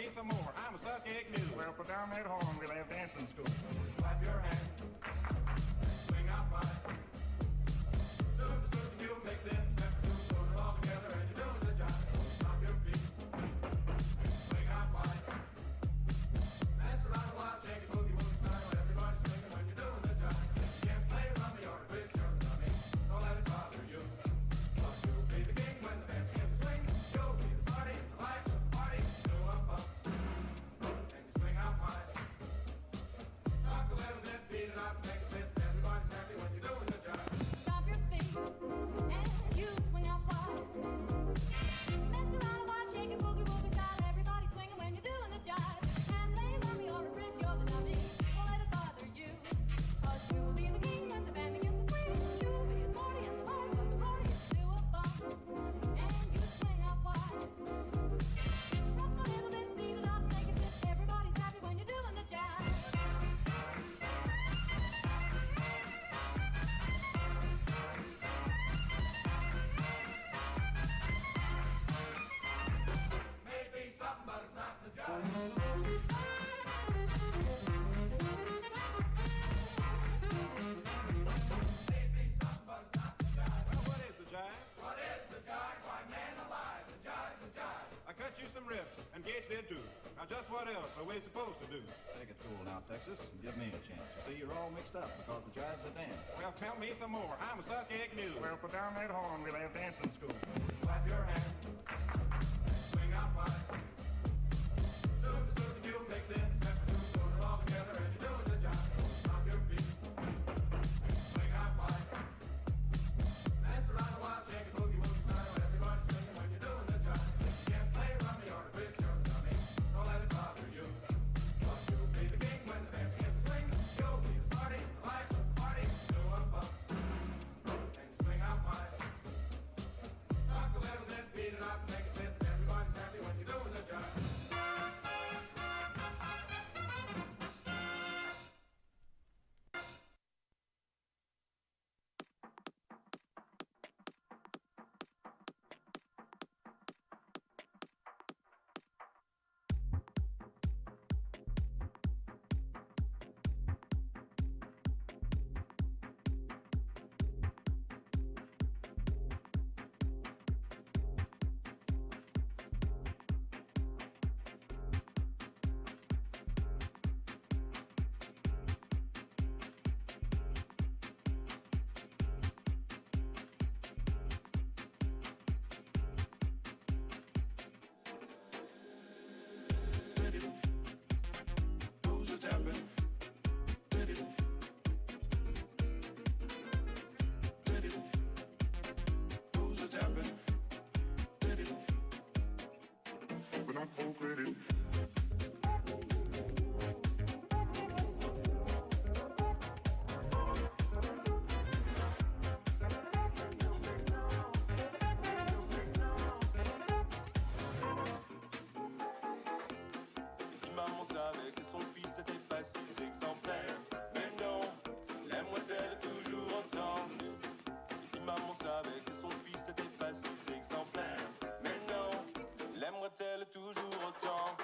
me some more. I'm a suck egg noodle. Well, put down that horn. We'll have dancing school. Clap your hands. Swing out wide. Do the circuit, you'll mix it. Step two, put it all together, and you're doing the job. Stop your feet. Swing out wide. Dance around a while, shake it, boogie, woogie style. Everybody's swinging when you're doing the job. You can't play rummy or twist your tummy. Don't let it bother you. But you'll be the king when the band begins to swing. You'll be the party, the life of the party. Do a bump. And you swing out wide. Talk a little bit, beat it up, make a fit. Everybody's happy when you're doing the job. Stop your feet and you swing out wide. Mess around a while, shake it, boogie woogie style. Everybody swinging when you're doing the jive. And lay rummy or a bridge, you're the dummy. Don't let it bother you. 'Cause you'll be the king when the band begins to swing. You'll be the party and the life of the party. Do a bump and you swing out wide. Rock a little bit, beat it up, make it fit. Everybody's happy when you're doing the jive. Maybe something, but it's not the job. Maybe something, but it's not the jive. Well, what is the jive? What is the jive? Why, man alive, the jive, the jive. I cut you some rips, and Gates did too. Now, just what else are we supposed to do? Take it cool now, Texas, and give me a chance. You see, you're all mixed up because the jive's a dance. Well, tell me some more. I'm a suck egg noodle. Well, put down that horn. We'll have dancing school. Clap your hands. Swing out wide. Do the circuit, you'll mix it. Step two, put it all together, and you're doing the job. Stop your feet. Swing out wide. Dance around a while, shake it, boogie woogie style. Everybody's swinging when you're doing the job. You can't play rummy or twist your tummy. Don't let it bother you. 'Cause you'll be the king when the band begins to swing. You'll be the party, the life of the party. Do a bump and you swing out wide. Talk a little bit, beat it up, make it fit. Everybody's happy when you're doing the job. Who's a tapping? Who's a tapping? But I'm full credit. Et si maman savait que son fils n'était pas si exemplaire, mais non, l'aimerait-elle toujours autant? Et si maman savait que son fils n'était pas si exemplaire, mais non, l'aimerait-elle toujours autant?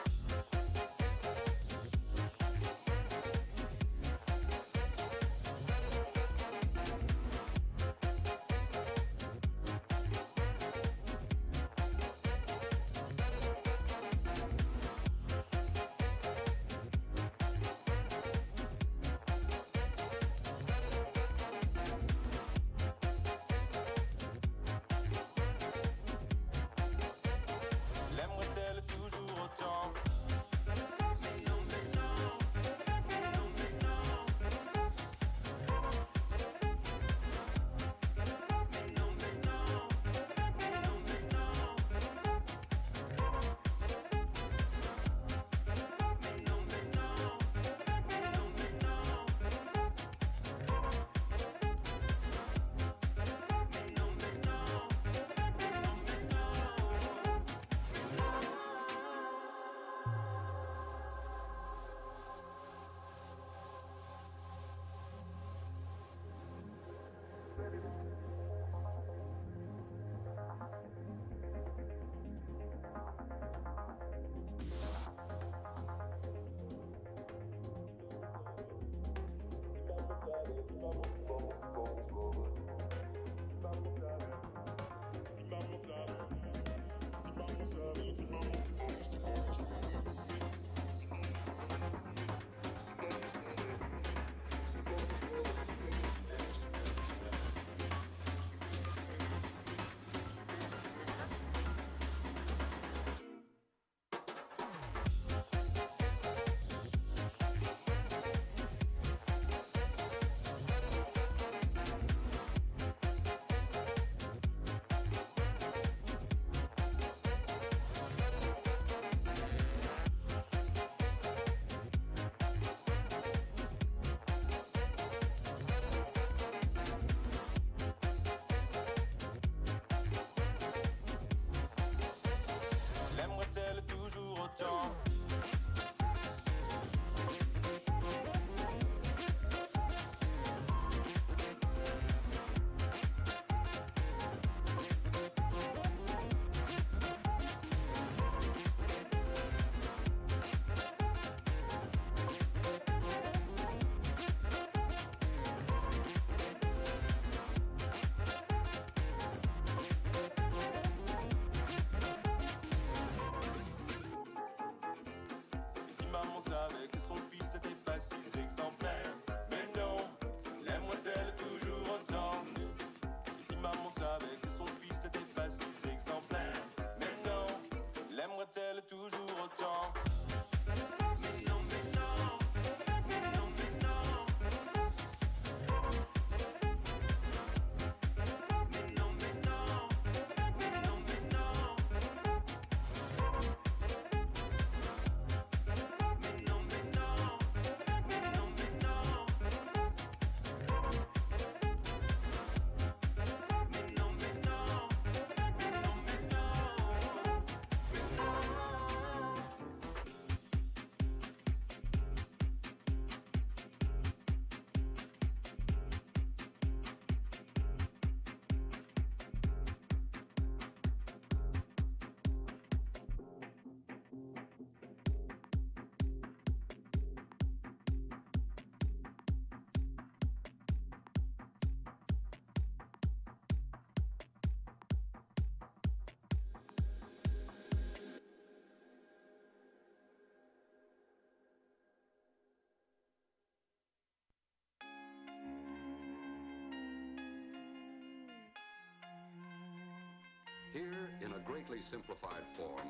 greatly simplified form,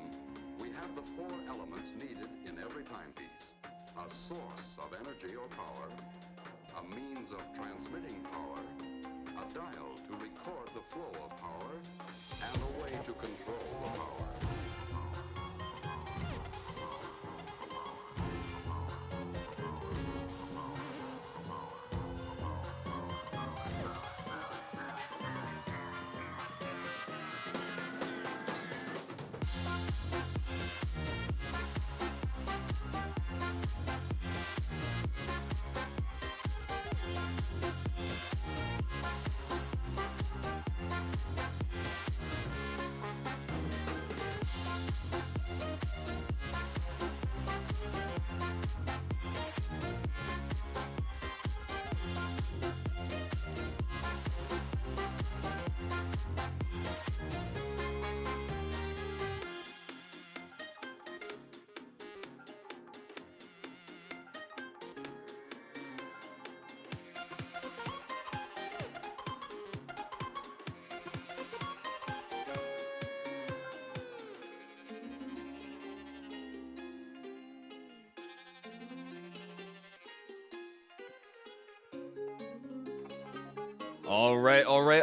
we have the 4 elements needed in every timepiece. A source of energy or power, a means of transmitting power, a dial to record the flow of power, and a way to control the power.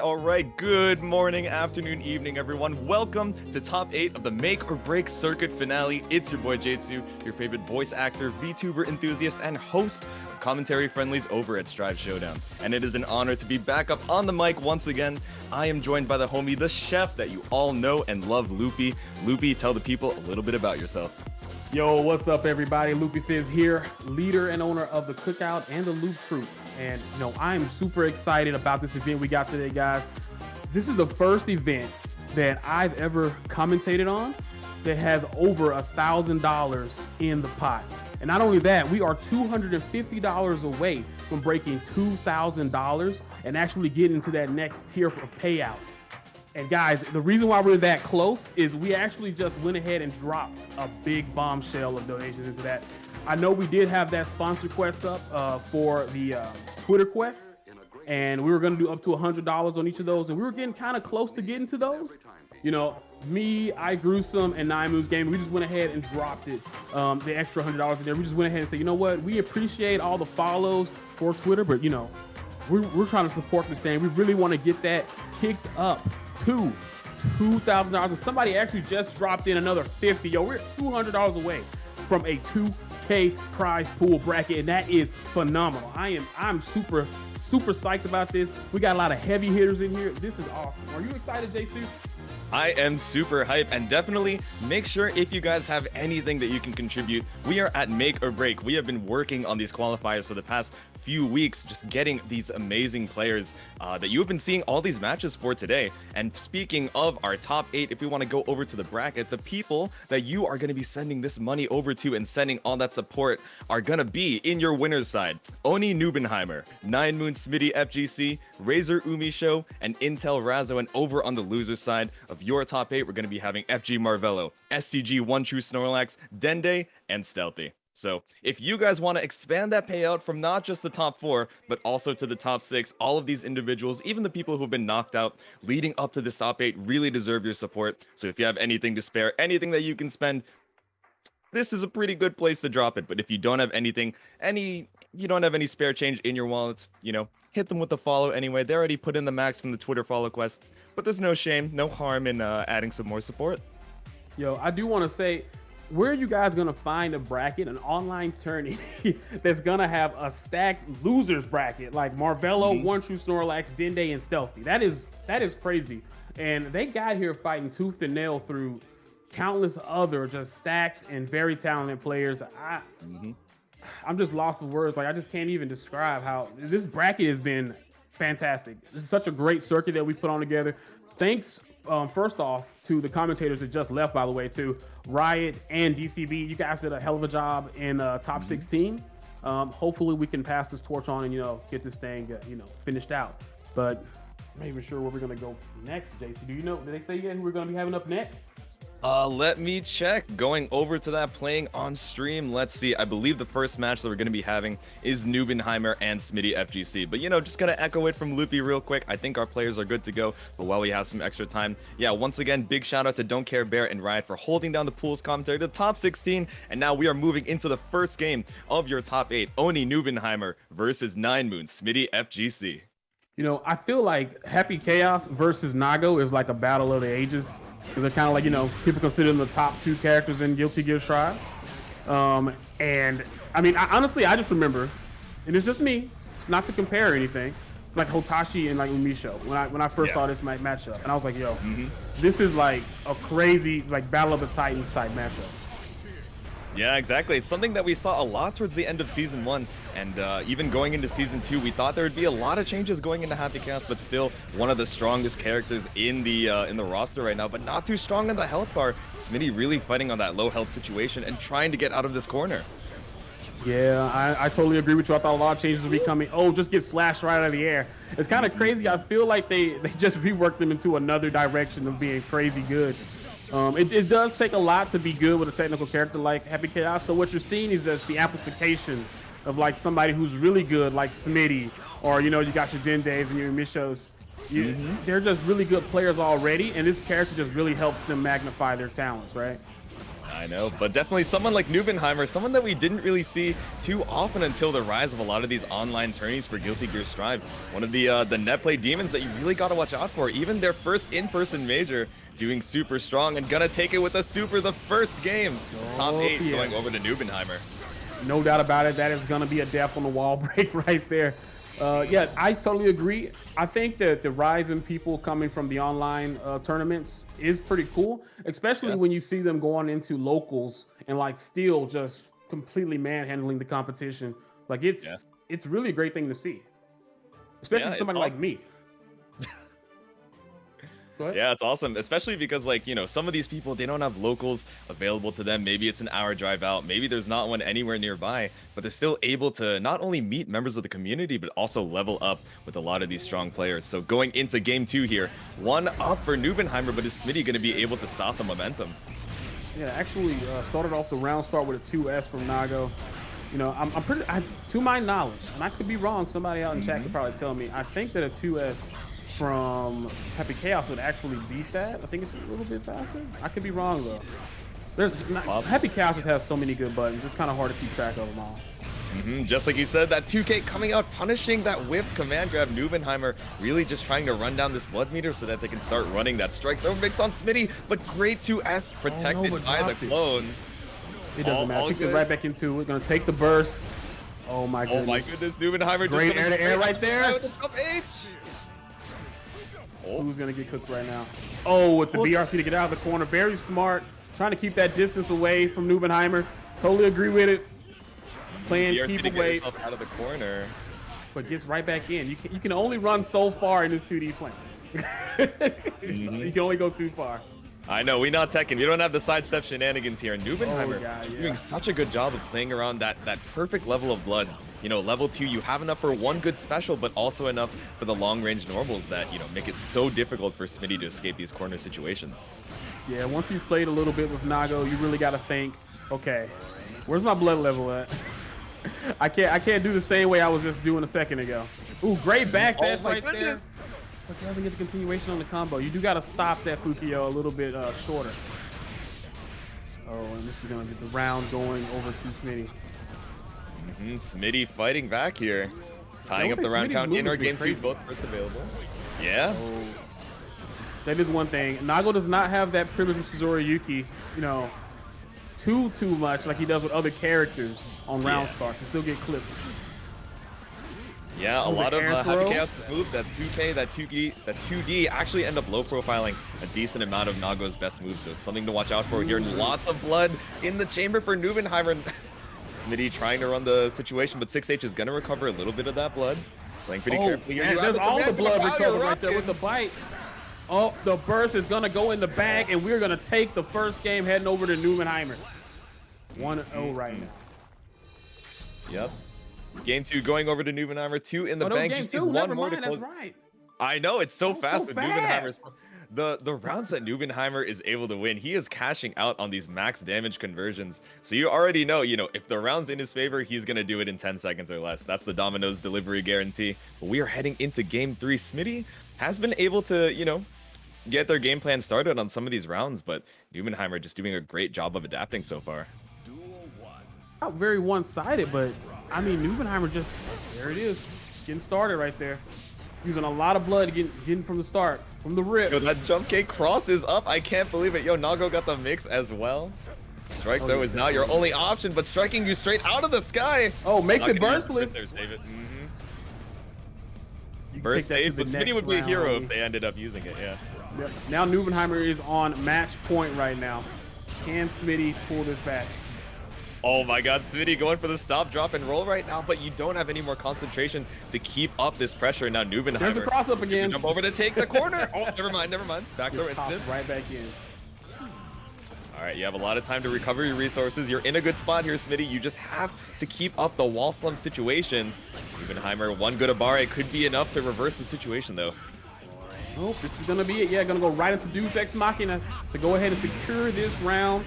All right. Good morning, afternoon, evening, everyone. Welcome to Top 8 of the Make or Break Circuit finale. It's your boy Jatsu, your favorite voice actor, VTuber enthusiast, and host of commentary friendlies over at Strive Showdown. And it is an honor to be back up on the mic once again. I am joined by the homie, the chef that you all know and love, Loopy. Loopy, tell the people a little bit about yourself. Yo, what's up, everybody? Loopy Fizz here, leader and owner of the Cookout and the Loop Troop. And, I'm super excited about this event we got today, guys. This is the first event that I've ever commentated on that has over $1,000 in the pot. And not only that, we are $250 away from breaking $2,000 and actually getting to that next tier of payouts. And guys, the reason why we're that close is we actually just went ahead and dropped a big bombshell of donations into that. I know we did have that sponsor quest up for the Twitter quest, and we were going to do up to $100 on each of those, and we were getting kind of close to getting to those. Me, I Gruesome, and Nine Moves Gaming, we just went ahead and dropped it, the extra $100 in there. We just went ahead and said, you know what, we appreciate all the follows for Twitter, but we're trying to support this thing. We really want to get that kicked up to $2,000. And somebody actually just dropped in another $50. Yo, we're $200 away from a $2K prize pool bracket, and that is phenomenal. I'm super psyched about this. We got a lot of heavy hitters in here. This is awesome. Are you excited, JC? I am super hyped, and definitely make sure if you guys have anything that you can contribute, we are at Make or Break. We have been working on these qualifiers for the past few weeks, just getting these amazing players that you have been seeing all these matches for today. And speaking of our top 8, if we want to go over to the bracket, the people that you are going to be sending this money over to and sending all that support are going to be in your winner's side: Oni Nubenheimer, Nine Moon Smitty FGC, Razor Umi Show, and Intel Razzo. And over on the loser's side of your top 8, we're going to be having FG Marvello, SCG One True Snorlax, Dende, and Stealthy. So if you guys want to expand that payout from not just the top 4, but also to the top 6, all of these individuals, even the people who've been knocked out leading up to this top 8, really deserve your support. So if you have anything to spare, anything that you can spend, this is a pretty good place to drop it. But if you don't have anything, you don't have any spare change in your wallets, hit them with the follow anyway. They already put in the max from the Twitter follow quests, but there's no shame, no harm in adding some more support. Yo, I do want to say, where are you guys going to find a bracket, an online tourney that's going to have a stacked losers bracket like Marvello, One True Snorlax, Dende, and Stealthy? That is crazy. And they got here fighting tooth and nail through countless other just stacked and very talented players. I'm just lost for words. I just can't even describe how this bracket has been fantastic. This is such a great circuit that we put on together. Thanks, first off, to the commentators that just left, by the way, to Riot and DCB. You guys did a hell of a job in top 16. Hopefully we can pass this torch on and, get this thing, finished out. But I'm not even sure where we're going to go next, JC. Do you know, did they say yet who we're going to be having up next? Let me check. Going over to that, playing on stream. Let's see. I believe the first match that we're going to be having is Nubenheimer and Smitty FGC. But, you know, just going to echo it from Loopy real quick. I think our players are good to go. But while we have some extra time, yeah, once again, big shout out to Don't Care Bear and Riot for holding down the pools commentary to the top 16. And now we are moving into the first game of your top 8. Oni Nubenheimer versus 9 Moon Smitty FGC. You know, I feel like Happy Chaos versus Nago is like a battle of the ages. Because they're kind of like, you know, people consider them the top 2 characters in Guilty Gear Strive. And I mean, honestly, I just remember, and it's just me, not to compare or anything, like Hotashi and like Umisho when I first saw this matchup, and I was like, yo, this is like a crazy like Battle of the Titans type matchup. Yeah, exactly. It's something that we saw a lot towards the end of Season 1, and even going into Season 2, we thought there would be a lot of changes going into Happy Chaos, but still one of the strongest characters in the roster right now, but not too strong on the health bar. Smitty really fighting on that low health situation and trying to get out of this corner. Yeah, I totally agree with you. I thought a lot of changes would be coming. Oh, just get slashed right out of the air. It's kind of crazy. I feel like they just reworked them into another direction of being crazy good. It does take a lot to be good with a technical character like Happy Chaos. So what you're seeing is just the amplification of like somebody who's really good, like Smitty, or you know, you got your Dendays and your Mishos. They're just really good players already, and this character just really helps them magnify their talents, right? I know, but definitely someone like Nubenheimer, someone that we didn't really see too often until the rise of a lot of these online tourneys for Guilty Gear Strive. One of the net play demons that you really got to watch out for. Even their first in-person major, doing super strong and gonna take it with a super the first game. Top 8 going over to Nubenheimer. No doubt about it. That is gonna be a death on the wall break right there. Yeah, I totally agree. I think that the rise in people coming from the online tournaments is pretty cool, especially when you see them going into locals and like still just completely manhandling the competition. Like it's really a great thing to see, especially somebody like me. Yeah, it's awesome, especially because, like, you know, some of these people, they don't have locals available to them. Maybe it's an hour drive out. Maybe there's not one anywhere nearby, but they're still able to not only meet members of the community, but also level up with a lot of these strong players. So going into game 2 here, 1 up for Nubenheimer, but is Smitty going to be able to stop the momentum? Yeah, actually started off the round start with a 2S from Nago. You know, I'm pretty, to my knowledge, and I could be wrong, somebody out in chat could probably tell me, I think that a 2S from Happy Chaos would actually beat that. I think it's a little bit faster. I could be wrong though. Happy Chaos just has so many good buttons. It's kind of hard to keep track of them all. Just like you said, that 2K coming out, punishing that whiffed command grab. Nubenheimer really just trying to run down this blood meter so that they can start running that strike throw mix on Smitty, but great 2S protected by the clone. It doesn't matter. Kicks it right back into it. We're gonna take the burst. Oh my goodness. Oh my goodness, Nubenheimer great just air to air right there. With the jump H. Who's gonna get cooked right now? Oh, with the BRC to get out of the corner. Very smart. Trying to keep that distance away from Nubenheimer. Totally agree with it. Playing keep away. Out of the corner. But gets right back in. You can only run so far in this 2D plane. You can only go too far. I know, we not Tekken. You don't have the sidestep shenanigans here. Nubenheimer just doing such a good job of playing around that perfect level of blood. You know, level 2, you have enough for one good special, but also enough for the long-range normals that, you know, make it so difficult for Smitty to escape these corner situations. Yeah, once you've played a little bit with Nago, you really got to think, okay, where's my blood level at? I can't do the same way I was just doing a second ago. Ooh, great back dash right there. But you haven't get the continuation on the combo. You do got to stop that Fukio a little bit shorter. Oh, and this is going to get the round going over to Smitty. Smitty fighting back here. Tying up the round count in our game 2, both first available. Yeah. Oh. That is one thing. Nago does not have that privilege with Shizoriyuki, you know, too much like he does with other characters on round start to still get clipped. Yeah, a lot of Happy Chaos' move, that 2K, that 2D actually end up low profiling a decent amount of Nago's best moves, so it's something to watch out for here. Lots of blood in the chamber for Nubenheimer. Smitty trying to run the situation, but 6H is going to recover a little bit of that blood. Playing pretty carefully. Yeah, there's all the blood recovered right there with the bite. Oh, the burst is going to go in the bag, and we're going to take the first game heading over to Nubenheimer. 1-0 right now. Yep. Game 2 going over to Nubenheimer. 2 in the bank. Game Just 2, needs one never more mind, to close. that's right. I know, it's so fast with Nubenheimer. the rounds that Nubenheimer is able to win, he is cashing out on these max damage conversions. So you already know, if the round's in his favor, he's going to do it in 10 seconds or less. That's the Domino's delivery guarantee. But we are heading into game 3. Smitty has been able to, get their game plan started on some of these rounds, but Nubenheimer just doing a great job of adapting so far. Not very one-sided, but I mean, Nubenheimer just, there it is, getting started right there. Using a lot of blood, getting from the start, from the rip. Yo, that jump kick cross is up. I can't believe it. Yo, Nago got the mix as well. Strike though is now your only option, but striking you straight out of the sky. Oh, makes it burstless. Burst save, but Smitty would be a hero if they ended up using it, yeah. Yep. Now Nubenheimer is on match point right now. Can Smitty pull this back? Oh my god, Smitty going for the stop, drop, and roll right now, but you don't have any more concentration to keep up this pressure. Now Nubenheimer. There's a cross up again. Jump over to take the corner. Oh, never mind. Backdoor incident. Right back in. All right, you have a lot of time to recover your resources. You're in a good spot here, Smitty. You just have to keep up the wall slump situation. Nubenheimer, one good Abare could be enough to reverse the situation, though. Oh, this is going to be it. Yeah, going to go right into Deus Ex Machina to go ahead and secure this round.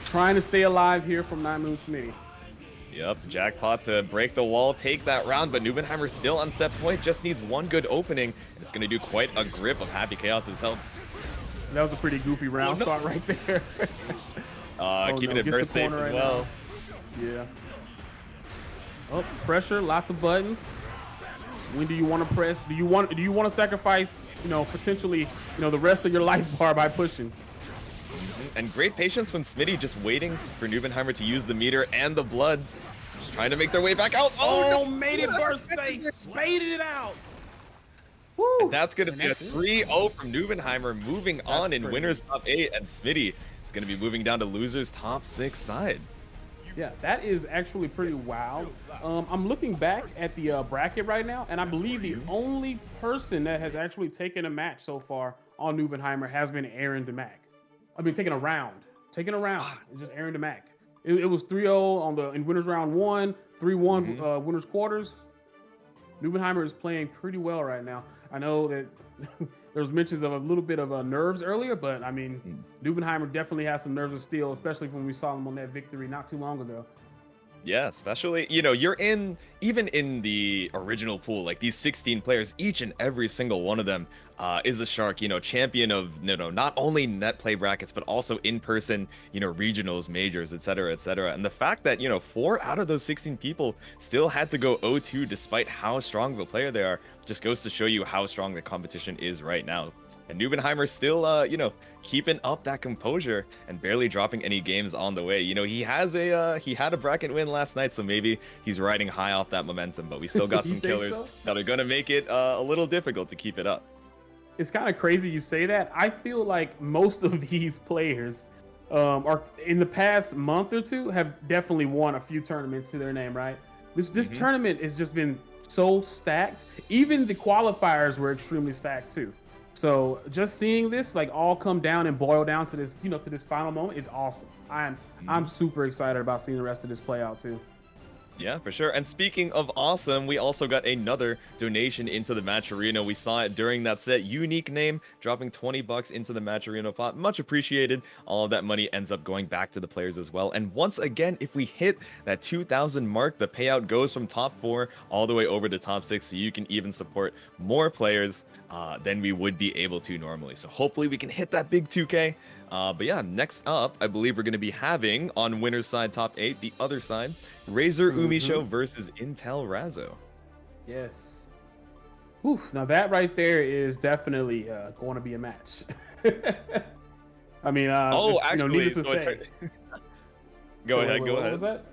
Trying to stay alive here from 9 Moon Smitty. Yep, jackpot to break the wall, take that round, but Nubenheimer still on set point, just needs one good opening. It's going to do quite a grip of Happy Chaos's help. That was a pretty goofy round start right there. Keeping it burst safe as well. Yeah. Oh, pressure, lots of buttons. When do you want to press? Do you want to sacrifice, potentially, the rest of your life bar by pushing? And great patience when Smitty just waiting for Nubenheimer to use the meter and the blood. Just trying to make their way back out. Oh, no. Made it burst safe. Faded it out. Woo. And that's going to be a 3-0 from Nubenheimer, moving on in winners top 8, and Smitty is going to be moving down to losers top 6 side. Yeah, that is actually pretty wild. I'm looking back at the bracket right now, and I believe the only person that has actually taken a match so far on Nubenheimer has been Aaron DeMac. I mean, taking a round. It's just Aaron DeMac. It was 3-0 in winners round 1, 3-1 winners quarters. Nubenheimer is playing pretty well right now. I know that there was mentions of a little bit of nerves earlier, but I mean, Nubenheimer definitely has some nerves of steel, especially when we saw him on that victory not too long ago. Yeah, especially, you're even in the original pool, like these 16 players, each and every single one of them is a shark, champion of, not only net play brackets, but also in-person, regionals, majors, etc., etc. And the fact that, 4 out of those 16 people still had to go 0-2 despite how strong of a player they are, just goes to show you how strong the competition is right now. And Nubenheimer still, keeping up that composure and barely dropping any games on the way. He had a bracket win last night, so maybe he's riding high off that momentum. But we still got some killers that are gonna make it a little difficult to keep it up. It's kind of crazy you say that. I feel like most of these players are in the past month or two have definitely won a few tournaments to their name, right? This tournament has just been so stacked. Even the qualifiers were extremely stacked too. So just seeing this all come down and boil down to this, to this final moment is awesome. I'm super excited about seeing the rest of this play out too. Yeah, for sure. And speaking of awesome, we also got another donation into the Match Arena. We saw it during that set. Unique name dropping $20 into the Match Arena pot. Much appreciated. All of that money ends up going back to the players as well. And once again, if we hit that 2,000 mark, the payout goes from top 4 all the way over to top 6. So you can even support more players than we would be able to normally. So hopefully we can hit that big 2K. But yeah, next up, I believe we're going to be having on winner's side top 8, the other side, Razor Umisho versus Intel Razzo. Yes. Whew, now that right there is definitely going to be a match. I mean, actually, needless to say. Go ahead. What was that?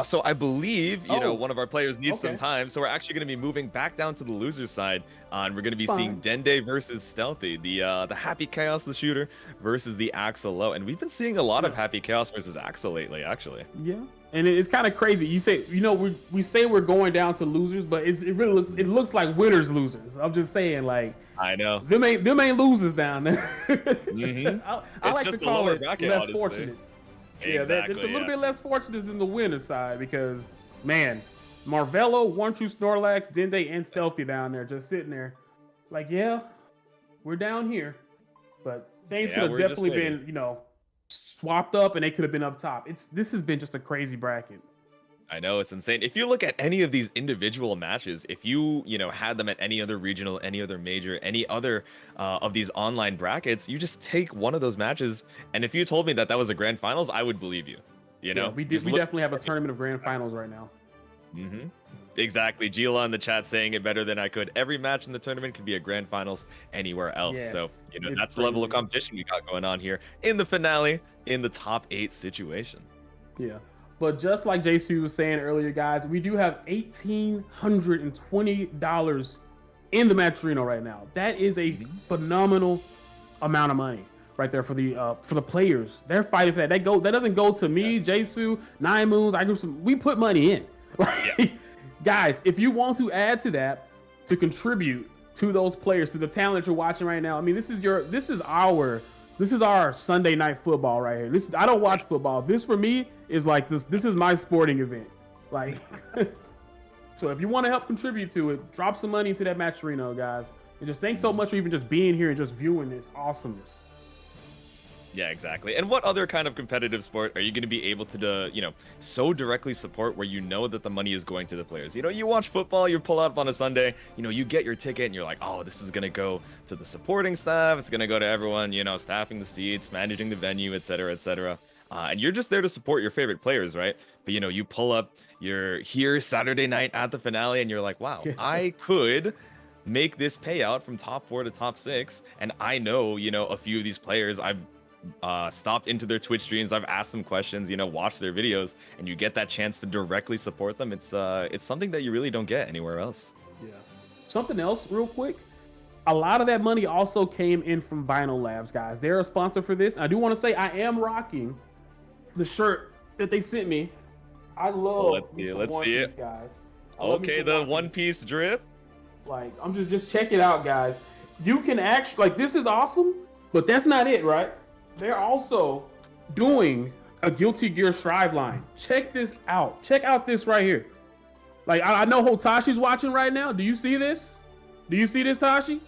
So I believe, one of our players needs some time. So we're actually going to be moving back down to the loser side. And we're going to be seeing Dende versus Stealthy, the Happy Chaos, the shooter, versus the Axel Low. And we've been seeing a lot of Happy Chaos versus Axel lately, actually. Yeah. And it's kind of crazy. You say, we say we're going down to losers, but it really looks like winners losers. I'm just saying, I know. Them ain't losers down there. I like to just call it bracket, less honestly. fortunate. Exactly, it's a little bit less fortunate than the winner side because, man, Marvello, One True Snorlax, Dende, and Stealthy down there just sitting there. we're down here, but things Yeah, could have we're just definitely waiting. been, you know, swapped up, and they could have been up top. This has been just a crazy bracket. I know, it's insane. If you look at any of these individual matches, if you know, had them at any other regional, any other major, any other of these online brackets, you just take one of those matches, and if you told me that that was a grand finals, I would believe you. You know, Yeah, we Just definitely have a tournament of grand finals right now. Mm-hmm. Exactly. Gila in the chat saying it better than I could. Every match in the tournament could be a grand finals anywhere else. Yes, So, you know, it's that's the level of crazy. competition we got going on here in the finale in the top 8 situation. Yeah. But just like JC was saying earlier, guys, we do have $1,820 in the Matcherino right now. That is a phenomenal amount of money right there for the players. They're fighting for that. That doesn't go to me, Jsu, Nine Moons. We put money in. Like, guys, if you want to add to that, to contribute to those players, to the talent you're watching right now. I mean, this is our Sunday night football right here. I don't watch football. This for me is like this is my sporting event. Like, so if you want to help contribute to it, drop some money into that Matcherino, guys. And just thanks so much for even just being here and just viewing this awesomeness. Yeah, exactly. And what other kind of competitive sport are you going to be able to, you know, so directly support where you know that the money is going to the players? You know, you watch football, you pull up on a Sunday, you know, you get your ticket and you're like, oh, this is going to go to the supporting staff. It's going to go to everyone, you know, staffing the seats, managing the venue, et cetera, et cetera. And you're just there to support your favorite players, right? But, you know, you pull up, you're here Saturday night at the finale and you're like, wow, I could make this payout from top 4 to top 6. And I know, you know, a few of these players I've stopped into their Twitch streams. I've asked them questions, you know, watched their videos, and you get that chance to directly support them. It's something that you really don't get anywhere else. Yeah. Something else real quick. A lot of that money also came in from Vinyl Labz, guys. They're a sponsor for this. I do want to say I am rocking the shirt that they sent me. I love let's see it. guys. Okay, the One Piece drip. Like, I'm just check it out, guys. You can actually, like, this is awesome, but that's not it, right? They're also doing a Guilty Gear Strive line. Check this out. Check out this right here. Like, I know Hotashi's watching right now. Do you see this? Do you see this, Tashi?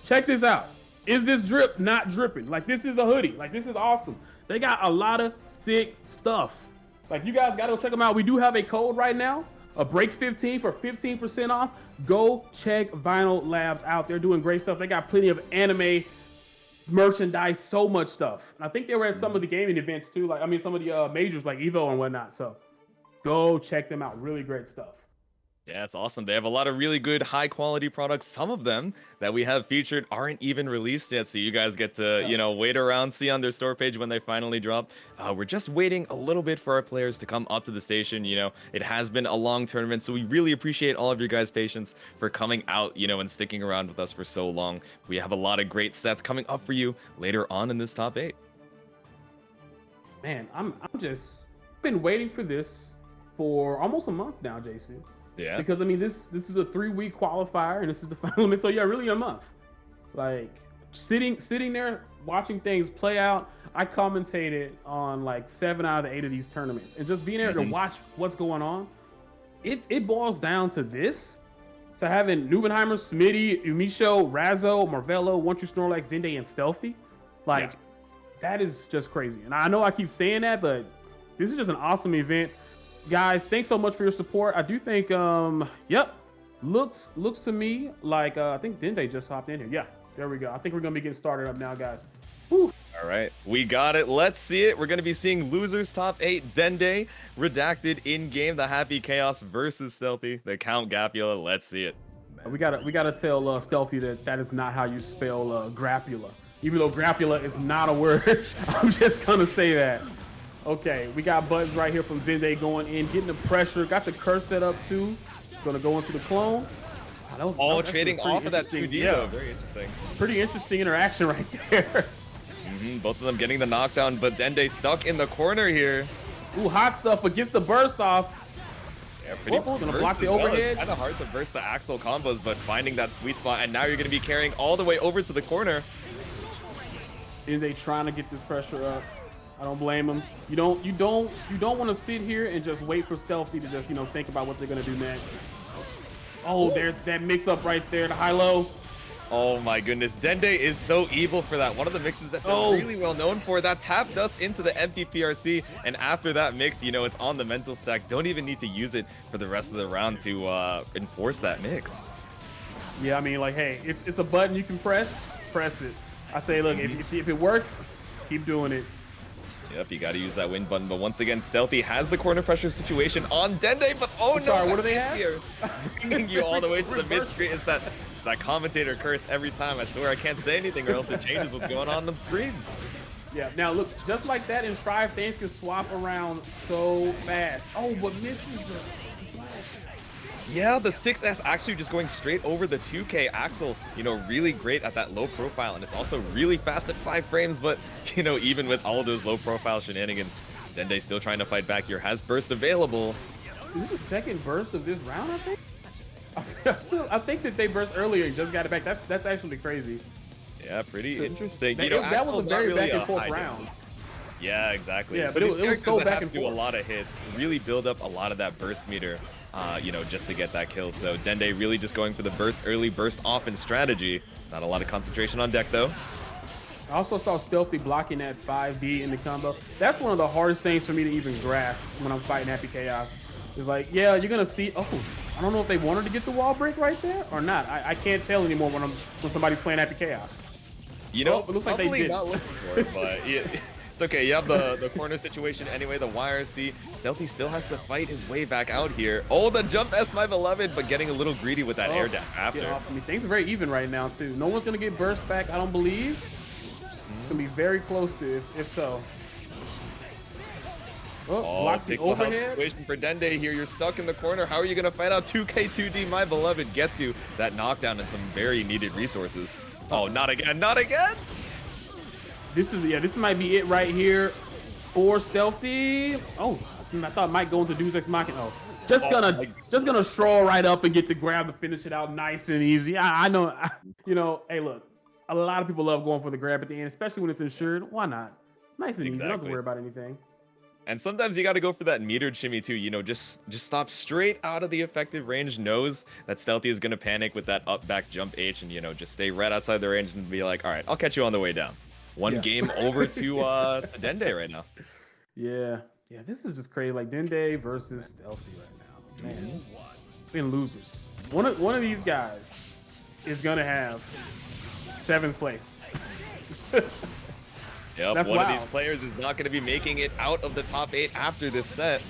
Check this out. Is this drip not dripping? Like, this is a hoodie. Like, this is awesome. They got a lot of sick stuff. Like, you guys got to check them out. We do have a code right now, a break 15 for 15% off. Go check Vinyl Labz out. They're doing great stuff. They got plenty of anime merchandise, so much stuff. And I think they were at some of the gaming events too. Like, I mean, some of the majors like Evo and whatnot. So go check them out. Really great stuff. Yeah, it's awesome. They have a lot of really good, high-quality products. Some of them that we have featured aren't even released yet, so you guys get to, you know, wait around, see on their store page when they finally drop. We're just waiting a little bit for our players to come up to the station. You know, it has been a long tournament, so we really appreciate all of your guys' patience for coming out, you know, and sticking around with us for so long. We have a lot of great sets coming up for you later on in this top 8. Man, I'm just been waiting for this for almost a month now, JC. Yeah. Because I mean, this is a 3-week qualifier, and this is the final. So yeah, really a month. Like sitting there watching things play out. I commentated on like 7 out of the 8 of these tournaments, and just being able to watch what's going on. It boils down to this: to having Nubenheimer, Smitty, Umisho, Razzo, Marvello, One True Snorlax, Dende, and Stealthy. Like that is just crazy. And I know I keep saying that, but this is just an awesome event. Guys, thanks so much for your support. I do think, looks to me like, I think Dende just hopped in here. Yeah, there we go. I think we're going to be getting started up now, guys. Whew. All right, we got it. Let's see it. We're going to be seeing losers top 8, Dende, redacted in game, the Happy Chaos versus Stealthy, the Count Gapula. Let's see it. We gotta tell Stealthy that is not how you spell Grapula. Even though Grapula is not a word, I'm just going to say that. Okay, we got buttons right here from Dende going in, getting the pressure. Got the curse set up too. Gonna go into the clone. All trading off of that 2D though. Very interesting. Pretty interesting interaction right there. Both of them getting the knockdown, but Dende stuck in the corner here. Ooh, hot stuff, but gets the burst off. Yeah, pretty cool. Gonna block the overhead. It's kind of hard to burst the Axel combos, but finding that sweet spot, and now you're gonna be carrying all the way over to the corner. Dende trying to get this pressure up. I don't blame him. You don't want to sit here and just wait for Stealthy to just, you know, think about what they're gonna do next. Oh, there's that mix up right there, the high-low. Oh my goodness, Dende is so evil for that. One of the mixes that they're really well known for, that tap dust into the empty PRC, and after that mix, you know, it's on the mental stack. Don't even need to use it for the rest of the round to enforce that mix. Yeah, I mean, like, hey, it's a button you can press it. I say, look, if it works, keep doing it. Yep, you got to use that win button, but once again, Stealthy has the corner pressure situation on Dende, but oh no, sorry, what do they have? Here, bringing you all the way to the mid-screen. It's that commentator curse every time. I swear I can't say anything or else it changes what's going on the screen. Yeah, now look, just like that in Strive, things can swap around so fast. Oh, but misses the flash. Yeah, the 6S actually just going straight over the 2K. Axel, you know, really great at that low profile, and it's also really fast at 5 frames, but, you know, even with all those low profile shenanigans, Dende still trying to fight back here, has burst available. Is this the second burst of this round, I think? I think that they burst earlier and just got it back. That's actually crazy. Yeah, pretty interesting. That, you know, that was a very really back and forth round. Yeah, exactly. Yeah, so but these it was so back and do forth. a lot of hits, really build up a lot of that burst meter, you know, just to get that kill. So Dende really just going for the burst early, burst often strategy. Not a lot of concentration on deck though. I also saw Stealthy blocking that 5D in the combo. That's one of the hardest things for me to even grasp when I'm fighting Happy Chaos. It's like, yeah, you're gonna see. Oh, I don't know if they wanted to get the wall break right there or not. I can't tell anymore when somebody's playing Happy Chaos. You know, it looks like they did. Not looking for it, but yeah, it's okay. You have the corner situation anyway. The YRC. Stealthy still has to fight his way back out here. Oh, the jump S, my beloved, but getting a little greedy with that air dash after. I mean, things are very even right now too. No one's gonna get burst back, I don't believe. It's gonna be very close to if so. Oh, blocks the overhead. Situation for Dende here. You're stuck in the corner. How are you gonna fight out 2K2D? My beloved gets you that knockdown and some very needed resources. Oh, not again, not again. This might be it right here for Stealthy. Oh, I thought it might go into Deus Ex Machina. Oh, just gonna stroll right up and get the grab to finish it out nice and easy. I know, you know. Hey, look, a lot of people love going for the grab at the end, especially when it's insured. Why not? Nice and easy. You don't have to worry about anything. And sometimes you got to go for that metered shimmy too. You know, just stop straight out of the effective range. Knows that Stealthy is gonna panic with that up back jump H, and you know, just stay right outside the range and be like, all right, I'll catch you on the way down. One game over to Dende right now. Yeah, this is just crazy. Like Dende versus Stealthy right now. Man, been losers. One of these guys is gonna have 7th place. Yep, That's one of wild. these players is not going to be making it out of the top 8 after this set.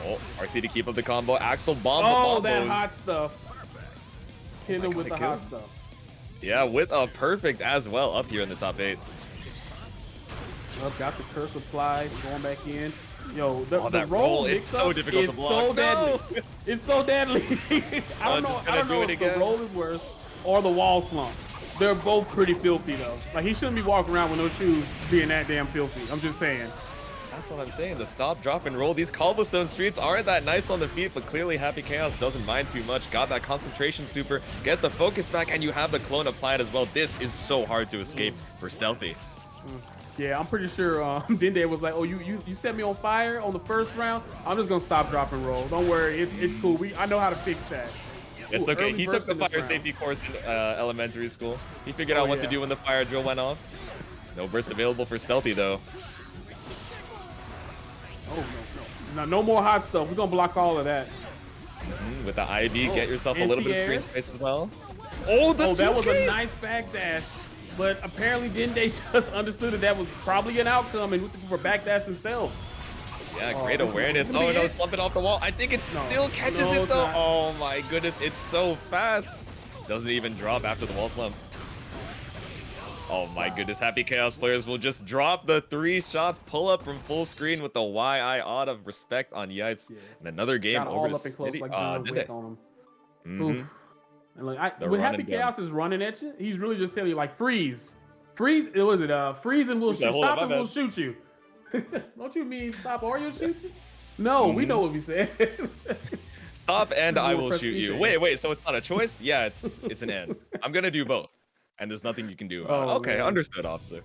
Oh, RC to keep up the combo. Axel bomb. Oh, that hot stuff. Hit him with the hot stuff. Yeah, with a perfect as well up here in the top 8. Well, got the curse applied, going back in. Yo, the that roll is so difficult to block. So deadly. It's so deadly. I don't know if the roll is worse or the wall slump. They're both pretty filthy though. Like he shouldn't be walking around with no shoes being that damn filthy. I'm just saying. That's what I'm saying. The stop, drop, and roll. These cobblestone streets aren't that nice on the feet, but clearly Happy Chaos doesn't mind too much. Got that concentration super, get the focus back, and you have the clone applied as well. This is so hard to escape for Stealthy. Yeah, I'm pretty sure Dende was like, oh, you set me on fire on the first round. I'm just gonna stop, drop, and roll. Don't worry, it's cool. I know how to fix that. It's okay. He took the fire safety course in elementary school. He figured out what to do when the fire drill went off. No burst available for Stealthy though. Oh no more hot stuff. We're gonna block all of that. With the IB, get yourself a little bit of screen space as well. Oh, that was a nice backdash. But apparently Dende just understood that was probably an outcome and was looking for backdash himself. Yeah, great awareness. Oh no, slump it off the wall. I think it still catches it though. Oh my goodness, it's so fast. Doesn't even drop after the wall slump. Oh my goodness, Happy Chaos players will just drop the 3 shots, pull up from full screen with the YI odd of respect on Yipes. And another game over to Dende. And like, when Happy Chaos is running at you, he's really just telling you like, freeze. Freeze, what is it? Freeze and we'll shoot. Stop and we'll shoot you. Don't you mean stop or you'll shoot you? No, we know what we said. Stop and I will shoot you. Wait, so it's not a choice? Yeah, it's an and. I'm gonna do both. And there's nothing you can do about it. Okay, understood, officer.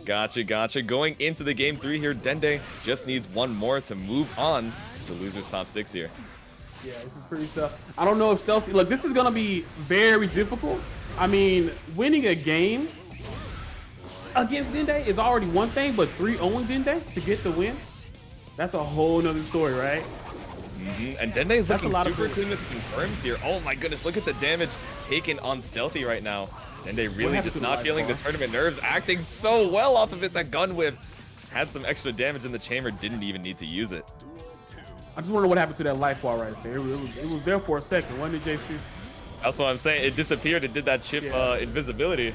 Gotcha. Going into the game 3 here, Dende just needs one more to move on to losers top 6 here. Yeah, this is pretty tough. I don't know if Stealthy, look, this is gonna be very difficult I mean, winning a game against Dende is already one thing, but 3-0 Dende to get the win, that's a whole nother story, right? And Dende is That's a looking lot of super food. clean with confirms here. Oh my goodness, look at the damage taken on Stealthy right now. Dende really happened just to the not life feeling the bar? tournament nerves, acting so well off of it. That gun whip had some extra damage in the chamber, didn't even need to use it. I just wonder what happened to that life bar right there. It was there for a second, wasn't it, JC? That's what I'm saying. It disappeared. It did that chip Yeah. invisibility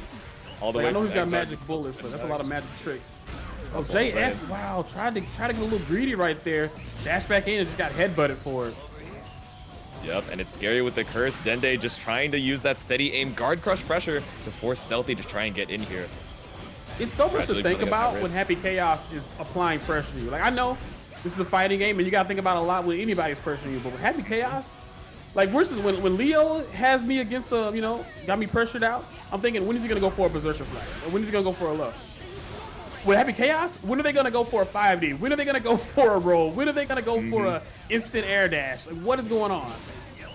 all the Like, way. I know he's got to magic bullets, but that's a lot of magic tricks. Oh, That's what I'm JS, saying. wow, tried to get a little greedy right there. Dash back in and just got headbutted for it. Yep, and it's scary with the curse. Dende just trying to use that steady aim guard crush pressure to force Stealthy to try and get in here. It's so much to Gradually think building up about that when risk. Happy Chaos is applying pressure to you. Like, I know this is a fighting game and you gotta think about it a lot when anybody's pressuring you, but with Happy Chaos, like versus when Leo has me against got me pressured out, I'm thinking, when is he gonna go for a Berserker Flag? Or when is he gonna go for a low? With Happy Chaos, when are they gonna go for a 5D? When are they gonna go for a roll? When are they gonna go for a instant air dash? Like, what is going on?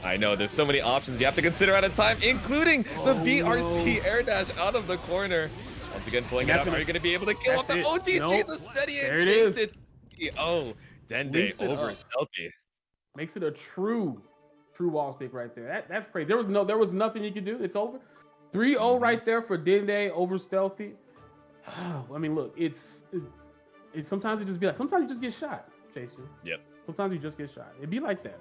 I know, there's so many options you have to consider at a time, including the BRC air dash out of the corner. Once again, pulling it That's up. gonna- Are you going to be able to kill off the that's OTG? it. Nope. The steady aim There it takes is. it. Oh, Dende Links it over up. Stealthy. Makes it a true wall stick right there. That's crazy. There was nothing you could do. It's over. 3-0 right there for Dende over Stealthy. I mean, look, it's sometimes it just be like, sometimes you just get shot, Jason. Yep. Sometimes you just get shot. It'd be like that.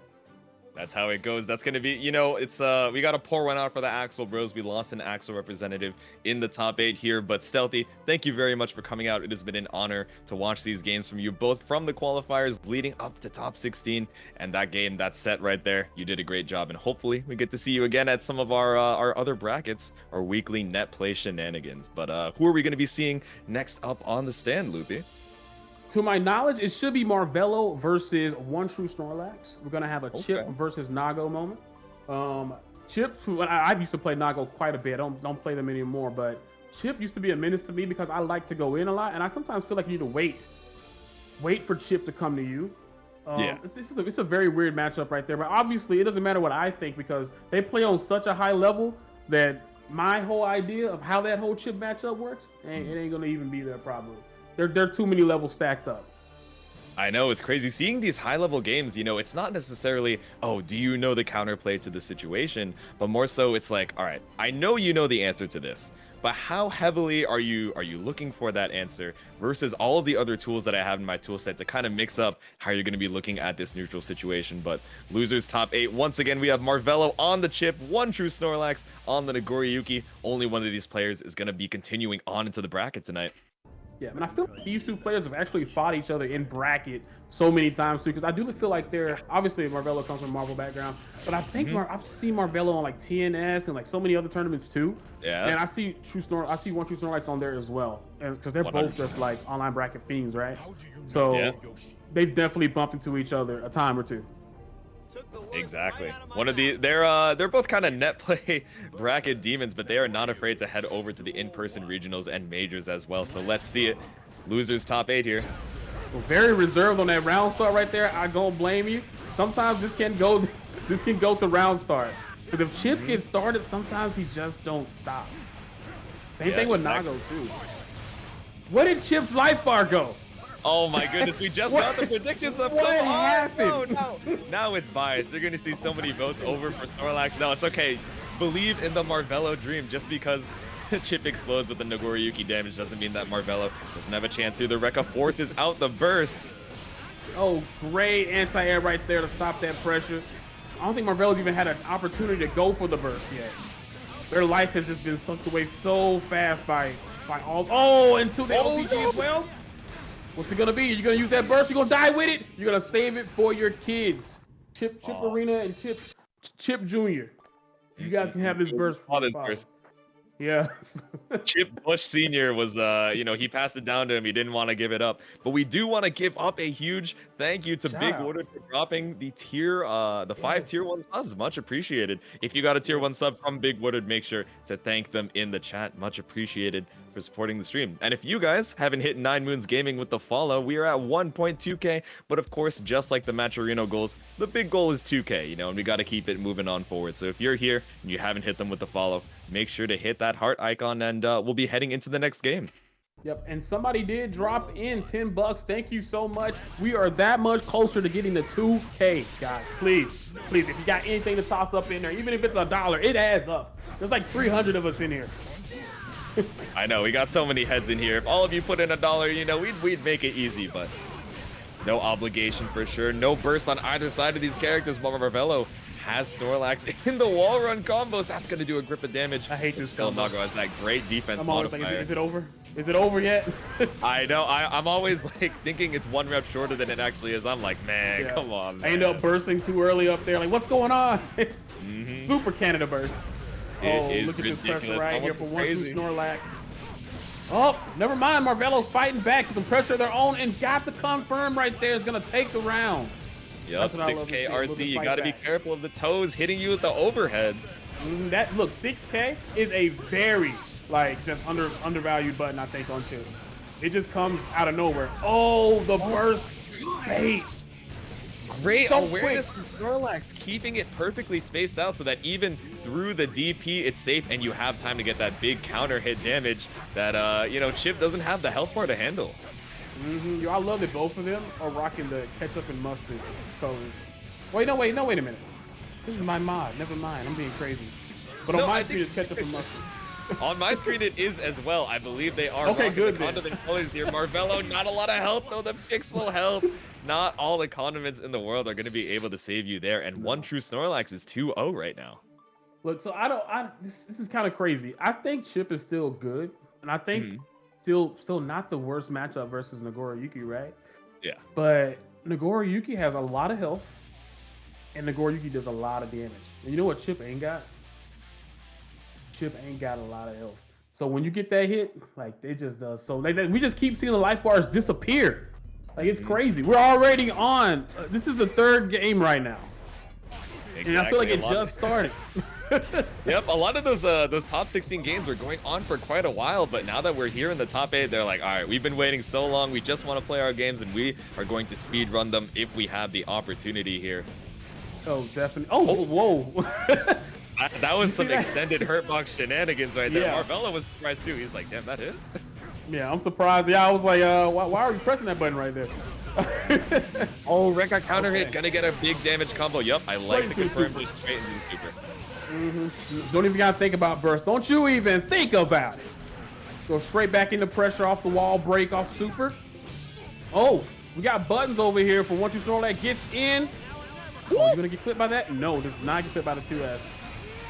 That's how it goes. That's going to be, it's, we got to pour one out for the Axel Bros. We lost an Axel representative in the top 8 here, but Stealthy, thank you very much for coming out. It has been an honor to watch these games from you, both from the qualifiers leading up to top 16 and that game, that set right there. You did a great job, and hopefully we get to see you again at some of our other brackets, our weekly net play shenanigans. But who are we going to be seeing next up on the stand, Loopy? To my knowledge, it should be Marvello versus One True Snorlax. We're gonna have a Chip versus Nago moment. Chip, I used to play Nago quite a bit. I don't play them anymore, but Chip used to be a menace to me because I like to go in a lot, and I sometimes feel like you need to wait for Chip to come to you. Yeah. It's a very weird matchup right there, but obviously it doesn't matter what I think because they play on such a high level that my whole idea of how that whole Chip matchup works, it ain't gonna even be there probably. There are too many levels stacked up. I know, it's crazy seeing these high-level games. It's not necessarily, oh, do you know the counterplay to the situation, but more so it's like, all right, I know you know the answer to this, but how heavily are you looking for that answer versus all of the other tools that I have in my tool set to kind of mix up how you're going to be looking at this neutral situation. But losers top 8, once again, we have Marvello on the Chip, One True Snorlax on the Nagoriyuki. Only one of these players is going to be continuing on into the bracket tonight. Yeah, and I feel like these two players have actually fought each other in bracket so many times too, because I do feel like they're obviously Marvello comes from a Marvel background, but I think I've seen Marvello on like TNS and like so many other tournaments too. Yeah. And I see One True Snorlax on there as well, because they're both 100%. just like online bracket fiends, right? So they've definitely bumped into each other a time or two. Exactly. They're both kind of net play bracket demons, but they are not afraid to head over to the in-person regionals and majors as well. So let's see it. Losers top 8 here. Well, very reserved on that round start right there. I don't blame you. Sometimes this can go to round start. Because if Chip gets started, sometimes he just don't stop. Same thing with Nago too. Where did Chip's life bar go? Oh my goodness, we just got the predictions up. What Come on. happened? No. Now it's biased. You're going to see so many votes over for Snorlax. No, it's okay. Believe in the Marvello dream. Just because Chip explodes with the Nagoriyuki damage doesn't mean that Marvello doesn't have a chance here. The Rekka forces out the burst. Oh, great anti-air right there to stop that pressure. I don't think Marvello's even had an opportunity to go for the burst yet. Their life has just been sucked away so fast by all. Oh, into the OPG as well. What's it gonna be? You're gonna use that burst? You're gonna die with it? You're gonna save it for your kids. Chip Arena and Chip Jr. You guys can have this burst. Oh, this burst. Yeah. Chip Bush Sr. was, he passed it down to him. He didn't want to give it up. But we do want to give up a huge thank you to Big Woodard for dropping the 5 tier 1 subs. Much appreciated. If you got a tier 1 sub from Big Woodard, make sure to thank them in the chat. Much appreciated for supporting the stream. And if you guys haven't hit 9 Moons Gaming with the follow, we are at 1.2k. But of course, just like the Maturino goals, the big goal is 2k, and we got to keep it moving on forward. So if you're here and you haven't hit them with the follow, make sure to hit that heart icon, and we'll be heading into the next game. Yep, and somebody did drop in 10 bucks. Thank you so much. We are that much closer to getting the 2K, guys. Please, please, if you got anything to toss up in there, even if it's $1, it adds up. There's like 300 of us in here. I know, we got so many heads in here. If all of you put in $1, you know, we'd make it easy, but no obligation for sure. No burst on either side of these characters, but Marvello has Snorlax in the wall run combos. That's going to do a grip of damage. I hate this Nago has that great defense I'm always modifier. like, is it over? Is it over yet? I know. I'm always like thinking it's one rep shorter than it actually is. I'm like, man, come on, man. I end up bursting too early up there. Like, what's going on? Super Canada burst. It look is at this pressure ridiculous. right here Almost for 1-2 crazy. Snorlax. Oh, never mind. Marvello's fighting back with some pressure of their own and got the confirm right there. Is going to take the round. Yep, That's what I love to 6K see, a little RC. bit You fight got to be back. careful of the toes hitting you with the overhead. That look, 6K is a very just undervalued button, I think, on Chip. It just comes out of nowhere. Oh, the burst bait. Great So awareness from Snorlax, keeping it perfectly spaced out so that even through the DP, it's safe and you have time to get that big counter hit damage that, you know, Chip doesn't have the health bar to handle. Yo, I love that both of them are rocking the ketchup and mustard colors. Wait a minute. This is my mod. Never mind. I'm being crazy. But on No, my I screen, think- it's ketchup and mustard. On my screen, it is as well. I believe they are Okay, rocking good the then. condiment colors here. Marvello, not a lot of health, though. The pixel health. Not all the condiments in the world are going to be able to save you there. And one true Snorlax is 2-0 right now. Look, so this is kind of crazy. I think Chip is still good, and I think still not the worst matchup versus Nagoriyuki, right? Yeah. But Nagoriyuki has a lot of health, and Nagoriyuki does a lot of damage. And you know what Chip ain't got? Chip ain't got a lot of health. So when you get that hit, like, it just does. So we just keep seeing the life bars disappear. Like, it's crazy. We're already on. This is the third game right now. Exactly. And I feel like A it lot of- just started. Yep, a lot of those top 16 games were going on for quite a while, but now that we're here in the top 8, they're like, all right, we've been waiting so long, we just want to play our games, and we are going to speed run them if we have the opportunity here. Oh, definitely. Oh, whoa. That was some that? extended hurt box shenanigans right there. Yeah. Marvello was surprised too. He's like, damn, that hit? Yeah, I'm surprised. Yeah, I was like, why are you pressing that button right there? Oh, Red got counter hit, gonna get a big damage combo. Yep, I like the Straight into confirm super. just straight into the super. Don't even gotta think about burst. Don't you even think about it. Go straight back into pressure off the wall, break off super. Oh, we got buttons over here for 1-2 Snorlax gets in. Oh, you gonna get clipped by that? No, this is not get clipped by the 2S.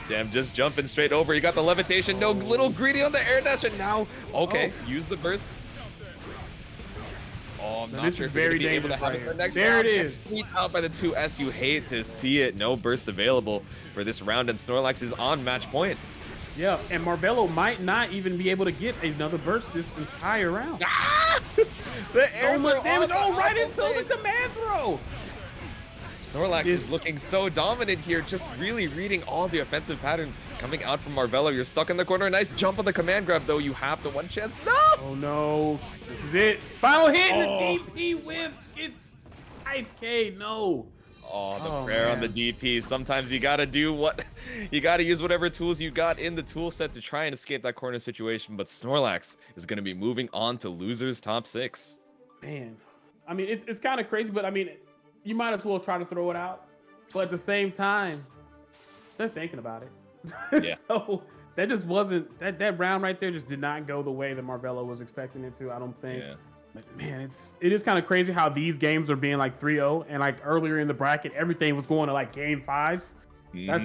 Damn, just jumping straight over. You got the levitation. No, little greedy on the air dash, and now, okay, use the burst. Oh, I'm Now not this sure is if we're very gonna be able to dangerous have right it for here. next There round. it Gets is. squeezed out by the 2S. You hate to see it. No burst available for this round, and Snorlax is on match point. Yeah, and Marvello might not even be able to get another burst this entire round. The air So much throw damage. on Oh, right the into auto the command throw. Snorlax is looking so dominant here, just really reading all the offensive patterns coming out from Marvello. You're stuck in the corner. Nice jump on the command grab, though. You have the one chance. No! Oh no, this is it. Final hit and Oh. the DP whiff. It's 5K, no. Oh, the Oh, prayer on man. the DP. Sometimes you gotta you gotta use whatever tools you got in the tool set to try and escape that corner situation. But Snorlax is gonna be moving on to losers top 6. Man, I mean, it's kind of crazy, but I mean, you might as well try to throw it out. But at the same time, they're thinking about it. Yeah. So that just wasn't, that round right there just did not go the way that Marvello was expecting it to, I don't think. Yeah. But man, it is kind of crazy how these games are being like 3-0, and like earlier in the bracket, everything was going to like game 5s.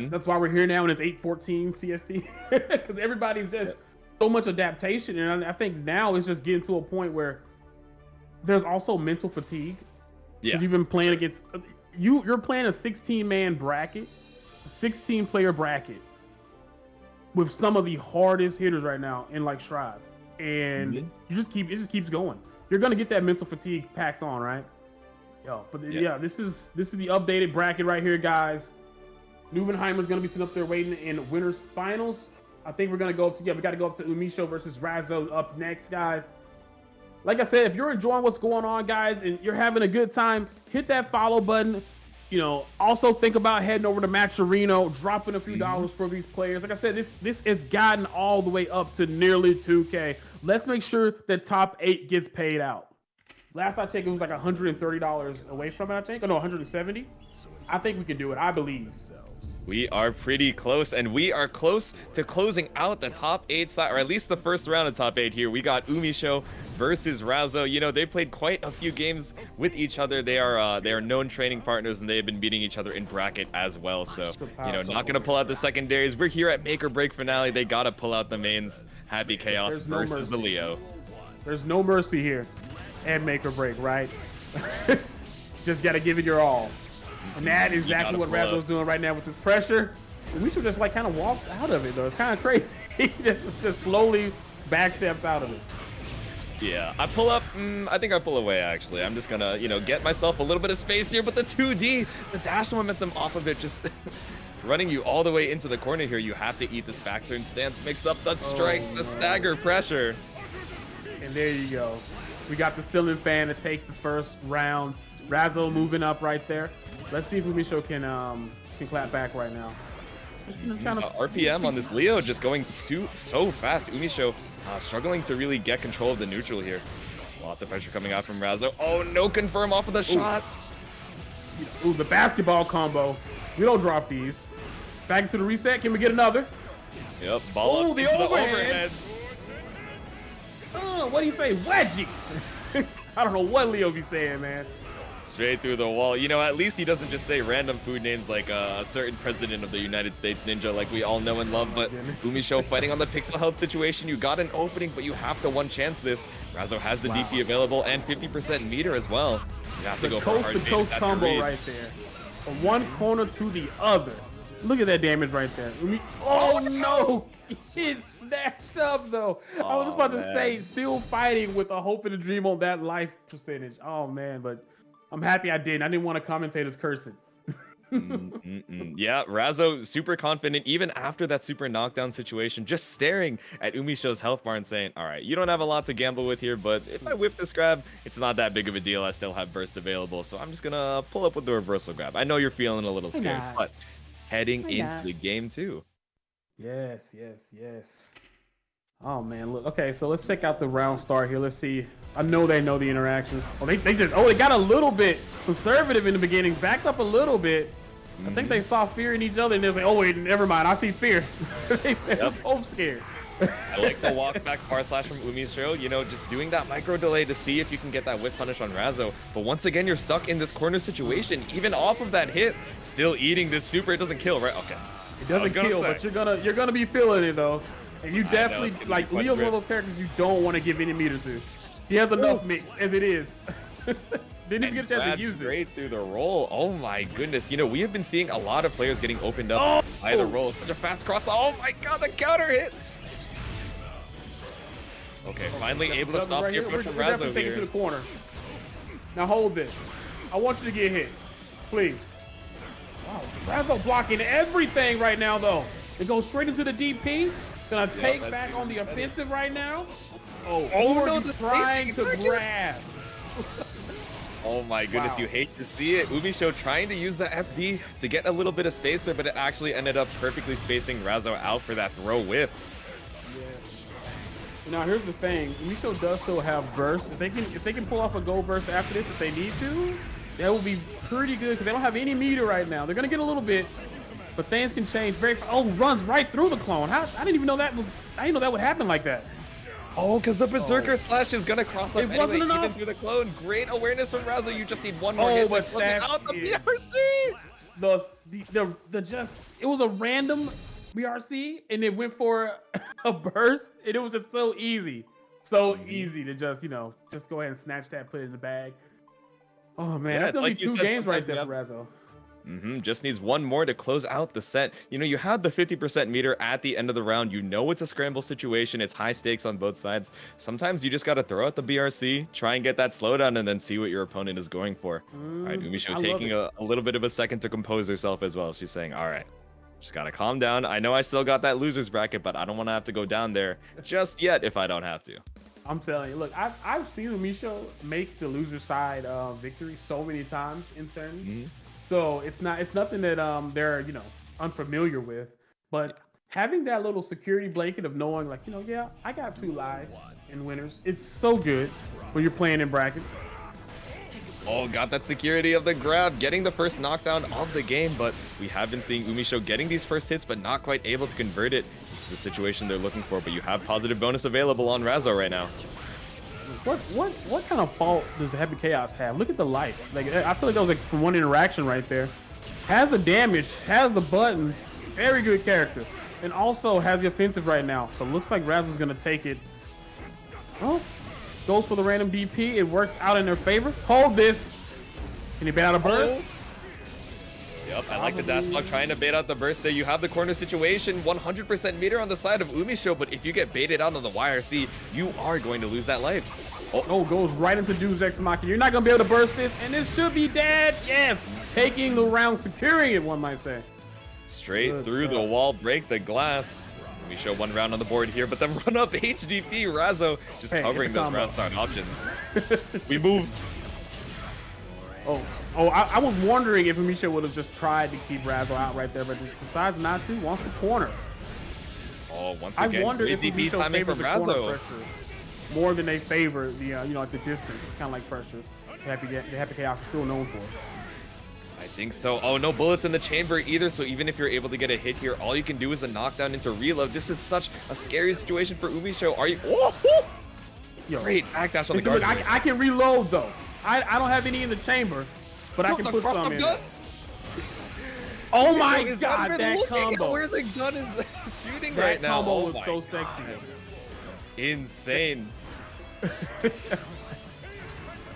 That's why we're here now and it's 8-14 CST, because everybody's just so much adaptation, and I think now it's just getting to a point where there's also mental fatigue. Yeah. You've been playing against you're playing a 16-man bracket, 16-player bracket with some of the hardest hitters right now in like Shrive, and it just keeps going. You're gonna get that mental fatigue packed on, right? Yo, but yeah, this is the updated bracket right here, guys. Nubenheimer's gonna be sitting up there waiting in winners finals. I think we're gonna go up to we got to go up to Umisho versus Razzo up next, guys. Like I said, if you're enjoying what's going on, guys, and you're having a good time, hit that follow button. Also think about heading over to Matcherino, dropping a few dollars for these players. Like I said, this has gotten all the way up to nearly 2K. Let's make sure that top 8 gets paid out. Last I checked, it was like $130 away from it, I think. Oh, no, 170. I think we can do it. I believe. We are pretty close, and we are close to closing out the top 8 side, or at least the first round of top 8 here. We got Umisho versus Razo. They played quite a few games with each other. They are known training partners, and they have been beating each other in bracket as well. So, not gonna pull out the secondaries. We're here at Make or Break finale. They gotta pull out the mains. Happy Chaos versus the Leo. There's no mercy here at Make or Break, right? Just gotta give it your all. And that is exactly what Razo's doing right now with this pressure. We should just kind of walk out of it, though. It's kind of crazy. He just slowly backsteps out of it. Yeah, I pull up. I think I pull away, actually. I'm just gonna, get myself a little bit of space here. But the 2D, the dash momentum off of it, just running you all the way into the corner here. You have to eat this back turn stance. Mix up the strike, the stagger pressure. And there you go. We got the ceiling fan to take the first round. Razo moving up right there. Let's see if Umisho can clap back right now. RPM on this Leo just going so fast. Umisho struggling to really get control of the neutral here. Lots of pressure coming out from Razo. Oh, no confirm off of the shot. Ooh, the basketball combo. We don't drop these. Back into the reset. Can we get another? Yep, ball up the into overhead. What do you say? Wedgie. I don't know what Leo be saying, man. Straight through the wall. At least he doesn't just say random food names like a certain president of the United States Ninja like we all know and love. But Umisho fighting on the pixel health situation. You got an opening, but you have to one chance this. Razo has the DP available and 50% meter as well. You have to go for a hard coast combo right there. From one corner to the other. Look at that damage right there. Oh no! He snatched up though. I was just about to say, still fighting with a hope and a dream on that life percentage. Oh man, but I'm happy I didn't. I didn't want to commentate as cursing. Yeah, Razo super confident even after that super knockdown situation, just staring at Umisho's health bar and saying, all right, you don't have a lot to gamble with here, but if I whip this grab, it's not that big of a deal. I still have burst available, so I'm just gonna pull up with the reversal grab. I know you're feeling a little scared, but heading into the game too. Yes. Oh man, look. Okay, so let's check out the round start here. Let's see. I know they know the interactions. Oh, they got a little bit conservative in the beginning, backed up a little bit. I think they saw fear in each other, and they're like, oh wait, never mind. I see fear. They're both scared. I like the walk back bar slash from Umisho, just doing that micro delay to see if you can get that whiff punish on Razo. But once again, you're stuck in this corner situation. Even off of that hit, still eating this super. It doesn't kill, right? Okay. It doesn't kill, but you're gonna be feeling it though. And you definitely, Leo's one of those characters you don't want to give any meter to. He has enough mix as it is. Didn't even get a chance to use it. Straight through the roll. Oh my goodness. We have been seeing a lot of players getting opened up by the roll. Such a fast cross. Oh my god, the counter hit. Okay, finally able to stop your push from Razo here. To the corner. Now hold this. I want you to get hit. Please. Wow, Razo blocking everything right now though. It goes straight into the DP. Gonna take back on the offensive right now. Oh no, the trying to grab. Oh my goodness, You hate to see it. Umisho trying to use the FD to get a little bit of space there, but it actually ended up perfectly spacing Razo out for that throw whiff. Yeah. Now here's the thing, Umisho does still have burst. If they can pull off a go burst after this, if they need to, that will be pretty good because they don't have any meter right now. They're gonna get a little bit. But things can change very fast. Oh, runs right through the clone. I didn't even know that would happen like that. Oh, because the Berserker slash is gonna cross up anyway, wasn't enough. even through the clone. Great awareness from Razo. You just need one more hit. But that out the BRC. It was a random BRC, and it went for a burst, and it was just so easy, easy to just go ahead and snatch that, put it in the bag. Oh man, that's only 2 games right there for Razo. Just needs one more to close out the set. You had the 50% meter at the end of the round. It's a scramble situation. It's high stakes on both sides. Sometimes you just got to throw out the BRC, try and get that slowdown, and then see what your opponent is going for. All right, Umisho taking a little bit of a second to compose herself as well. She's saying, all right, just got to calm down. I know I still got that loser's bracket, but I don't want to have to go down there just yet if I don't have to. I'm telling you, look, I've seen Umisho make the loser side victory so many times in turns. So it's nothing that they're unfamiliar with. But having that little security blanket of knowing like, yeah, I got 2 lives and winners. It's so good when you're playing in bracket. Oh, got that security of the grab, getting the first knockdown of the game, but we have been seeing Umisho getting these first hits, but not quite able to convert it. This is the situation they're looking for, but you have positive bonus available on Razo right now. What kind of fault does Happy Chaos have? Look at the life. Like, I feel like that was like one interaction right there. Has the damage, has the buttons, very good character, and also has the offensive right now. So it looks like Razo's gonna take it. Oh. Goes for the random DP. It works out in their favor. Hold this. Can you bait out a burst? Yep, I like the dash block trying to bait out the burst there. You have the corner situation, 100% meter on the side of Umisho, but if you get baited out on the YRC, you are going to lose that life. Oh, goes right into Deus Ex Machina. You're not going to be able to burst this, and this should be dead. Yes, taking the round, securing it, one might say. Straight through the wall, break the glass. We show 1 round on the board here, but the run-up HDP, Razo just covering those round start options. We move. I was wondering if Umisho would have just tried to keep Razo out right there, but decides not to. Wants the corner. Oh, once again, I wonder if DP Umisho timing favors from the corner Razo. pressure more than they favor the at the distance, kind of like pressure. The Happy Chaos is still known for. I think so. Oh, no bullets in the chamber either, so even if you're able to get a hit here, all you can do is a knockdown into reload. This is such a scary situation for Umisho. Are you... Oh! Yo, great backdash on the guard. Look, I can reload, though. I don't have any in the chamber, but I can put some in. Oh my god, that combo. Where the gun is shooting that right now. Combo was so sexy. Insane.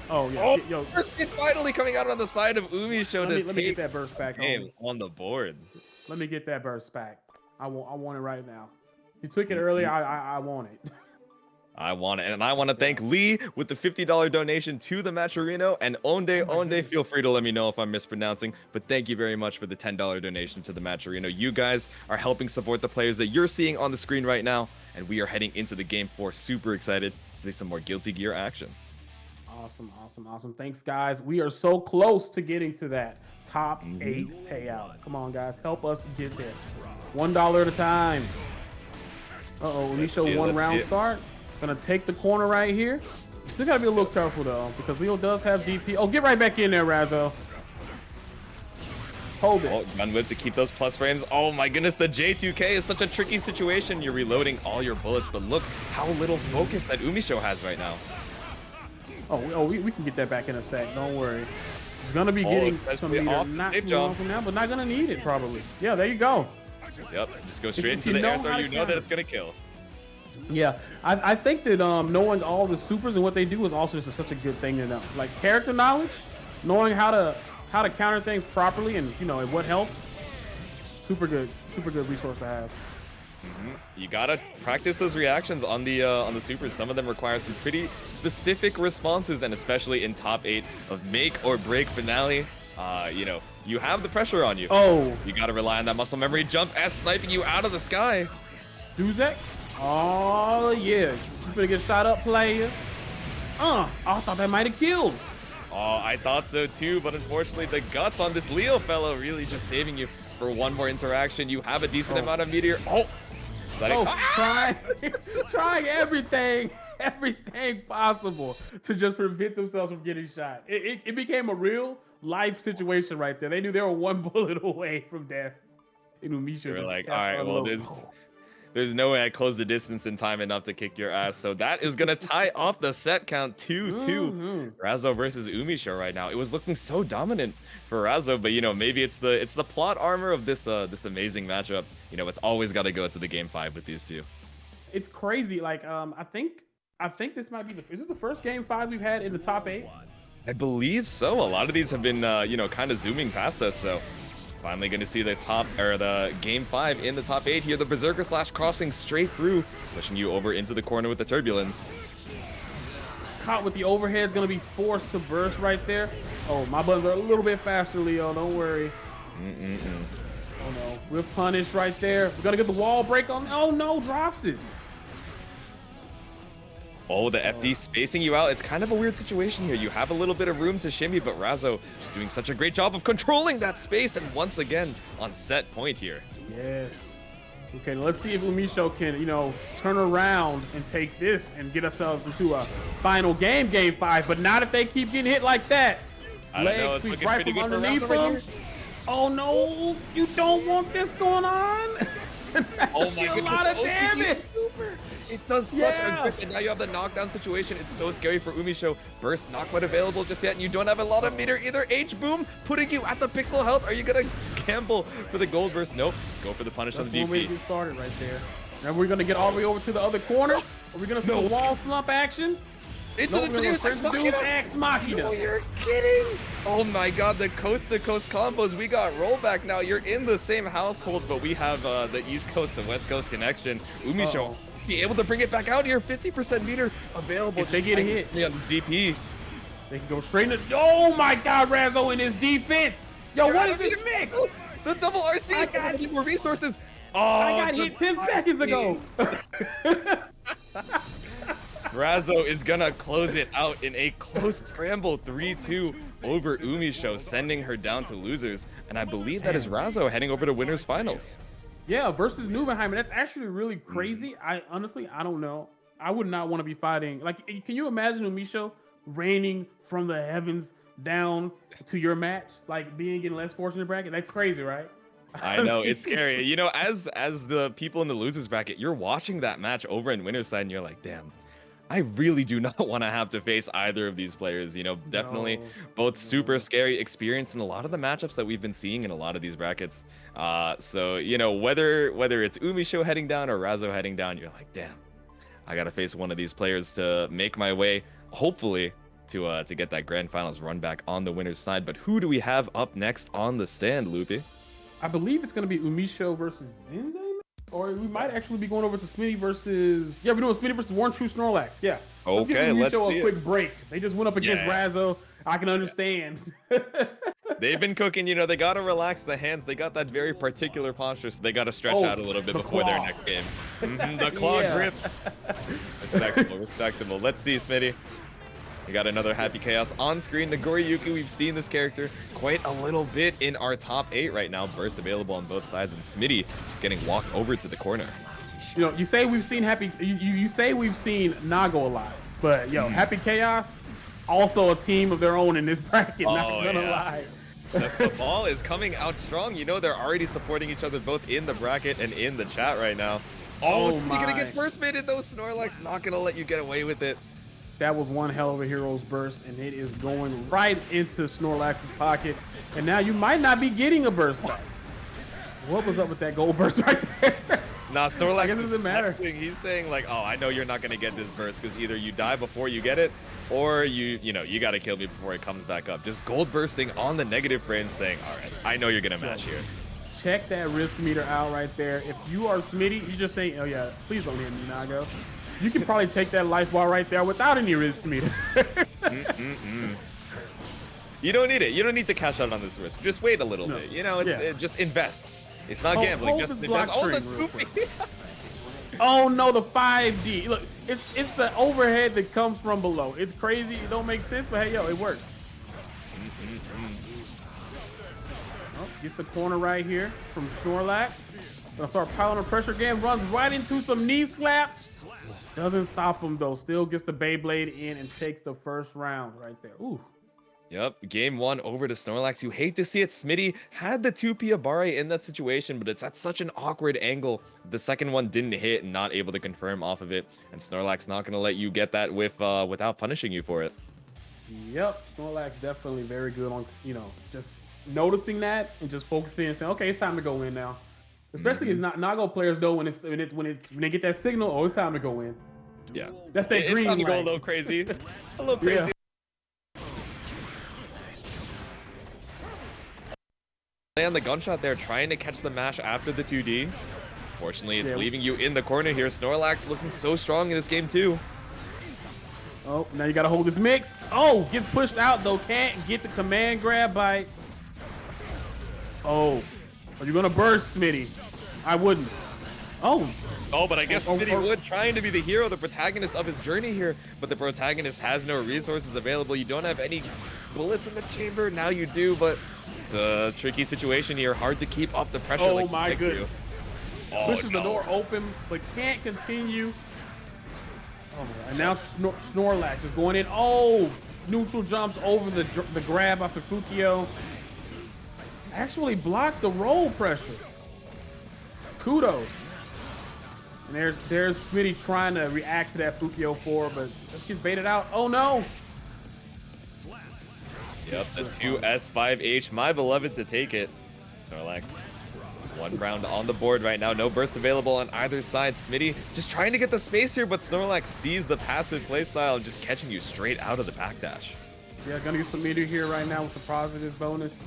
Oh, yeah. Oh, Yo, first hit finally coming out on the side of Umisho to let me get take that burst back game on the board. Let me get that burst back. I want it right now. You took it earlier. I want it. I want it, and I want to thank Lee with the $50 donation to the Matcherino, and Onde, feel free to let me know if I'm mispronouncing, but thank you very much for the $10 donation to the Matcherino. You guys are helping support the players that you're seeing on the screen right now, and we are heading into the Game 4. Super excited to see some more Guilty Gear action. Awesome. Thanks, guys. We are so close to getting to that top 8 payout. Come on, guys. Help us get there. $1 at a time. Umisho 1 round start. Gonna take the corner right here. You still gotta be a little careful, though, because Leo does have DP. Oh, get right back in there, Razo. Hold it. Oh, run with to keep those plus frames. Oh my goodness, the J2K is such a tricky situation. You're reloading all your bullets, but look how little focus that Umisho has right now. We can get that back in a sec. Don't worry. He's gonna be getting some meter not too long from now, but not gonna need it probably. Yeah, there you go. Yep, just go straight into the air throw. You know that it's gonna kill. Yeah, I think that knowing all the supers and what they do is also just such a good thing to know. Like character knowledge, knowing how to counter things properly, and and what helps. Super good resource to have. You gotta practice those reactions on the supers. Some of them require some pretty specific responses, and especially in top 8 of make or break finale, you have the pressure on you. Oh, you gotta rely on that muscle memory. Jump S sniping you out of the sky. Duzek? Oh yeah, you gonna get shot up, player. I thought that might have killed. Oh, I thought so too, but unfortunately the guts on this Leo fellow really just saving you for one more interaction. You have a decent amount of meteor. Trying everything possible to just prevent themselves from getting shot. It became a real life situation right there. They knew they were 1 bullet away from death. And Umisho were like, all right, well, there's no way I closed the distance in time enough to kick your ass. So that is gonna tie off the set count 2-2. Razo versus Umisho right now. It was looking so dominant for Razo, but maybe it's the plot armor of this amazing matchup. It's always got to go to the Game 5 with these two. It's crazy. Like I think this might be is this the first Game 5 we've had in the top 8? I believe so. A lot of these have been kind of zooming past us. So finally going to see the Game 5 in the top 8 here. The Berserker Slash crossing straight through, pushing you over into the corner with the turbulence. Caught with the overhead, is going to be forced to burst right there. Oh, my buttons are a little bit faster, Leo. Don't worry. Oh no, we're punished right there. We're going to get the wall break on. Oh no, drops it. Oh, the FD spacing you out. It's kind of a weird situation here. You have a little bit of room to shimmy, but Razzo just doing such a great job of controlling that space, and once again on set point here. Yes. Okay, let's see if Umisho can, you know, turn around and take this and get ourselves into a final game 5. But not if they keep getting hit like that. I don't know, Leg it's sweep looking right pretty from good for underneath Razzo right him. here. Oh no, you don't want this going on. Oh my a goodness. lot of Oh, damage. It does such a grip, and now you have the knockdown situation. It's so scary for Umisho. Burst not quite available just yet, and you don't have a lot of meter either. H-Boom putting you at the pixel health. Are you gonna gamble for the gold burst? Nope. Just go for the punish on That's the one way to DP. get started right there. Now we're gonna get all the way over to the other corner. Are we gonna see the wall slump action? Into No, the we're gonna Deus Ex first do Machina. Ex Machina. Oh, you're kidding. Oh my god, the coast-to-coast combos. We got rollback now. You're in the same household, but we have the East Coast and West Coast connection. Umisho be able to bring it back out here. 50% meter available. If they get a hit. on this DP. They can go straight into. Oh my God, Razzo in his defense. Yo, what is this mix? The double RC. I got- need more resources. Oh, I got the hit 10 seconds ago. Razzo is gonna close it out in a close scramble 3-2 over Umisho, sending her down to losers. And I believe that is Razzo heading over to winners finals. Yeah, versus Nubenheimer. That's actually really crazy. I honestly, I don't know. I would not want to be fighting. Like, can you imagine Umisho raining from the heavens down to your match? Like being in less fortunate bracket? That's crazy, right? I know, it's scary. You know, as the people in the losers bracket, you're watching that match over in winners side and you're like, damn, I really do not want to have to face either of these players. You know, definitely both super scary experience in a lot of the matchups that we've been seeing in a lot of these brackets. So, you know, whether it's Umisho heading down or Razzo heading down, you're like, damn, I got to face one of these players to make my way, hopefully, to get that grand finals run back on the winner's side. But who do we have up next on the stand, Loopy? I believe it's going to be Umisho versus Dende, or we might actually be going over to Smitty versus. Yeah, we're doing Smitty versus Warren True Snorlax. Yeah. Okay, let's give Umisho see a it. quick break. They just went up against Yeah. Razzo. I can understand. They've been cooking, you know, they got to relax the hands. They got that very particular posture, so they got to stretch Oh, out a little bit the before their claw. next game. The claw Yeah. grip. Respectable, respectable. Let's see, Smitty. We got another Happy Chaos on screen. Nagoriyuki, we've seen this character quite a little bit in our top 8 right now. Burst available on both sides, and Smitty just getting walked over to the corner. You know, you say we've seen you say we've seen Nago a lot, but yo, Happy Chaos, also a team of their own in this bracket. Not gonna lie. The ball is coming out strong. You know, they're already supporting each other both in the bracket and in the chat right now. Oh, Smitty gonna my. get first mated though. Snorlax not gonna let you get away with it. That was one hell of a hero's burst, and it is going right into Snorlax's pocket. And now you might not be getting a burst back. What was up with that gold burst right there? Nah, Snorlax I guess it doesn't matter. He's saying like, oh, I know you're not gonna get this burst because either you die before you get it, or you gotta kill me before it comes back up. Just gold bursting on the negative frame, saying, all right, I know you're gonna match here. Check that risk meter out right there. If you are Smitty, you just say, oh yeah, please don't hit me, Nago. You can probably take that life bar right there without any risk meter. You don't need it. You don't need to cash out on this risk. Just wait a little bit. You know, just invest. It's not gambling. Hold Just this block invest. Oh, the string real goofy. Oh no, the 5D. Look, it's the overhead that comes from below. It's crazy. It don't make sense, but hey, yo, it works. Oh, gets the corner right here from Snorlax. Gonna start piling on pressure again. Runs right into some knee slaps. Doesn't stop him though. Still gets the Beyblade in and takes the first round right there. Ooh. Yep, game 1 over to Snorlax. You hate to see it. Smitty had the 2P Abare in that situation, but it's at such an awkward angle. The second one didn't hit and not able to confirm off of it. And Snorlax not going to let you get that with without punishing you for it. Yep, Snorlax definitely very good on, you know, just noticing that and just focusing and saying, okay, it's time to go in now. Especially as Nago players know when they get that signal, oh, it's time to go in. Yeah, that's that green It's time to go a light. little crazy. A little crazy. Yeah. Land the gunshot there, trying to catch the mash after the 2D. Fortunately, it's leaving you in the corner here. Snorlax looking so strong in this game too. Oh, now you gotta hold this mix. Oh, gets pushed out though. Can't get the command grab by. Oh, are you gonna burst, Smitty? I wouldn't. Oh, Oh, but I guess Oh, Smitty Wood trying to be the hero, the protagonist of his journey here, but the protagonist has no resources available. You don't have any bullets in the chamber. Now you do, but it's a tricky situation here. Hard to keep up the pressure. Oh like my goodness. Oh, Pushes the door open, but can't continue. Oh, and now Snorlax is going in. Oh, neutral jumps over the grab after Fukio. Actually blocked the roll pressure. Kudos. And there's Smitty trying to react to that Fukio 4, but just gets baited out. Oh no! Yep, the 2S5H, my beloved to take it. Snorlax, 1 round on the board right now. No burst available on either side. Smitty just trying to get the space here, but Snorlax sees the passive playstyle and just catching you straight out of the backdash. Yeah, gonna get some meter here right now with the positive bonus.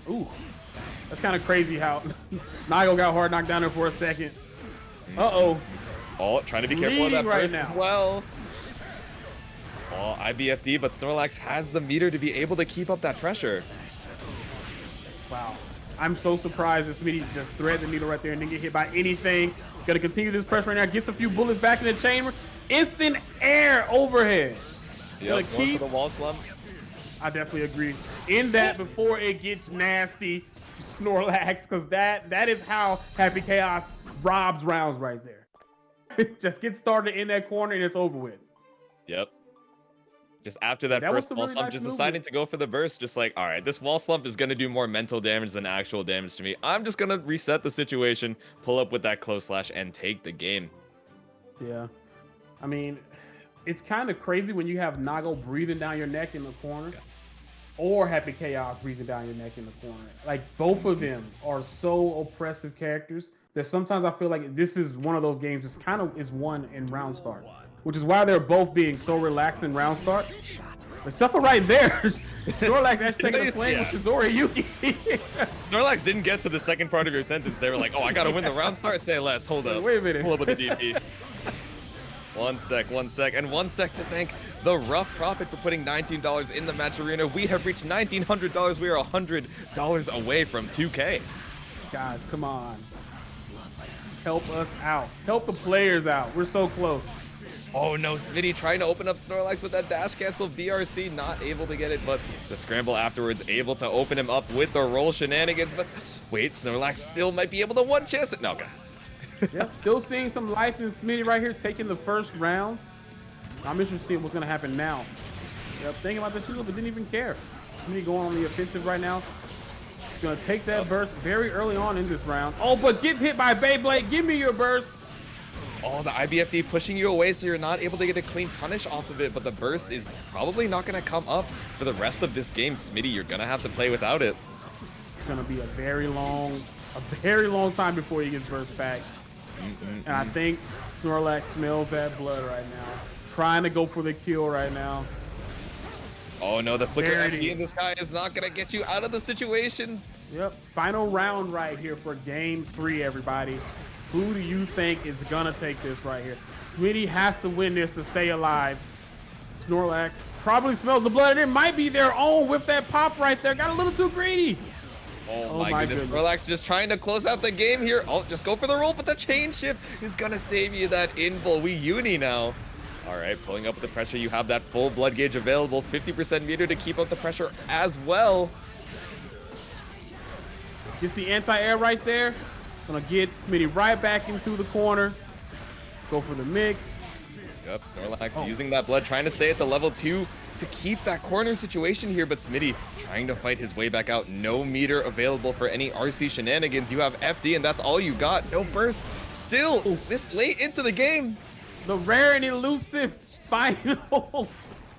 Ooh. That's kind of crazy how Nago got hard knocked down there for a second. Uh-oh. Oh, trying to be careful of that Leading burst right as now. well. Oh, IBFD, but Snorlax has the meter to be able to keep up that pressure. Wow. I'm so surprised that Smitty just threaded the needle right there and didn't get hit by anything. Gonna continue this pressure right now. Gets a few bullets back in the chamber. Instant air overhead. Yep, going for the wall slump. I definitely agree. In that before it gets nasty, Snorlax, because that is how Happy Chaos robs rounds right there. Just get started in that corner and it's over with. Yep. Just after that That was first a wall really slump, nice just movement. deciding to go for the burst, just like, all right, this wall slump is going to do more mental damage than actual damage to me. I'm just going to reset the situation, pull up with that close slash, and take the game. Yeah. I mean, it's kind of crazy when you have Nago breathing down your neck in the corner, or Happy Chaos breathing down your neck in the corner. Like, both of them are so oppressive characters that sometimes I feel like this is one of those games that's kind of is won in round start, which is why they're both being so relaxed in round start. Except for right there, Snorlax actually taking a swing with Shizori Yuki. Snorlax didn't get to the second part of your sentence. They were like, oh, I got to win the round start. Say less. Hold up. Wait a minute. Pull up with the DP. One sec, and 1 sec to thank the Rough Prophet for putting $19 in the match arena. We have reached $1,900. We are $100 away from 2K. Guys, come on. Help us out. Help the players out. We're so close. Oh no, Smitty trying to open up Snorlax with that dash cancel. BRC not able to get it, but the scramble afterwards able to open him up with the roll shenanigans. But wait, Snorlax still might be able to one chance it. No, God. Yep, still seeing some life in Smitty right here, taking the first round. I'm interested in what's going to happen now. Yep, thinking about the shield, but didn't even care. Smitty going on the offensive right now. He's going to take that burst very early on in this round. Oh, but gets hit by Beyblade. Give me your burst. Oh, the IBFD pushing you away so you're not able to get a clean punish off of it, but the burst is probably not going to come up for the rest of this game. Smitty, you're going to have to play without it. It's going to be a very long time before he gets burst back. And I think Snorlax smells that blood right now. Trying to go for the kill right now. Oh no, the flicker There it FD in is. the sky is not going to get you out of the situation. Yep, final round right here for game 3, everybody. Who do you think is gonna take this right here? Smitty has to win this to stay alive. Snorlax probably smells the blood. It might be their own with that pop right there. Got a little too greedy. Oh my goodness. Snorlax just trying to close out the game here. Oh, just go for the roll, but the chain shift is gonna save you that invul. We uni now. All right, pulling up the pressure. You have that full blood gauge available. 50% meter to keep up the pressure as well. Gets the anti-air right there. Gonna get Smitty right back into the corner. Go for the mix. Yep, Snorlax using that blood, trying to stay at the level 2 to keep that corner situation here, but Smitty trying to fight his way back out. No meter available for any RC shenanigans. You have FD, and that's all you got. No burst. Still, this late into the game. The rare and elusive final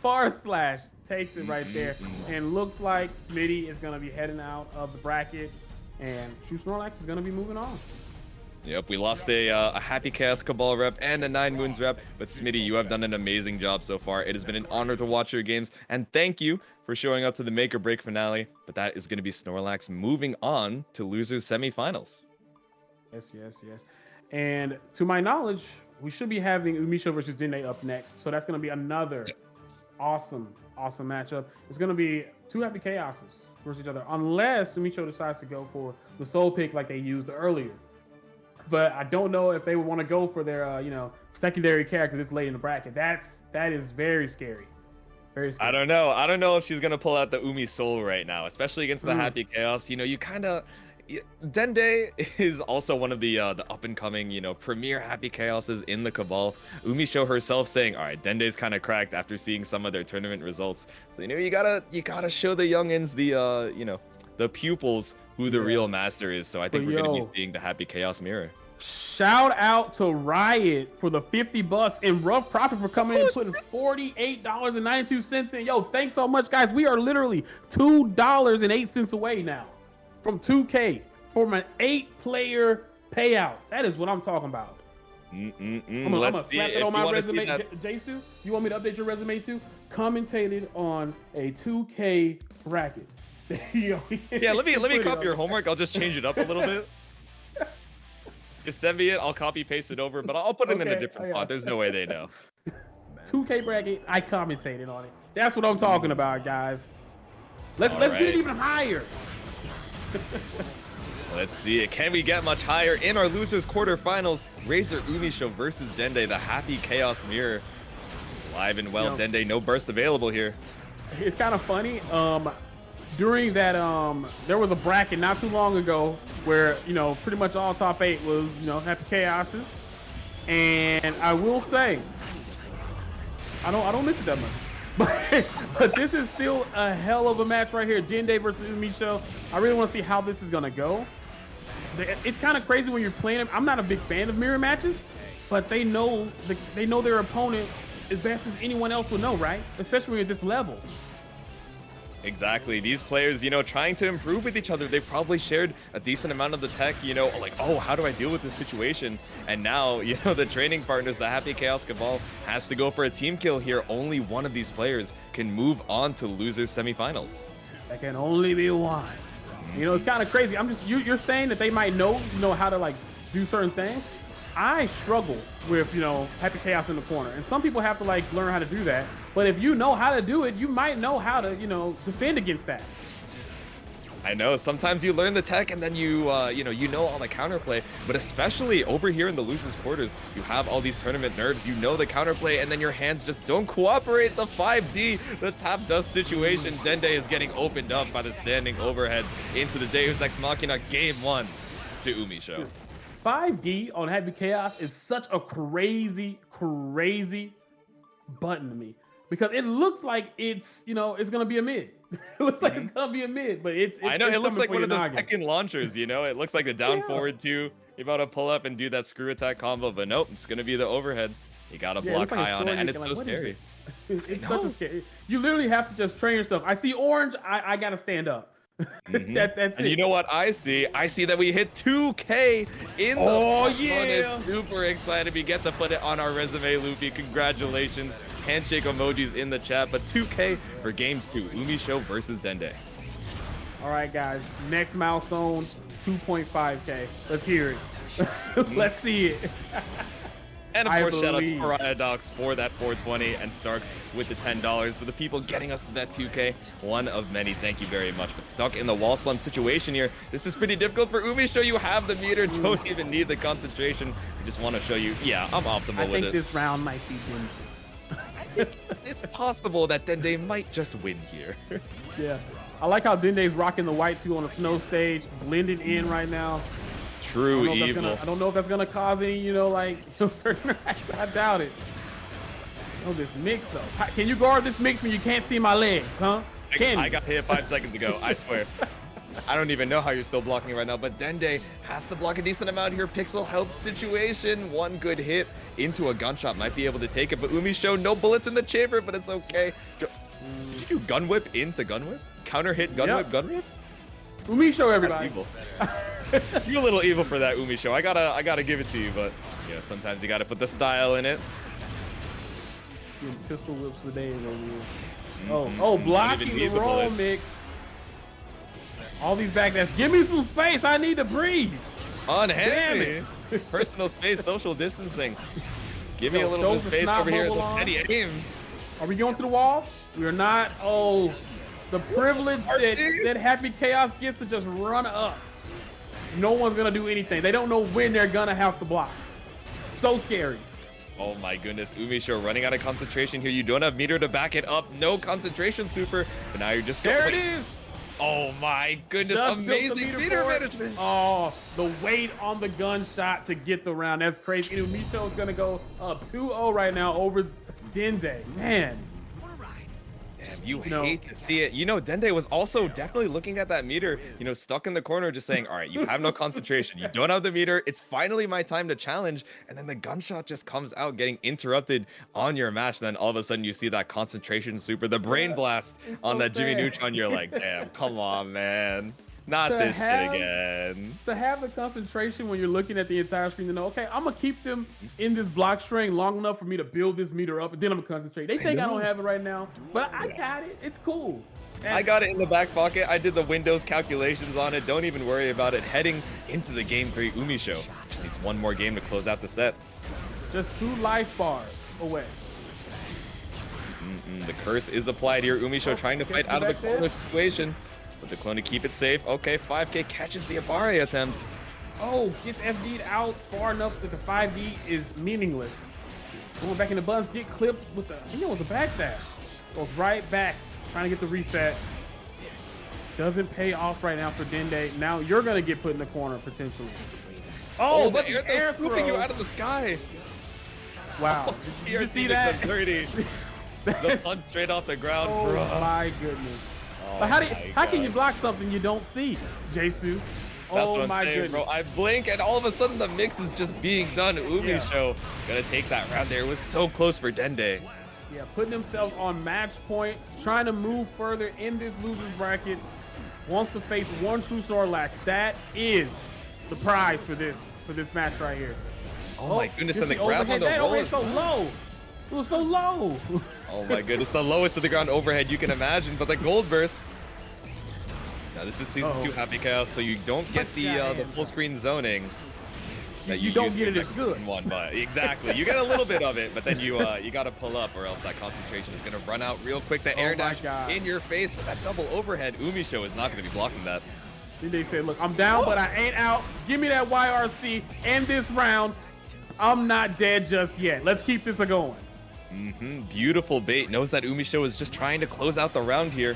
far slash takes it right there. And looks like Smitty is gonna be heading out of the bracket. And Snorlax is going to be moving on. Yep, we lost a Happy Chaos Cabal rep and a 9 Moons rep, but Smitty, you have done an amazing job so far. It has been an honor to watch your games, and thank you for showing up to the Make or Break finale. But that is going to be Snorlax moving on to losers semifinals. Yes. And to my knowledge, we should be having Umisha versus Dene up next. So that's going to be another awesome matchup. It's going to be 2 Happy Chaoses versus each other, unless Umisho decides to go for the soul pick like they used earlier. but I don't know if they would want to go for their secondary character this late in the bracket. That is very scary. Very scary. I don't know. I don't know if she's gonna pull out the Umi Soul right now, especially against the Happy Chaos. You kind of. Dende is also one of the up and coming, premier Happy Chaoses in the Cabal. Umi Show herself saying, "All right, Dende's kind of cracked after seeing some of their tournament results." So you gotta show the youngins, the pupils, who the real master is. So I think we're gonna be seeing the Happy Chaos mirror. Shout out to Riot for the $50 and Rough Profit for coming in and putting $48.92 in. Yo, thanks so much, guys. We are literally $2.08 away now from 2K from an 8-player payout. That is what I'm talking about. I'm gonna slap it on my resume. Jasu, you want me to update your resume too? Commentated on a 2K bracket. Yeah, let me copy your homework. I'll just change it up a little bit. Just send me it. I'll copy paste it over, but I'll put it in a different font. There's no way they know. 2K bracket. I commentated on it. That's what I'm talking about, guys. Let's get it even higher. Let's see it. Can we get much higher in our losers quarterfinals? Razor Umisho versus Dende, the Happy Chaos Mirror. Live and well, Dende, no burst available here. It's kind of funny. During that, there was a bracket not too long ago where, pretty much all top 8 was, Happy Chaoses. And I will say, I don't miss it that much. But this is still a hell of a match right here. Dende versus Umisho. I really want to see how this is going to go. It's kind of crazy when you're playing them. I'm not a big fan of mirror matches, but they know their opponent as best as anyone else will know, right? Especially when you're at this level. Exactly. These players, trying to improve with each other. They've probably shared a decent amount of the tech, like, oh, how do I deal with this situation? And now, the training partners, the Happy Chaos Cabal, has to go for a team kill here. Only one of these players can move on to losers semifinals. That can only be one. It's kind of crazy. You're saying that they might know how to do certain things. I struggle with, Happy Chaos in the corner. And some people have to learn how to do that. But if you know how to do it, you might know how to, defend against that. I know. Sometimes you learn the tech and then you know all the counterplay. But especially over here in the losers quarters, you have all these tournament nerves. You know the counterplay, and then your hands just don't cooperate. The 5D, the tap dust situation. Dende is getting opened up by the standing overheads into the Deus Ex Machina game 1 to Umisho. 5D on Happy Chaos is such a crazy button to me. Because it looks like it's gonna be a mid. It looks like it's gonna be a mid, but it's I know it's it looks like one of those noggin. second launchers, It looks like the down forward 2. You're about to pull up and do that screw attack combo, but nope, it's gonna be the overhead. You gotta block high on it, and it's so scary. It's such a scary. You literally have to just train yourself. I see orange, I gotta stand up. That's and it. you know what I see? I see that we hit 2K in the bonus. Super excited. We get to put it on our resume, Loopy. Congratulations. Handshake emojis in the chat, but 2K for game 2. Umisho versus Dende. All right, guys. Next milestone, 2.5K. Let's hear it. Let's see it. And of course, shout out to Pariah Docs for that 420 and Starks with the $10 for the people getting us to that 2K. One of many. Thank you very much. But stuck in the wall slump situation here. This is pretty difficult for Umisho. You have the meter. Don't even need the concentration. We just want to show you, yeah, I'm optimal with it. I think this round might be Dende's. It's possible that Dende might just win here. Yeah. I like how Dende's rocking the white too on the snow stage. Blended in right now. True evil. I don't know if that's gonna cause any, certain I doubt it. Oh, this mix though. Can you guard this mix when you can't see my legs, huh? I got hit 5 seconds ago, I swear. I don't even know how you're still blocking right now, but Dende has to block a decent amount here. Pixel health situation. One good hit into a gunshot might be able to take it, but Umisho, no bullets in the chamber, but it's okay. Did you do gun whip into gun whip? Counter hit gun whip, gun whip? Umisho, everybody. Evil. You're a little evil for that, Umisho. I gotta give it to you, but sometimes you gotta put the style in it. Pistol whips the days over here. Oh, blocking the roll mix. All these backdash. Give me some space. I need to breathe. Unhappy. Personal space, social distancing. Give me a little bit of space over here. The steady aim. Are we going to the wall? We are not. Oh, the privilege that Happy Chaos gets to just run up. no one's gonna do anything. They don't know when they're gonna have to block. So scary. Oh my goodness, Umisho running out of concentration here. You don't have meter to back it up. No concentration super. But now you're just There going. it is. Oh my goodness, Just built the amazing meter board. management. Oh, the weight on the gunshot to get the round. That's crazy. And Umisho is gonna go up 2-0 right now over Dende. Man. Damn, you No. hate to see it. You know, Dende was also definitely looking at that meter, you know, stuck in the corner, just saying, all right, you have no concentration. You don't have the meter. It's finally my time to challenge. And then the gunshot just comes out, getting interrupted on your match. Then all of a sudden you see that concentration super, the brain blast on so that Jimmy sad. Neutron. You're like, damn, come on, man. Not To this have- shit again. To have the concentration when you're looking at the entire screen to know, okay, I'm gonna keep them in this block string long enough for me to build this meter up, and then I'm gonna concentrate. They think I don't have it right now, but I got it. It's cool. And I got it in the back pocket. I did the Windows calculations on it. Don't even worry about it. Heading into the game 3 Umisho. Just needs one more game to close out the set. just 2 life bars away. The curse is applied here. Umisho trying to fight out of the back there. corner situation. But the clone to keep it safe. Okay, 5K catches the Abare attempt. Oh, gets FD'd out far enough that the 5D is meaningless. Going back in the buttons, get clipped with the, I think it was a backdash. Goes right back, trying to get the reset. Doesn't pay off right now for Dende. Now you're gonna get put in the corner potentially. Oh, the but air, the air scooping you throw. out of the sky. Wow. Did you see that? 30. The punch straight off the ground, Oh bro. my goodness. Oh But how my can you God. block something you don't see, Jasu? That's Oh what I'm my saying, goodness. bro. I blink and all of a sudden the mix is just being done. Umisho gonna take that round there. It was so close for Dende. Yeah, putting themselves on match point, trying to move further in this loser's bracket. Wants to face one true Snorlax. That is the prize for this match right here. Oh my goodness, and the just grab on overhead. the That roll overhead is so low. It was so low. Oh my goodness, the lowest of the ground overhead you can imagine, but the gold burst. Now this is season 2 Happy Chaos, so you don't get the full screen zoning. That You don't used get in it as season good. 1, but exactly, you get a little bit of it, but then you got to pull up, or else that concentration is gonna run out real quick. The air my dash God. in your face with that double overhead. Umisho is not gonna be blocking that. Then they said, look, I'm down, but I ain't out. Give me that YRC and this round. I'm not dead just yet. Let's keep this going. Beautiful bait. Knows that Umisho is just trying to close out the round here.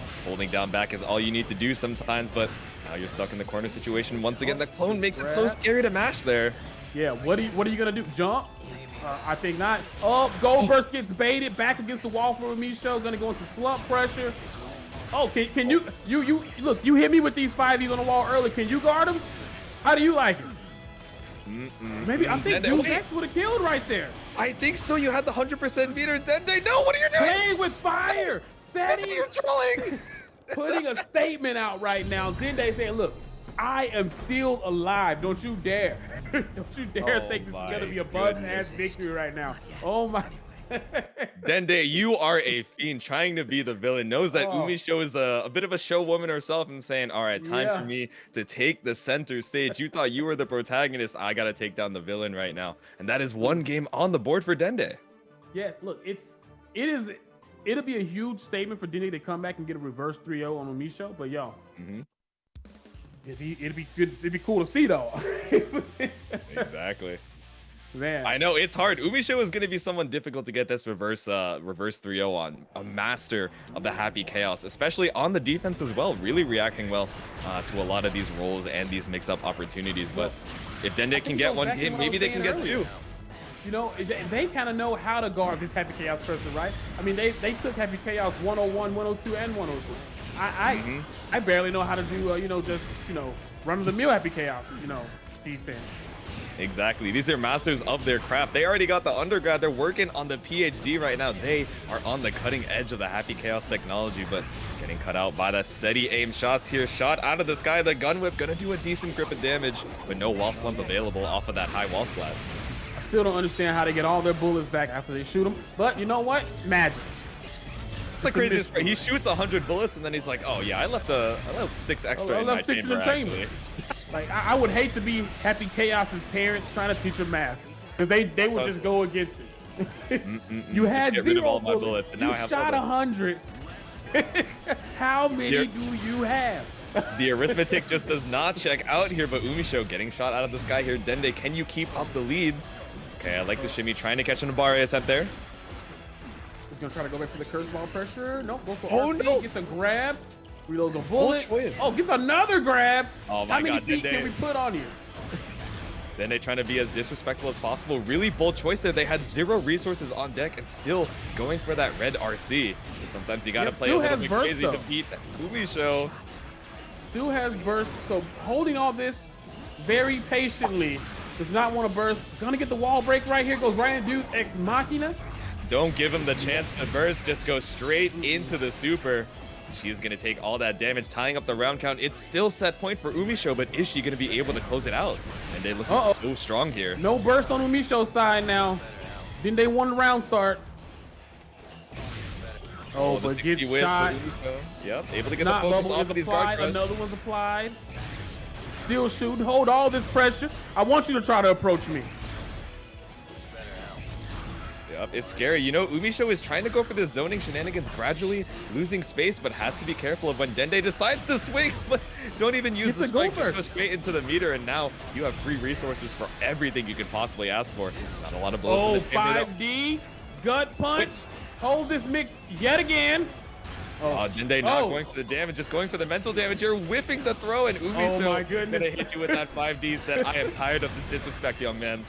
Just holding down back is all you need to do sometimes, but now you're stuck in the corner situation once again. The clone makes it so scary to mash there. Yeah, what are you gonna do? Jump? I think not. Oh, Gold Burst gets baited back against the wall for Umisho. Gonna go into slump pressure. Oh, can you look? You hit me with these 5Es on the wall early. Can you guard him? How do you like it? Maybe I think Dende, Duke wait. X would have killed right there. I think so. You had the 100% meter. Dende, no, what are you doing? Playing with fire, Dende, setting, you're trolling. putting a statement out right now. Dende saying, "Look, I am still alive. Don't you dare, don't you dare Oh think this is my gonna be a buzz-ass victory right now." Oh my. Dende, you are a fiend trying to be the villain. Knows that Oh. Umisho is a bit of a show woman herself and saying, all right, time Yeah. for me to take the center stage. You thought you were the protagonist. I got to take down the villain right now. And that is one game on the board for Dende. Yeah, look, it'll be a huge statement for Dende to come back and get a reverse 3-0 on Umisho, but yo, it'd be good. It'd be cool to see though. Exactly. Man, I know it's hard. Umisho is going to be someone difficult to get this reverse 3-0 on. A master of the Happy Chaos, especially on the defense as well. Really reacting well to a lot of these roles and these mix-up opportunities. But if Dende can get one game, maybe they can get two. You know, they kind of know how to guard this Happy Chaos person, right? I mean, they took Happy Chaos 101, 102, and 102. I barely know how to do, just run-of-the-mill Happy Chaos, defense. Exactly. These are masters of their craft. They already got the undergrad. They're working on the PhD right now. They are on the cutting edge of the Happy Chaos technology, but getting cut out by the steady aim shots here. Shot out of the sky. The gun whip gonna do a decent grip of damage, but no wall slump available off of that high wall splat. I still don't understand how they get all their bullets back after they shoot them, but you know what? Magic. It's the craziest part. He shoots 100 bullets and then he's like, oh yeah, I left 6 extra I in my left 6 in the chamber, chamber. actually. Like, I would hate to be Happy Chaos's parents trying to teach them math, because they would just go against it. You had Just get rid of 0 all my bullets, and now you I have shot all 100. How many You're- do you have? The arithmetic just does not check out here, but Umisho getting shot out of the sky here. Dende, can you keep up the lead? Okay, I like the shimmy, trying to catch an Abare attempt there. He's gonna try to go back for the curse ball pressure. Nope, go for Oh, RC, no. gets a grab, reloads a bullet. choice. Oh, gets another grab. Oh my How many God, feet Dende. can we put on you? Dende trying to be as disrespectful as possible. Really bold choice there. They had 0 resources on deck and still going for that red RC. And sometimes you gotta Yep, play a still little has bit burst, crazy though. to beat Umisho. Still has burst, so holding all this very patiently. Does not want to burst. Gonna get the wall break right here. Goes right into Ex Machina. Don't give him the chance to burst. Just go straight into the super. She's going to take all that damage, tying up the round count. It's still set point for Umisho, but is she going to be able to close it out? And they look so strong here. No burst on Umisho's side now. Didn't they want the round start? Oh, the but 60 gets whip for shot. Umisho. Yep, able to get Not the focus bubble off is of these guard applied. crush. Another one's applied. Still shooting. Hold all this pressure. I want you to try to approach me. Yep, it's scary. You know, Umisho is trying to go for the zoning shenanigans, gradually losing space, but has to be careful of when Dende decides to swing. But don't even use It's the a strike, goalberg. just go straight into the meter, and now you have free resources for everything you could possibly ask for. Not a lot of blows. Oh, to the chamber, though. 5D. Gut punch. Hold this mix yet again. Oh, Dende not going for the damage, just going for the mental damage. You're whiffing the throw, and Umisho Oh my goodness. gonna hit you with that 5D set. I am tired of this disrespect, young man.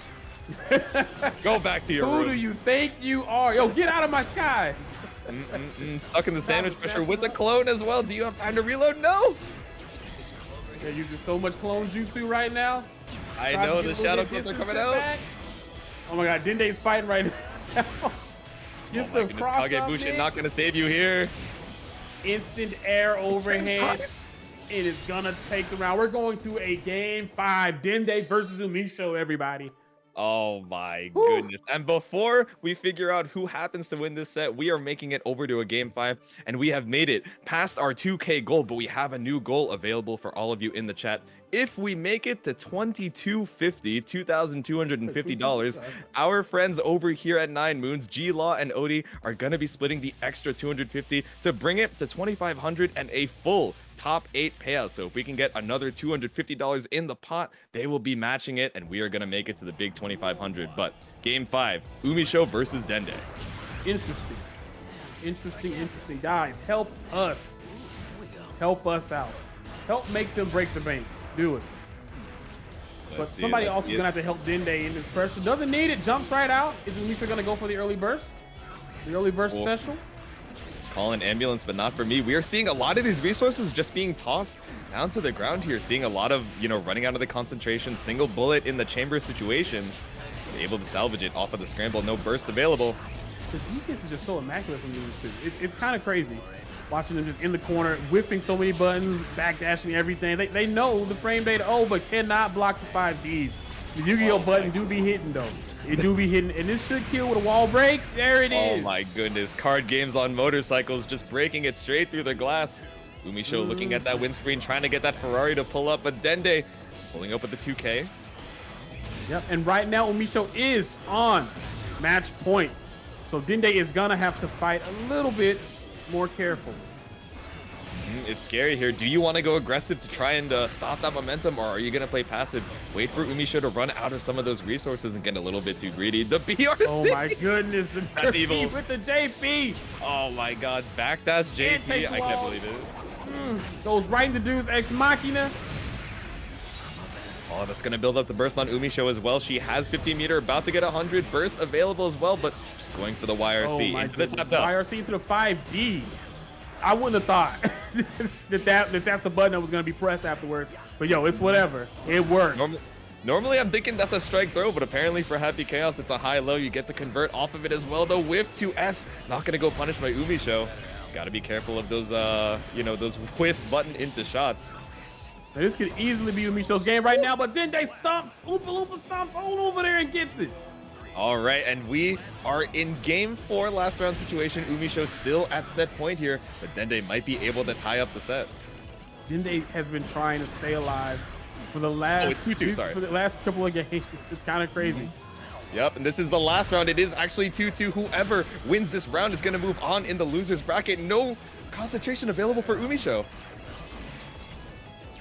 Go back to your Who room. do you think you are? Yo, get out of my sky. Stuck in the sandwich pressure with the clone as well. Do you have time to reload? No. Yeah, you just so much clone jutsu right now. I Try to know get the a little shadow bit clones are distance coming out. back. Oh my God, Dende's fighting right now. Just the cross Kage up Bushin mix. not gonna save you here. Instant air overhead. It is gonna take the round. We're going to a game 5. Dende versus Umisho, everybody. Oh my Whew. goodness. And before we figure out who happens to win this set, we are making it over to a game 5, and we have made it past our 2K goal, but we have a new goal available for all of you in the chat. If we make it to $2250, $2,250, our friends over here at 9 Moons, G-Law and Odie, are gonna be splitting the extra $250 to bring it to $2,500 and a full top 8 payout. So if we can get another $250 in the pot, they will be matching it, and we are gonna make it to the big 2,500. But game 5, Umisho versus Dende. Interesting. Interesting. Guys, help us. Help us out. Help make them break the bank. Do it. But somebody also gonna have to help Dende in this pressure. Doesn't need it. Jumps right out. Is Umisho gonna go for the early burst? The early burst special? Call an ambulance, but not for me. We are seeing a lot of these resources just being tossed down to the ground here. Seeing a lot of, running out of the concentration, single bullet in the chamber situation. Able to salvage it off of the scramble. No burst available. The defense is just so immaculate from these two. It's kind of crazy. Watching them just in the corner, whipping so many buttons, backdashing everything. They know the frame data, but cannot block the 5Ds. The Yu-Gi-Oh button do be hitting, though. It do be hitting, and this should kill with a wall break. There it is. Oh my goodness. Card games on motorcycles, just breaking it straight through the glass. Umisho looking at that windscreen, trying to get that Ferrari to pull up, but Dende pulling up with the 2K. Yep, and right now Umisho is on match point. So Dende is gonna have to fight a little bit more careful. It's scary here. Do you want to go aggressive to try and stop that momentum, or are you going to play passive? Wait for Umisho to run out of some of those resources and get a little bit too greedy. The BRC! Oh my goodness, the That's BRC evil. with the JP. Oh my god, backdash And JP. takes I can't wall. believe it. Goes right into Dude's Ex Machina. Oh, that's going to build up the burst on Umisho as well. She has 15 meter, about to get 100. Burst available as well, but just going for the YRC Oh my into the goodness, top dust. YRC to the 5D. I wouldn't have thought that's the button that was going to be pressed afterwards. But yo, it's whatever. It worked. Normally, I'm thinking that's a strike throw, but apparently for Happy Chaos, it's a high-low. You get to convert off of it as well. The whiff to S, not going to go punished by Umisho. Got to be careful of those, those whiff button into shots. Now, this could easily be Umisho's game right now, but Dende stomps, Oompa Loompa stomps all over there and gets it. All right, and we are in game 4 last round situation. Umisho still at set point here, but Dende might be able to tie up the set. Dende has been trying to stay alive for the last, it's 2-2, sorry. for the last couple of games. It's kind of crazy. Yep, and this is the last round. It is actually 2-2. Whoever wins this round is going to move on in the loser's bracket. No concentration available for Umisho.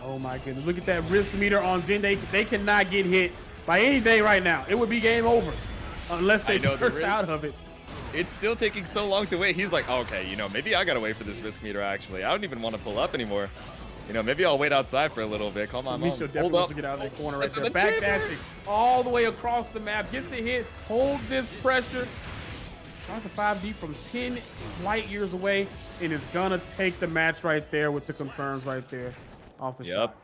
Oh my goodness. Look at that risk meter on Dende. They cannot get hit by anything right now. It would be game over unless they burst out of it. It's still taking so long to wait. He's like, okay, you know, maybe I gotta wait for this risk meter actually. I don't even want to pull up anymore. You know, maybe I'll wait outside for a little bit. Come on, Misha definitely wants to get out of that corner right there. Back dashing all the way across the map. Gets the hit. Hold this pressure. Tries the 5D from 10 light years away and is gonna take the match right there with the confirms right there off the shot.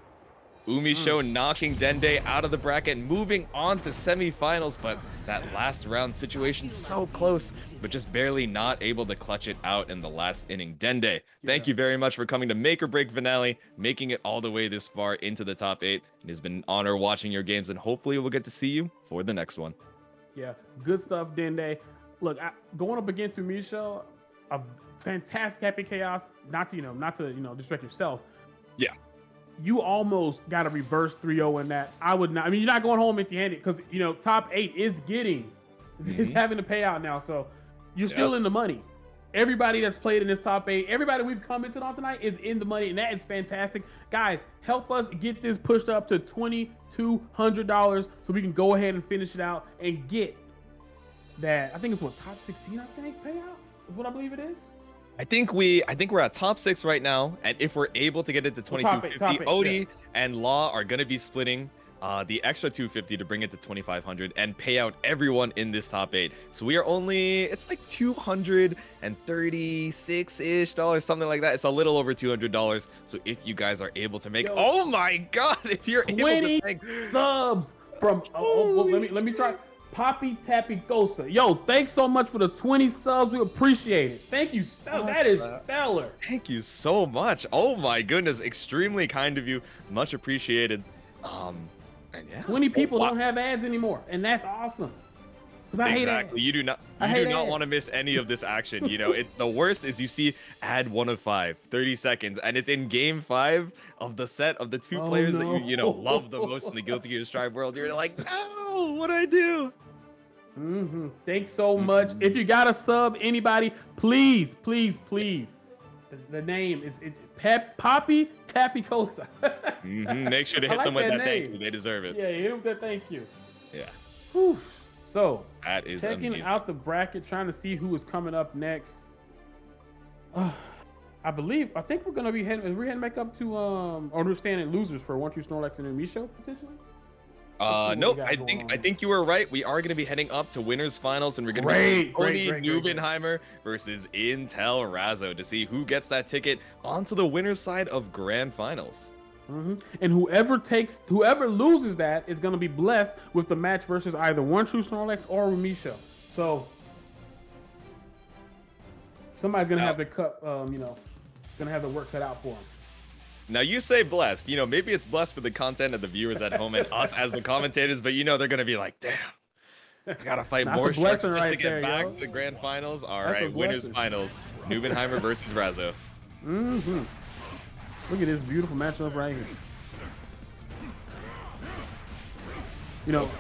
Umisho knocking Dende out of the bracket, moving on to semifinals, but that last round situation so close, but just barely not able to clutch it out in the last inning. Dende, thank you very much for coming to Make or Break Finale, making it all the way this far into the top 8. It has been an honor watching your games, and hopefully we'll get to see you for the next one. Yeah, good stuff, Dende. Look, going up against Umisho, a fantastic Happy Chaos. Not to disrespect yourself. Yeah. You almost got a reverse 3-0 in that. I would not. I mean, you're not going home empty-handed because top 8 is having to pay out now, so you're still in the money. Everybody that's played in this top 8, everybody we've commented on tonight is in the money, and that is fantastic. Guys, help us get this pushed up to $2,200 so we can go ahead and finish it out and get that. I think it's top 16. I think payout is what I believe it is. I think we're at top 6 right now, and if we're able to get it to 2250, Odie and Law are going to be splitting the extra 250 to bring it to 2500 and pay out everyone in this top 8. So we are it's like $236-ish dollars, something like that. It's a little over $200. So if you guys are able to make, oh my god, if you're able to make subs from let me try. Poppy Tappy Gosa. Yo, thanks so much for the 20 subs. We appreciate it. Thank you. That is stellar. Thank you so much. Oh my goodness. Extremely kind of you. Much appreciated. And yeah. 20 people don't have ads anymore. And that's awesome. I hate ads. You do not want to miss any of this action. The worst is you see ad 1 of 5, 30 seconds, and it's in game 5 of the set of the two players that you love the most in the Guilty Gear Strive world. You're like, no, what do I do? Thanks so much. If you got a sub, anybody, please. The name is Poppy Tappy Cosa. Make sure to hit them with that thank you. They deserve it. Yeah, hit them with that thank you. Yeah. Whew. So that is checking amazing. out the bracket, trying to see who is coming up next. I think we're gonna be heading back up to or we're standing losers for One True Snorlax and Umisho potentially. Nope. I think you were right. We are going to be heading up to winners finals, and we're going to be Tony Nubenheimer versus Intel Razzo to see who gets that ticket onto the winners side of grand finals. And whoever loses that is going to be blessed with the match versus either One True Snorlax or Umisho. So somebody's going to have the cut. Going to have the work cut out for him. Now you say blessed, maybe it's blessed for the content of the viewers at home and us as the commentators, but they're gonna be like, damn, I gotta fight more sharks just to get back to the grand finals. All right, winners finals, Nubenheimer versus Razzo. Look at this beautiful matchup right here.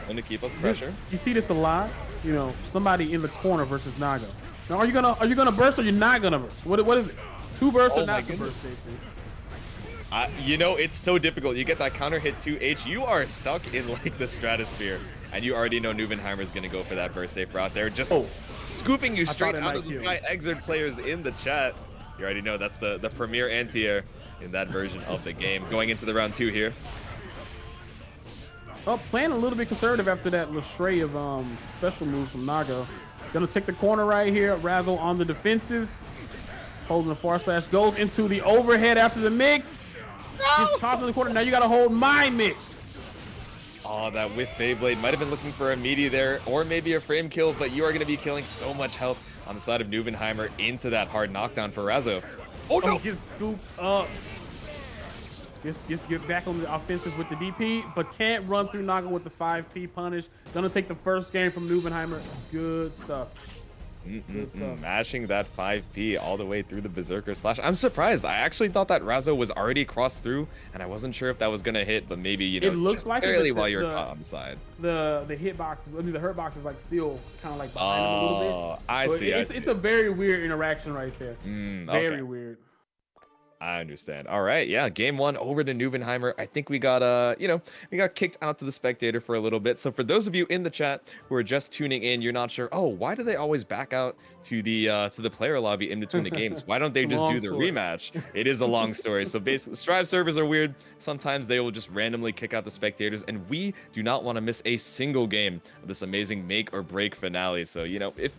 And to keep up the pressure. You see this a lot. Somebody in the corner versus Nago. Now, are you gonna burst or you're not gonna burst? What is it? 2 bursts or not 2 bursts, Stacey? It's so difficult. You get that counter hit 2H, you are stuck in like the stratosphere, and you already know Nubenheimer is going to go for that burst safe route there, just scooping you straight out of the sky. Exert players in the chat. You already know that's the premier anti-air in that version of the game. Going into the round 2 here. Playing a little bit conservative after that stray of special moves from Nago. Gonna take the corner right here. Razzo on the defensive, holding the far slash, goes into the overhead after the mix. Just tossing the corner. Now you got to hold my mix. Oh, that whiff Beyblade might have been looking for a meaty there, or maybe a frame kill, but you are going to be killing so much health on the side of Nubenheimer into that hard knockdown for Razzo. Oh no! Just scoop up. Just get back on the offensive with the DP, but can't run through Nago with the 5P punish. Gonna take the first game from Nubenheimer. Good stuff. Mashing that 5P all the way through the Berserker slash. I'm surprised. I actually thought that Razzo was already crossed through, and I wasn't sure if that was gonna hit, but maybe it looks just like barely while you're caught on the side. The hit boxes, the hurt box is like still kind of like behind him a little bit. I see. It's a very weird interaction right there. Very weird. I understand. All right, yeah, game one over to Nubenheimer. I think we got we got kicked out to the spectator for a little bit. So for those of you in the chat who are just tuning in, you're not sure, oh, why do they always back out to the player lobby in between the games? Why don't they just do the rematch? It is a long story. So basically, Strive servers are weird. Sometimes they will just randomly kick out the spectators, and we do not want to miss a single game of this amazing make or break finale. So, if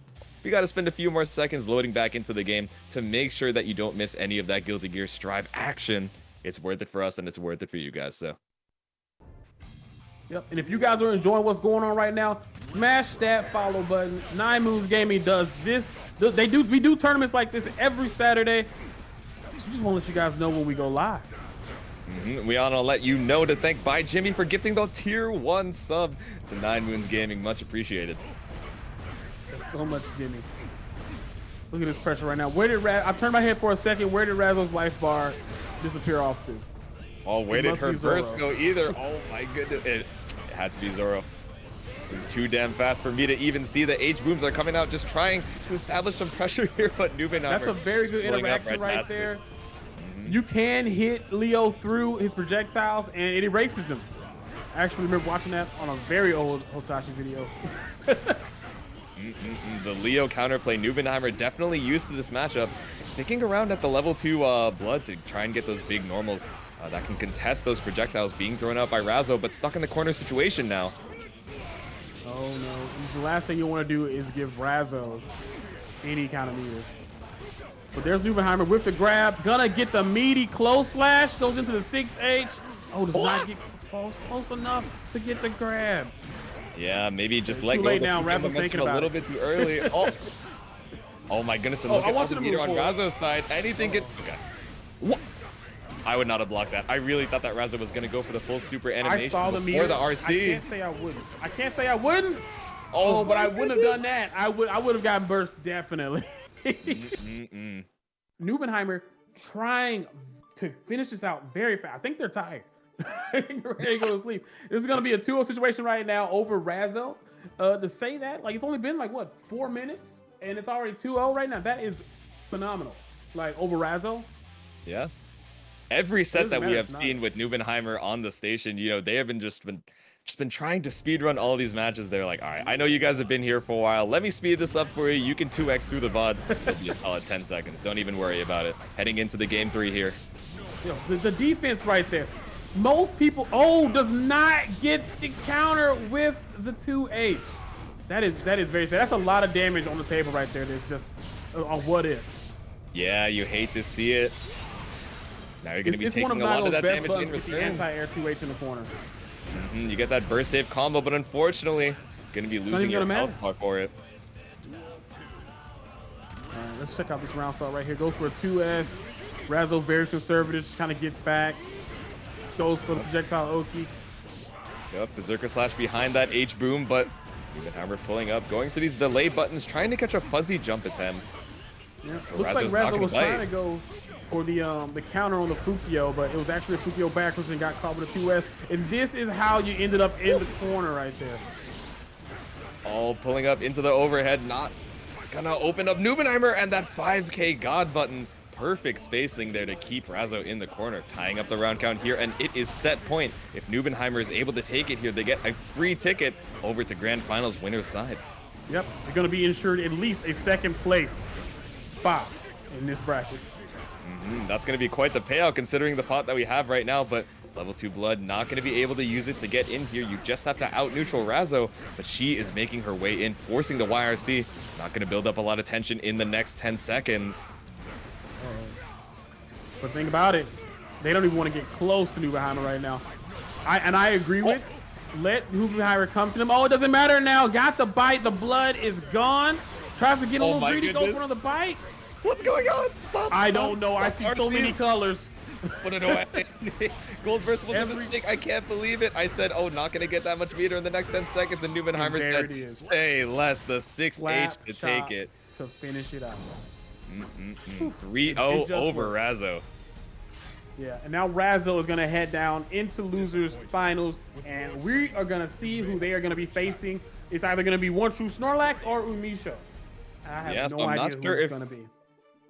we got to spend a few more seconds loading back into the game to make sure that you don't miss any of that Guilty Gear Strive action. It's worth it for us, and it's worth it for you guys. So, yep. And if you guys are enjoying what's going on right now, smash that follow button. 9 Moons Gaming does this. We do tournaments like this every Saturday. So just want to let you guys know when we go live. We want to let you know to thank By Jimmy for gifting the tier 1 sub to 9 Moons Gaming. Much appreciated. So much, Jimmy. Look at this pressure right now. Where did I turned my head for a second? Where did Razzle's life bar disappear off to? Oh, where did her burst go either? Oh my goodness. It had to be Zoro. It was too damn fast for me to even see. The H-booms are coming out, just trying to establish some pressure here, but Nubenheimer. That's a very good interaction right there. You can hit Leo through his projectiles, and it erases them. I actually remember watching that on a very old Hotashi video. The Leo counterplay. Nubenheimer definitely used to this matchup, sticking around at the level 2 blood to try and get those big normals that can contest those projectiles being thrown out by Razzo, but stuck in the corner situation now. Oh no, the last thing you want to do is give Razzo any kind of meter. But there's Nubenheimer with the grab, gonna get the meaty close slash, goes into the 6H. Oh, does not get close enough to get the grab. Yeah, maybe just let too go late of the now. Razzo's thinking a about little it. bit too early. Oh my goodness! And look at the meter on Razzo's side. Anything gets. Okay. What? I would not have blocked that. I really thought that Razzo was gonna go for the full super animation I saw the before meter. the RC. I can't say I wouldn't. Oh, but I wouldn't have done that. I would have gotten burst definitely. Nubenheimer trying to finish this out very fast. I think they're tired. I think they're ready to go to sleep. This is going to be a 2-0 situation right now over Razzo. To say that, like, it's only been, like, what, 4 minutes? And it's already 2-0 right now. That is phenomenal. Like, over Razzo. Yeah. Every set that we have seen with Nubenheimer on the station, they have been trying to speedrun all these matches. They're like, all right, I know you guys have been here for a while. Let me speed this up for you. You can 2x through the VOD. It'll be a solid 10 seconds. Don't even worry about it. Heading into the game 3 here. The defense right there. Most people, does not get the counter with the 2H. That is very sad. That's a lot of damage on the table right there. There's just a what if. Yeah, you hate to see it. Now you're going to be taking a lot of that damage in return. Anti-air 2H in the corner. You get that burst save combo, but unfortunately, going to be losing your health bar for it. All right, let's check out this round start right here. Goes for a 2S. Razzo very conservative, just kind of gets back. Goes for the projectile Oki. Yep, Berserker Slash behind that H-boom, but Nubenheimer pulling up, going for these delay buttons, trying to catch a fuzzy jump attempt. Yeah. Looks like Razzo was trying to go for the counter on the Fukio, but it was actually a Fukio backwards and got caught with a 2S. And this is how you ended up in the corner right there. All pulling up into the overhead, not gonna open up Nubenheimer, and that 5K God button. Perfect spacing there to keep Razzo in the corner, tying up the round count here, and it is set point. If Nubenheimer is able to take it here, they get a free ticket over to Grand Finals winner's side. Yep, they're going to be insured at least a second place spot in this bracket. That's going to be quite the payout considering the pot that we have right now, but level 2 blood not going to be able to use it to get in here. You just have to out neutral Razzo, but she is making her way in, forcing the YRC. Not going to build up a lot of tension in the next 10 seconds. But think about it, they don't even want to get close to Nubenheimer right now. I agree with. Let Nubenheimer come to them. Oh, it doesn't matter now. Got the bite. The blood is gone. Tries to get a little greedy. Go for the bite. What's going on? Stop. I don't know. I see so many colors. Put it away. Gold burst was a mistake. I can't believe it. I said, not going to get that much meter in the next 10 seconds. And Nubenheimer said, say less. The 6H to take it. To finish it out. 3-0 over Razzo. Yeah, and now Razzo is going to head down into losers finals, and we are going to see who they are going to be facing. It's either going to be One True Snorlax or Umisho. I have no idea who it's going to be.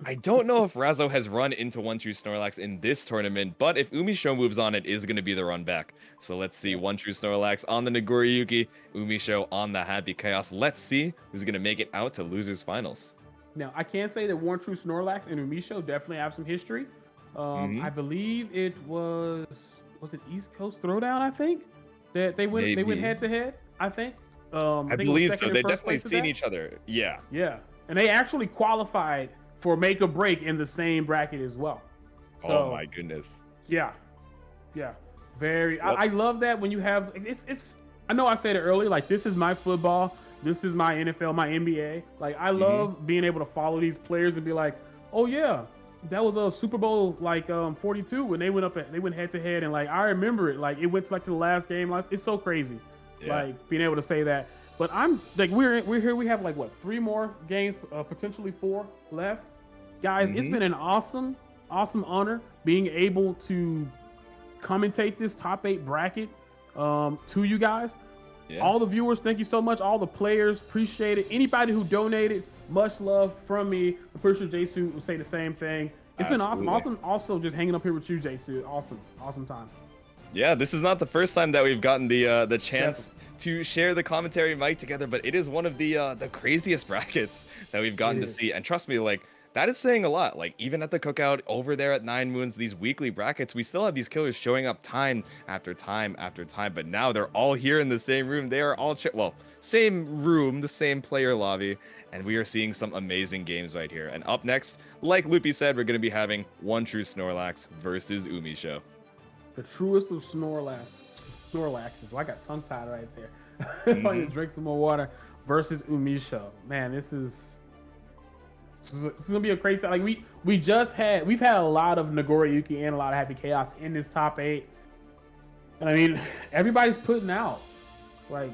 I don't know if Razzo has run into One True Snorlax in this tournament, but if Umisho moves on, it is going to be the run back. So let's see. One True Snorlax on the Nagoriyuki, Umisho on the Happy Chaos. Let's see who's going to make it out to losers finals. Now, I can say that One True Snorlax and Umisho definitely have some history. I believe it was it East Coast Throwdown, I think? That they went head to head, I think. I believe so. They definitely seen each other. Yeah. Yeah. And they actually qualified for make or break in the same bracket as well. Oh my goodness. Yeah. Very. Well, I love that when you have it's. I know I said it earlier. Like, this is my football. This is my NFL, my NBA. Like, I love being able to follow these players and be like, oh yeah, that was a Super Bowl 42 when they went head to head, and like I remember it. Like, it went to the last game. It's so crazy. Yeah. Like, being able to say that. But I'm like, we're here. We have like what, 3 more games, potentially 4 left. Guys, it's been an awesome honor being able to commentate this top 8 bracket to you guys. Yeah. All the viewers, thank you so much. All the players, appreciate it. Anybody who donated, much love from me. I'm pretty sure Jsu will say the same thing. It's been awesome. Also, just hanging up here with you, Jsu. Awesome time. Yeah, this is not the first time that we've gotten the chance to share the commentary mic together, but it is one of the craziest brackets that we've gotten to see. And trust me, like, that is saying a lot. Like, even at the cookout over there at 9 Moons, these weekly brackets, we still have these killers showing up time after time after time. But now they're all here in the same room. They are all same room, the same player lobby, and we are seeing some amazing games right here. And up next, like Loopy said, we're going to be having One True Snorlax versus Umisho. The truest of Snorlaxes. Well, I got tongue tied right there. If I can drink some more water versus Umisho. Man, this is gonna be a crazy. Like, we've had a lot of Nagoriyuki and a lot of Happy Chaos in this top 8, and I mean, everybody's putting out. Like,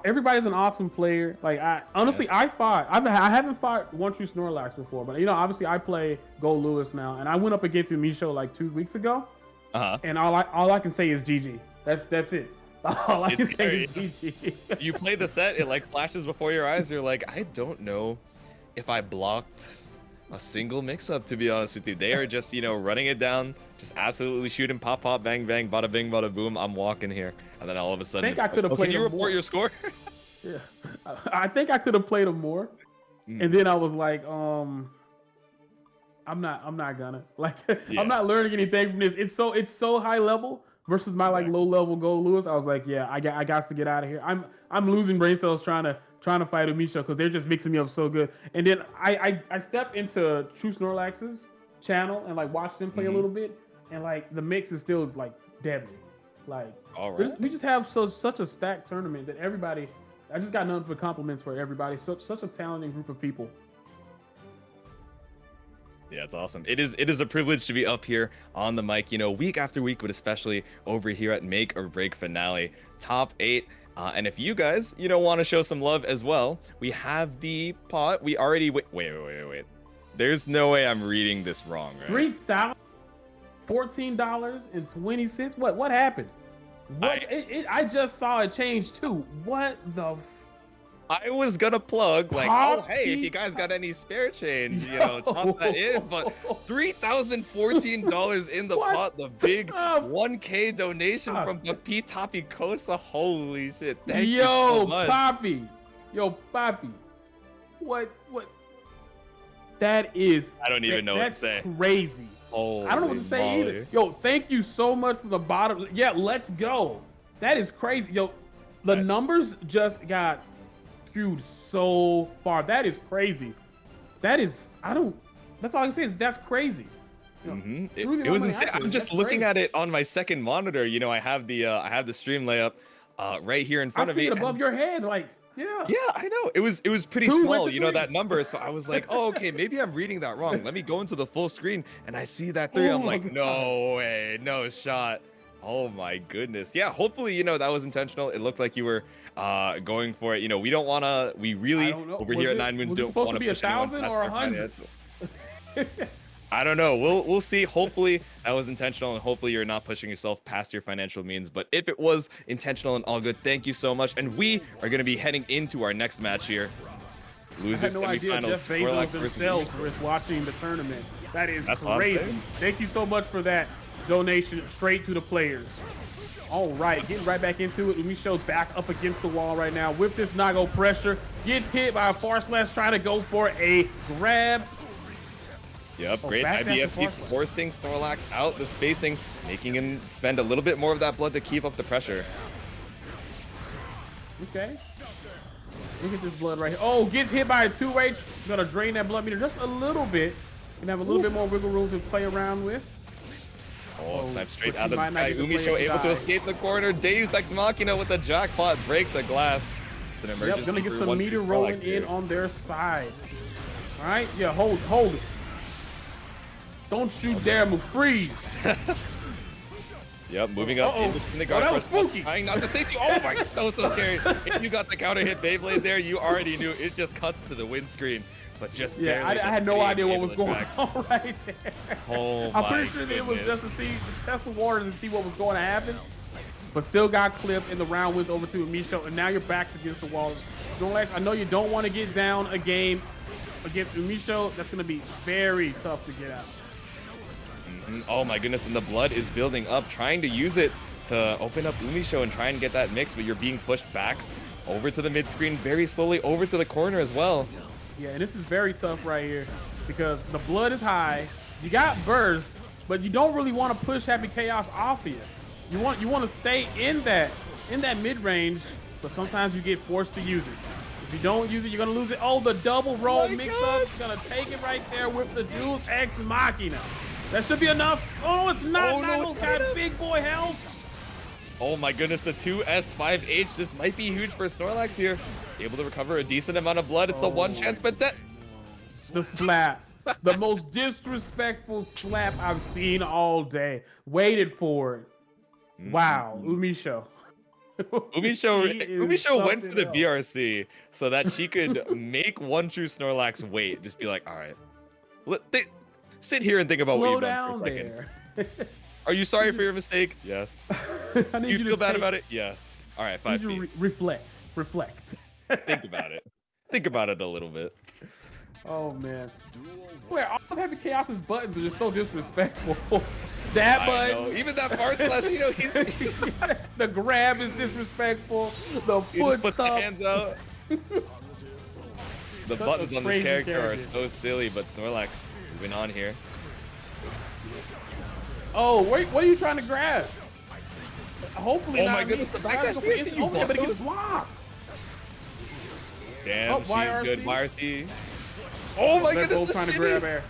everybody's an awesome player. Like, I haven't fought One True Snorlax before, but obviously I play Gold Lewis now, and I went up against Umisho like 2 weeks ago. And all I can say is GG. That's it. All I can say is GG. You play the set, it like flashes before your eyes. You're like, I don't know if I blocked a single mix-up, to be honest with you. They are just, running it down, just absolutely shooting pop, bang, bang, bada bing, bada boom. I'm walking here. And then all of a sudden, I could have played. Can you report your score? Yeah. I think I could have played him more. And then I was like, I'm not gonna. Like, I'm not learning anything from this. It's so high level versus my low level Gold Lewis. I was like, yeah, I got to get out of here. I'm losing brain cells trying to fight Umisho because they're just mixing me up so good. And then I stepped into True Snorlax's channel and like watched them play a little bit, and like the mix is still like deadly. Like, we just have such a stacked tournament that everybody. I just got nothing but compliments for everybody. Such a talented group of people. Yeah, it's awesome. It is a privilege to be up here on the mic, week after week, but especially over here at Make or Break Finale, top 8. And if you guys, want to show some love as well, we have the pot. We already wait. There's no way I'm reading this wrong, right? $14.20. What happened? I just saw it change too. What the? I was gonna plug like, oh hey, if you guys got any spare change, toss that in. But $3,014 in the pot, the big 1K donation from the P Toppy Kosa. Holy shit! Thank you so much. Poppy, what? That is. I don't even know what to say. Crazy. Holy I don't know what to say either. Yo, thank you so much from the bottom. Yeah, let's go. That is crazy. Yo, the numbers just got skewed so far. That is crazy. That's all I can say is that's crazy. It was insane. I'm just looking at it on my second monitor. I have the stream layup right here in front of me. I see it above your head, like. Yeah, I know. It was pretty small, that number. So I was like, oh, okay, maybe I'm reading that wrong. Let me go into the full screen, and I see that 3. I'm like, no way, no shot. Oh my goodness. Yeah, hopefully, that was intentional. It looked like you were going for it. We don't want to. We really over here at 9 Moons don't want to be 1,000 or 100. I don't know. We'll see. Hopefully that was intentional, and hopefully you're not pushing yourself past your financial means. But if it was intentional and all good, thank you so much. And we are going to be heading into our next match here. I Loser had no idea semifinals, Jeff Snorlax Bezos versus themselves were watching the tournament. That is That's what I'm crazy. saying. Thank you so much for that donation straight to the players. All right, getting right back into it. Umisho's back up against the wall right now with this Nago pressure. Gets hit by a far slash, trying to go for a grab. Yep, Oh, great back dash IBFT and forward. forcing Snorlax out the spacing, making him spend a little bit more of that blood to keep up the pressure. Okay. Look at this blood right here. Oh, gets hit by a 2H. Gonna drain that blood meter just a little bit. Can have a little bit more wiggle room to play around with. Oh, snipe straight but out he of the might not sky. get the Umisho player to able to die. escape the corner. Deus Ex Machina with the jackpot, break the glass. It's an emergency. Yep, gonna get for some one meter Snorlax rolling in here. on their side. All right, yeah, hold it. Don't you dare move, freeze. Yep, moving up Uh-oh. in the Oh, guard. that was force, spooky. Trying not to stay too. Oh my god, that was so scary. If you got the counter hit Beyblade there, you already knew it just cuts to the windscreen. But just Yeah, barely I had no being idea what able was to going track. on right there. Oh I'm my pretty sure that it was goodness. just to test the water and see what was going to happen. But still got clipped, and the round went over to Umisho, and now you're back against the wall. Snorlax, I know you don't want to get down a game against Umisho. That's going to be very tough to get out. Oh my goodness, and the blood is building up, trying to use it to open up Umisho and try and get that mix, but you're being pushed back over to the mid screen, very slowly over to the corner as well. Yeah, and this is very tough right here because the blood is high. You got burst, but you don't really want to push Happy Chaos off of you. You want to stay in that mid range, but sometimes you get forced to use it. If you don't use it, you're gonna lose it. Oh, the double roll mix up is gonna take it right there with the Deus Ex Machina. That should be enough. Oh, it's not. Oh, no, Nago's it's got not enough. big boy health. Oh my goodness, the 2S5H, this might be huge for Snorlax here. Able to recover a decent amount of blood. It's the one chance, but The slap. The most disrespectful slap I've seen all day. Waited for it. Wow, Umisho. He is Umisho went for the something else. BRC so that she could make one true Snorlax wait. Just be like, all right, sit here and think about what Slow you've done for a down second. there. Are you sorry for your mistake? Yes. I need Do you to feel bad take- about it? Yes. All right, I 5 need you feet. to reflect. Think about it. Think about it a little bit. Oh man. Where all of Happy Chaos's buttons are just so disrespectful. That I button. know. Even that far slash, you know, he's he The grab is disrespectful. The just foot puts the stomp. hands out. The buttons on this crazy character are character. so silly, but Snorlax moving on here. Oh, wait, what are you trying to grab? Hopefully Oh not. my me. goodness, the back Grab dash the- piercing, you oh, yeah, but it blocked gets those? blocked. Damn, Oh, she's YRC. good. YRC. Oh my Red Bull goodness, the trying to shimmy. grab air.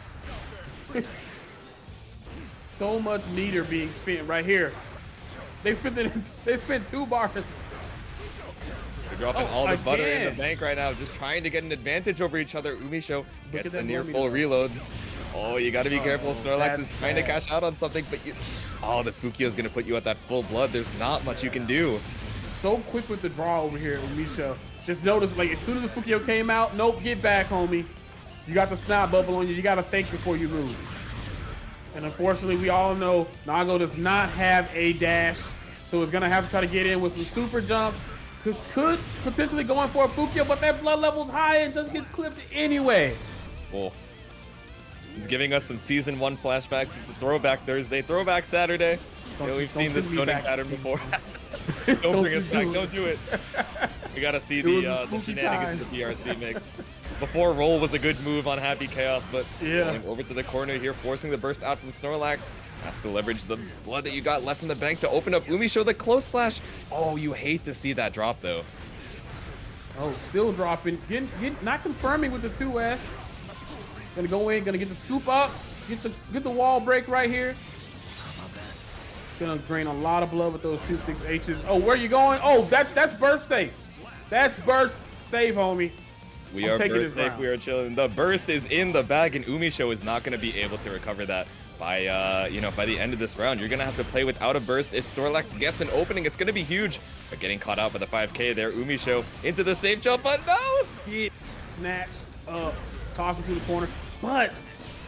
So much meter being spent right here. They spent 2 bars. They're dropping Oh, all the butter in the again. bank right now, just trying to get an advantage over each other. Umisho gets at the that near blood full meter. reload. Oh, you gotta be careful. Snorlax is that's trying to bad. cash out on something, but you... Oh, the Fukio's gonna put you at that full blood. There's not much you can do. So quick with the draw over here, Umisho. Just notice, like, as soon as the Fukio came out, nope, get back, homie. You got the snot bubble on you. You got to think before you move. And unfortunately, we all know Nago does not have a dash, so it's going to have to try to get in with some super jump. Could potentially go in for a Fukio, but that blood level's high and just gets clipped anyway. Well, he's giving us some season 1 flashbacks. It's a throwback Thursday, throwback Saturday. You know, we've seen this send me stoning back. pattern before. Don't bring us back. do it. Don't do it. We gotta see It was the a spooky shenanigans of the BRC mix. Before roll was a good move on Happy Chaos, but Yeah. going over to the corner here, forcing the burst out from Snorlax. Has to leverage the blood that you got left in the bank to open up Umisho the close slash. Oh, you hate to see that drop though. Oh, still dropping. Not confirming with the 2S. Gonna go in, gonna get the scoop up, get the wall break right here. Gonna drain a lot of blood with those 2-6Hs. Oh, where you going? Oh, that's burst safe. That's burst safe, homie. We I'm are taking burst this safe, round. we are chilling. The burst is in the bag, and Umisho is not going to be able to recover that by by the end of this round. You're going to have to play without a burst. If Snorlax gets an opening, it's going to be huge. But getting caught out by the 5K there, Umisho into the safe jump, but no! Get snatched up, toss him to the corner. But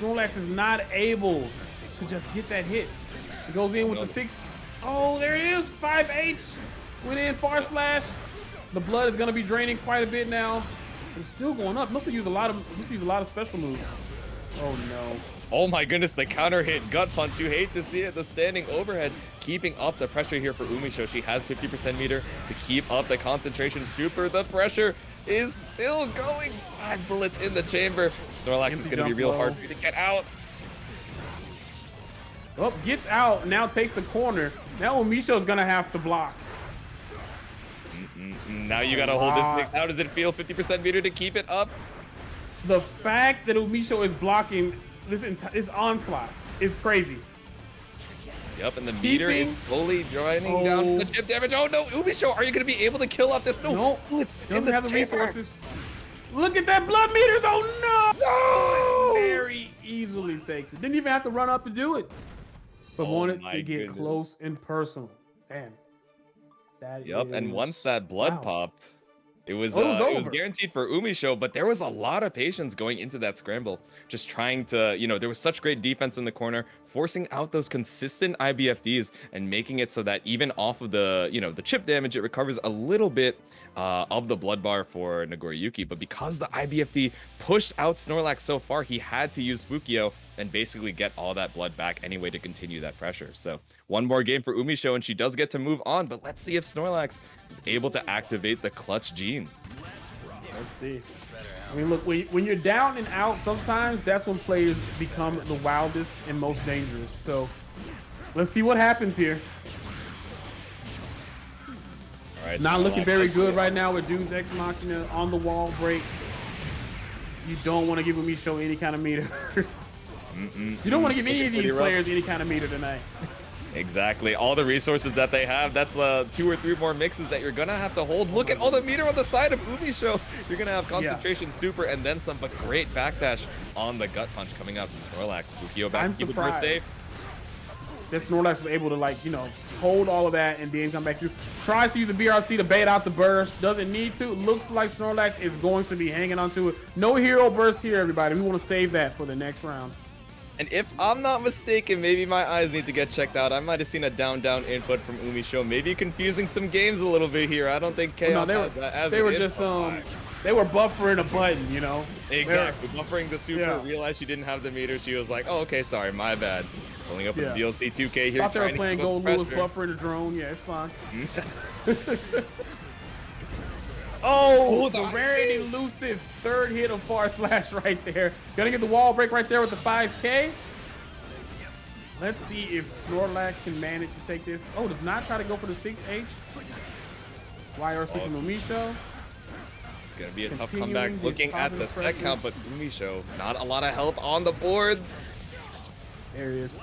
Snorlax is not able to just get that hit. He goes in with the 6. Oh, there he is. 5H. Went in far slash. The blood is going to be draining quite a bit now. It's still going up. Must have used a lot of special moves. Oh no. Oh my goodness, the counter hit gut punch. You hate to see it. The standing overhead keeping up the pressure here for Umisho. She has 50% meter to keep up the concentration super. The pressure is still going. 5 bullets in the chamber. Snorlax is going to be real hard for you to get out. Oh, gets out. Now takes the corner. Now Umisho's going to have to block. Now you got to hold this mix. How does it feel? 50% meter to keep it up. The fact that Umisho is blocking this onslaught is crazy. Yep, and the meter is slowly draining down the chip damage. Oh no, Umisho, are you going to be able to kill off this? No, Blitz doesn't have the resources. Look at that blood meter though. No! Very easily takes it. Didn't even have to run up to do it. But wanted to get close and personal. Man. And once that blood popped, it was guaranteed for Umisho, but there was a lot of patience going into that scramble. Just trying to, there was such great defense in the corner, forcing out those consistent IBFDs and making it so that even off of the, the chip damage, it recovers a little bit of the blood bar for Nagoriyuki. But because the IBFD pushed out Snorlax so far, he had to use Fukio and basically get all that blood back anyway to continue that pressure. So one more game for Umisho and she does get to move on, but let's see if Snorlax is able to activate the clutch gene. Let's see. I mean, look, when you're down and out, sometimes that's when players become the wildest and most dangerous. So let's see what happens here. All right, not looking very good right now with Dude's Ex Machina on the wall break. You don't want to give Umisho any kind of meter. You don't want to give any of these players any kind of meter tonight. Exactly. All the resources that they have, that's 2 or 3 more mixes that you're going to have to hold. Look at all the meter on the side of Umisho. You're going to have concentration super and then some, but great backdash on the gut punch coming up from Snorlax. Fukio back, keep it more safe. That Snorlax was able to, hold all of that and then come back through. Tries to use the BRC to bait out the burst. Doesn't need to. Looks like Snorlax is going to be hanging onto it. No hero burst here, everybody. We want to save that for the next round. And if I'm not mistaken, maybe my eyes need to get checked out. I might have seen a down input from Umisho. Maybe confusing some games a little bit here. I don't think Chaos has that as they were just they were buffering a button, Exactly. Buffering the super. Realized she didn't have the meter. She was like, oh, okay, sorry, my bad. Pulling up with the DLC 2K here. Thought they were playing Gold Lewis buffering a drone. Yeah, it's fine. The very elusive third hit of Far Slash right there. Gonna get the wall break right there with the 5K. Let's see if Snorlax can manage to take this. Oh, does not try to go for the 6H. YRC from Umisho. It's gonna be a tough comeback looking at the set count, but Umisho, not a lot of help on the board. There he is.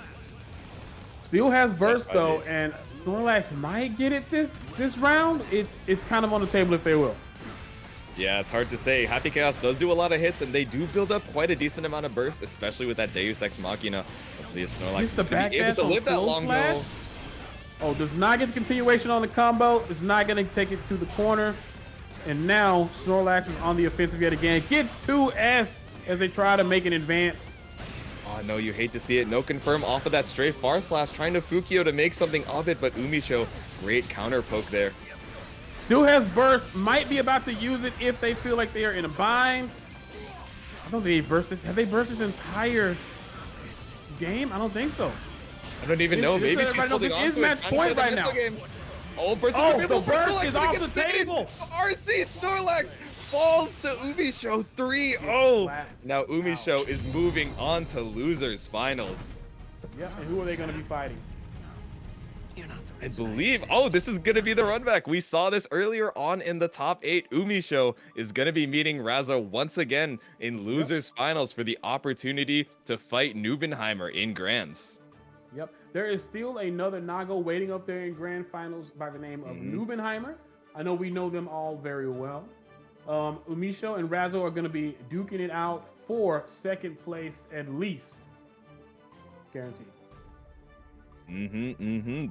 Still has burst though, and Snorlax might get it this round. It's kind of on the table if they will. Yeah, it's hard to say. Happy Chaos does do a lot of hits, and they do build up quite a decent amount of burst, especially with that Deus Ex Machina. Let's see if Snorlax is going to be able to live that long though. Oh, does not get the continuation on the combo. Is not going to take it to the corner. And now Snorlax is on the offensive yet again. Gets 2S as they try to make an advance. Oh, no, you hate to see it. No confirm off of that stray Far Slash, trying to Fukio to make something of it, but Umisho, great counter poke there. Still has burst, might be about to use it if they feel like they are in a bind. I don't think they burst this. Have they burst this entire game? I don't think so. I don't even know. Maybe she's holding on to it. Match point right now. Oh, burst the burst is off the table. RC Snorlax falls to Umisho 3-0. Now Umisho is moving on to losers finals. Yeah, and who are they going to be fighting? I believe, this is going to be the run back. We saw this earlier on in the top 8. Umisho is going to be meeting Razo once again in losers finals for the opportunity to fight Nubenheimer in grands. Yep, there is still another Nago waiting up there in grand finals by the name of Nubenheimer. I know we know them all very well. Umisho and Razo are going to be duking it out for second place at least. Guaranteed.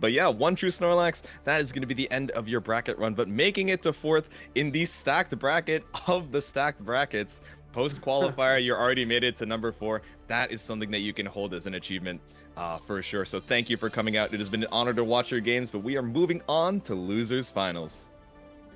But yeah, one true Snorlax, that is going to be the end of your bracket run. But making it to 4th in the stacked bracket of the stacked brackets, post qualifier, you already made it to number 4. That is something that you can hold as an achievement for sure. So thank you for coming out. It has been an honor to watch your games, but we are moving on to losers finals.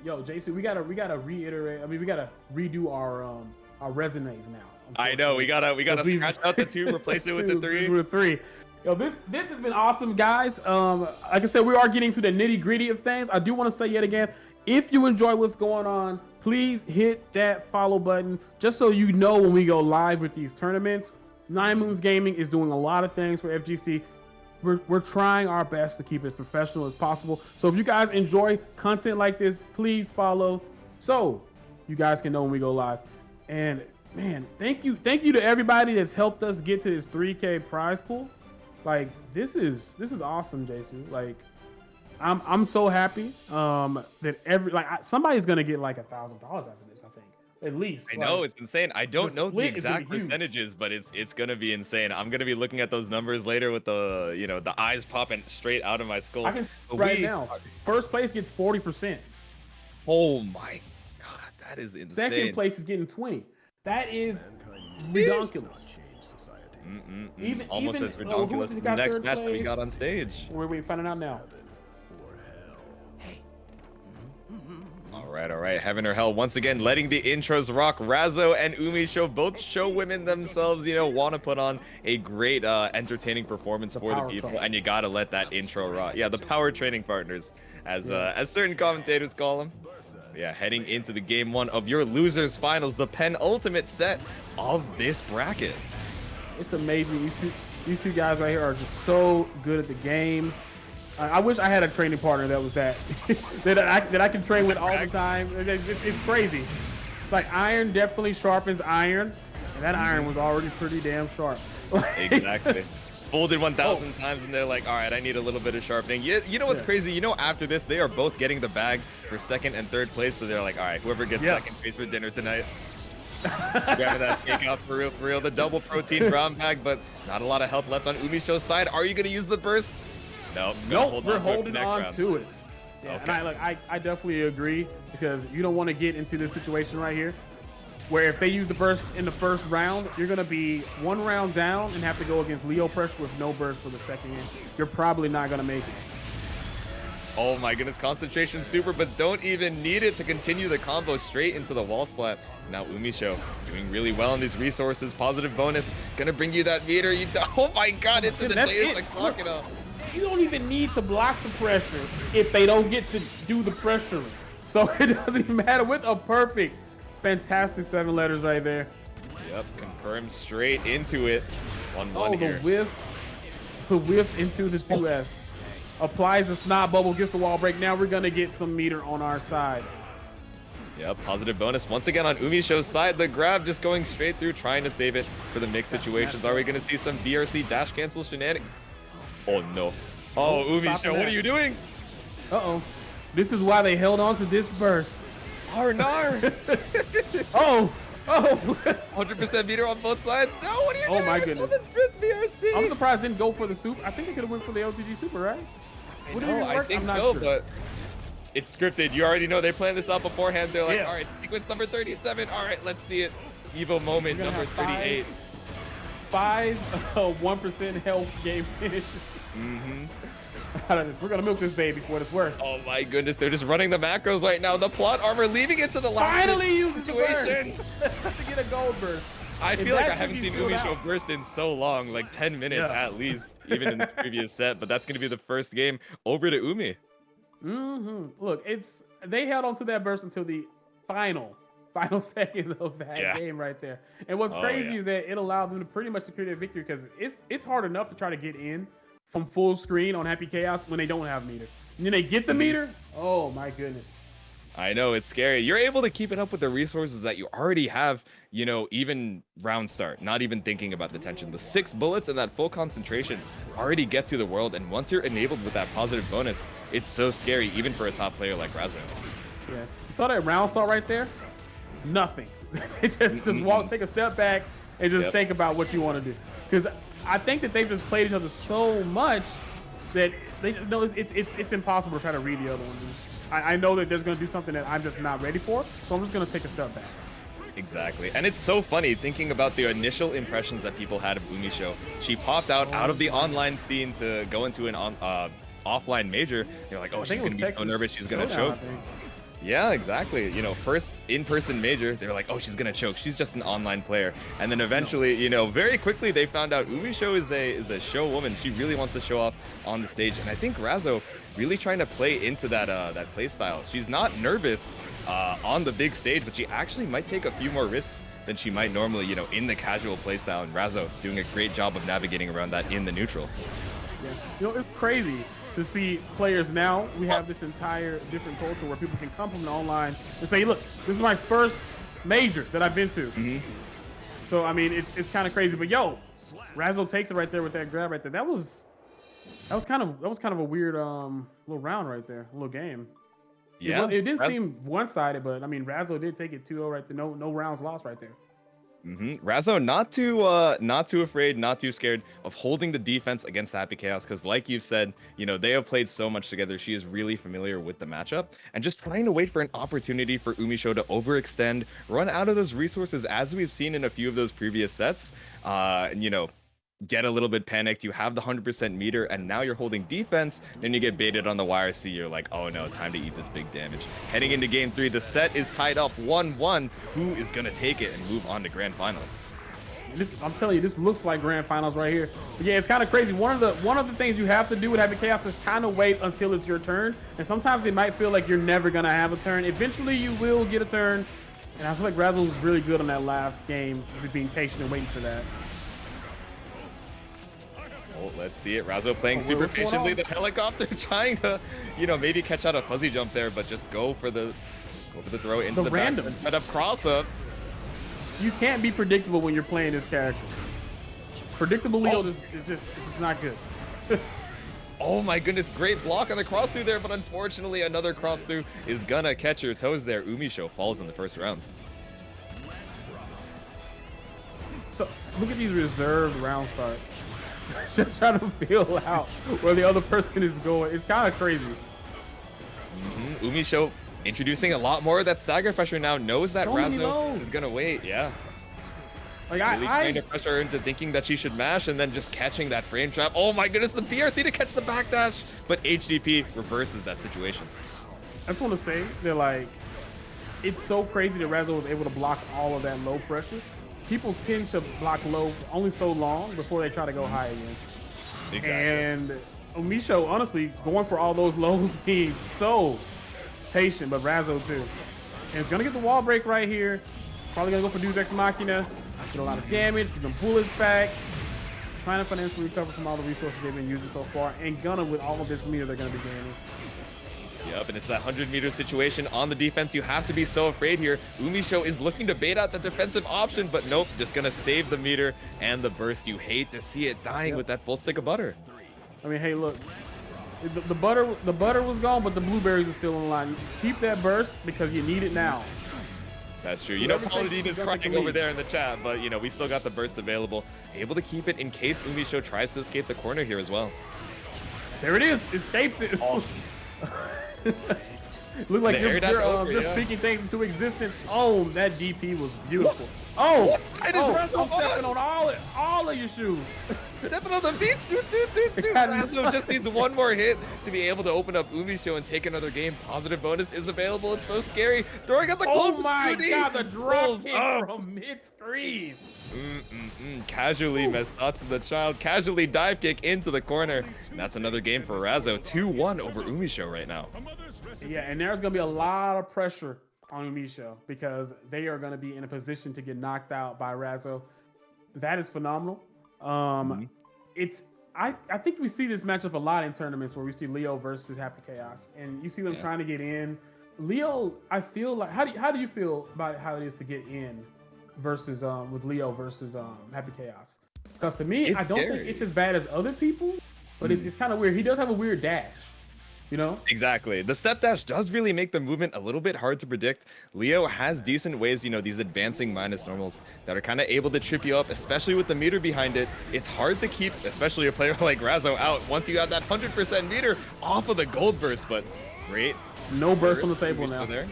Yo, JC, we gotta reiterate. I mean, we gotta redo our resumes now. I know we gotta scratch out the 2, replace it with the 3. With 3. Yo, this has been awesome, guys. Like I said, we are getting to the nitty gritty of things. I do want to say yet again, if you enjoy what's going on, please hit that follow button just so you know when we go live with these tournaments. 9 Moons Gaming is doing a lot of things for FGC. We're trying our best to keep it as professional as possible. So if you guys enjoy content like this, please follow so you guys can know when we go live. And man, thank you to everybody that's helped us get to this 3K prize pool. Like this is awesome, Jason. Like I'm so happy that somebody's gonna get like $1,000 after this. I think at least. I know, it's insane. I don't know the exact percentages, but it's gonna be insane. I'm gonna be looking at those numbers later with the the eyes popping straight out of my skull. I can now. First place gets 40%. Oh my god, that is insane. Second place is getting 20. That is ridiculous. Almost as ridiculous as the next match that we got on stage. We're finding out now. All right. Heaven or Hell once again letting the intros rock. Razzo and Umi Show both show women themselves, want to put on a great entertaining performance for the people, and you gotta let that intro rock. Yeah, the power training partners, as certain commentators call them. Yeah, heading into the game 1 of your losers finals, the penultimate set of this bracket. It's amazing. These two guys right here are just so good at the game. I wish I had a training partner that was that I can train with all the time. It's crazy. It's like iron definitely sharpens iron, and that iron was already pretty damn sharp. Exactly. Folded 1,000 times, and they're like, all right, I need a little bit of sharpening. You know what's crazy? After this, they are both getting the bag for 2nd and 3rd place, so they're like, all right, whoever gets 2nd place for dinner tonight. Grabbing that takeoff for real. The double protein brown bag, but not a lot of health left on Umi Show's side. Are you going to use the burst? Nope, we're holding on to it. Yeah, okay. And I definitely agree, because you don't want to get into this situation right here where if they use the burst in the first round, you're going to be 1 round down and have to go against Leo Pressure with no burst for the second game. You're probably not going to make it. Oh my goodness, concentration super, but don't even need it to continue the combo straight into the wall splat. Now Umi Show doing really well on these resources. Positive bonus, gonna bring you that meter. Oh my god, into the layers like clocking up. You don't even need to block the pressure if they don't get to do the pressuring. So it doesn't even matter. With a perfect, fantastic 7 letters right there. Yep, confirmed straight into it. 1-1 here. The whiff into the 2S. Applies the snot bubble, gets the wall break. Now we're gonna get some meter on our side. Yep, positive bonus once again on Umi Show's side. The grab just going straight through, trying to save it for the mixed situations. Are we gonna see some BRC dash cancel shenanigans? Oh no. Oh, Umi Show, what are you doing? Uh-oh. This is why they held on to this burst. Arnar! Oh! 100% meter on both sides. No, what are you doing? Oh my goodness. BRC. I'm surprised they didn't go for the soup. I think they could have went for the LGG super, right? I think so, but it's scripted. You already know they planned this out beforehand. They're like, all right, sequence number 37. All right, let's see it. Evo moment number 38. 1% health game finish. We're gonna milk this baby for what it's worth. Oh my goodness, they're just running the macros right now. The plot armor leaving it to the last finally uses situation to get a gold burst. I feel like I haven't seen Umi Show burst in so long, like 10 minutes at least, even in the previous set. But that's gonna be the first game. Over to Umi. Look, they held on to that burst until the final second of that game right there. And what's crazy is that it allowed them to pretty much secure their victory, because it's hard enough to try to get in from full screen on Happy Chaos when they don't have meter. And then they get the meter. Oh my goodness. I know, it's scary. You're able to keep it up with the resources that you already have, even round start, not even thinking about the tension. The 6 bullets and that full concentration already gets you the world. And once you're enabled with that positive bonus, it's so scary, even for a top player like Razzo. Yeah. You saw that round start right there? Nothing. just walk, take a step back, and just think about what you want to do. Because I think that they've just played each other so much that they know it's impossible to try to read the other one. I know that there's going to do something that I'm just not ready for, so I'm just going to take a step back. Exactly. And it's so funny thinking about the initial impressions that people had of Umi Show. She popped out of the online scene to go into an offline major. They're like, oh, she's going to be so nervous, she's going to choke. Yeah, exactly. You know, first in-person major, they were like, oh, she's gonna choke. She's just an online player. And then eventually, you know, very quickly they found out Umisho is a show woman. She really wants to show off on the stage. And I think Razzo really trying to play into that that play style. She's not nervous on the big stage, but she actually might take a few more risks than she might normally, you know, in the casual play style. And Razzo doing a great job of navigating around that in the neutral. Yeah. You know, it's crazy to see players now. We have this entire different culture where people can come from the online and say, look, this is my first major that I've been to. So I mean, it's kind of crazy. But yo, Razzo takes it right there with that grab right there. That was kind of a weird little round right there, a little game. Yeah, it didn't seem one-sided, but I mean, Razzo did take it 2-0 right there. No rounds lost right there. Razzo not too afraid, not too scared of holding the defense against Happy Chaos, because like you've said, you know, they have played so much together. She is really familiar with the matchup and just trying to wait for an opportunity for Umisho to overextend, run out of those resources as we've seen in a few of those previous sets, and you know, get a little bit panicked. You have the 100% meter and now you're holding defense, then you get baited on the YRC. You're like, oh no, time to eat this big damage. Heading into game 3, the set is tied up 1-1. Who is gonna take it and move on to grand finals? I'm telling you, this looks like grand finals right here. But yeah, it's kind of crazy. One of the things you have to do with Happy Chaos is kind of wait until it's your turn. And sometimes it might feel like you're never gonna have a turn. Eventually you will get a turn. And I feel like Razzo was really good on that last game, being patient and waiting for that. Oh, let's see it. Razzo playing super patiently. The helicopter trying to, you know, maybe catch out a fuzzy jump there, but just go for the throw into the random back. Set up cross up. You can't be predictable when you're playing this character. Predictable Leo is just not good. Oh my goodness, great block on the cross through there, but unfortunately another cross through is gonna catch your toes there. Umisho falls in the first round. So look at these reserved round starts. Just trying to feel out where the other person is going. It's kind of crazy. Umisho introducing a lot more of that stagger pressure now, knows that Razzo is gonna wait. Yeah. Like really trying to pressure her into thinking that she should mash and then just catching that frame trap. Oh my goodness, the BRC to catch the backdash, but HDP reverses that situation. I just want to say that, like, it's so crazy that Razzo was able to block all of that low pressure. People tend to block low only so long before they try to go high again. Exactly. And Umisho, honestly, going for all those lows, being so patient, but Razzo too. And it's gonna get the wall break right here. Probably gonna go for Deus Ex Machina. Get a lot of damage, get them bullets back. Trying to financially recover from all the resources they've been using so far. And Gunna, with all of this meter they're gonna be gaining. Yep, and it's that 100-meter situation on the defense. You have to be so afraid here. Umisho is looking to bait out the defensive option, but nope, just gonna save the meter and the burst. You hate to see it dying with that full stick of butter. I mean, hey, look, the butter was gone, but the blueberries are still in the line. Keep that burst because you need it now. That's true. You know, Paladin is crying over there in the chat, but you know, we still got the burst available. Able to keep it in case Umisho tries to escape the corner here as well. There it is. Escapes it. Oh. Look like you're speaking things into existence. Oh, that DP was beautiful. Oh, I'm stepping on all of your shoes. Stepping on the beach, dude. Razzo just needs one more hit to be able to open up Umisho and take another game. Positive bonus is available. It's so scary. Throwing out the clone. Oh my god, the drop kick from mid-screen. Casually missed thoughts of the child. Casually dive kick into the corner. And that's another game for Razzo. 2-1 over Umisho right now. Yeah, and there's going to be a lot of pressure on Umisho because they are going to be in a position to get knocked out by Razzo. That is phenomenal. I think we see this matchup a lot in tournaments where we see Leo versus Happy Chaos, and you see them trying to get in. Leo, I feel like how do you feel about how it is to get in versus with Leo versus Happy Chaos? Because to me, I don't think it's as bad as other people, but it's kind of weird. He does have a weird dash. You know? Exactly. The step dash does really make the movement a little bit hard to predict. Leo has decent ways, you know, these advancing minus normals that are kind of able to trip you up, especially with the meter behind it. It's hard to keep, especially a player like Razzo, out once you have that 100% meter off of the gold burst, but great. No burst on the table now. There.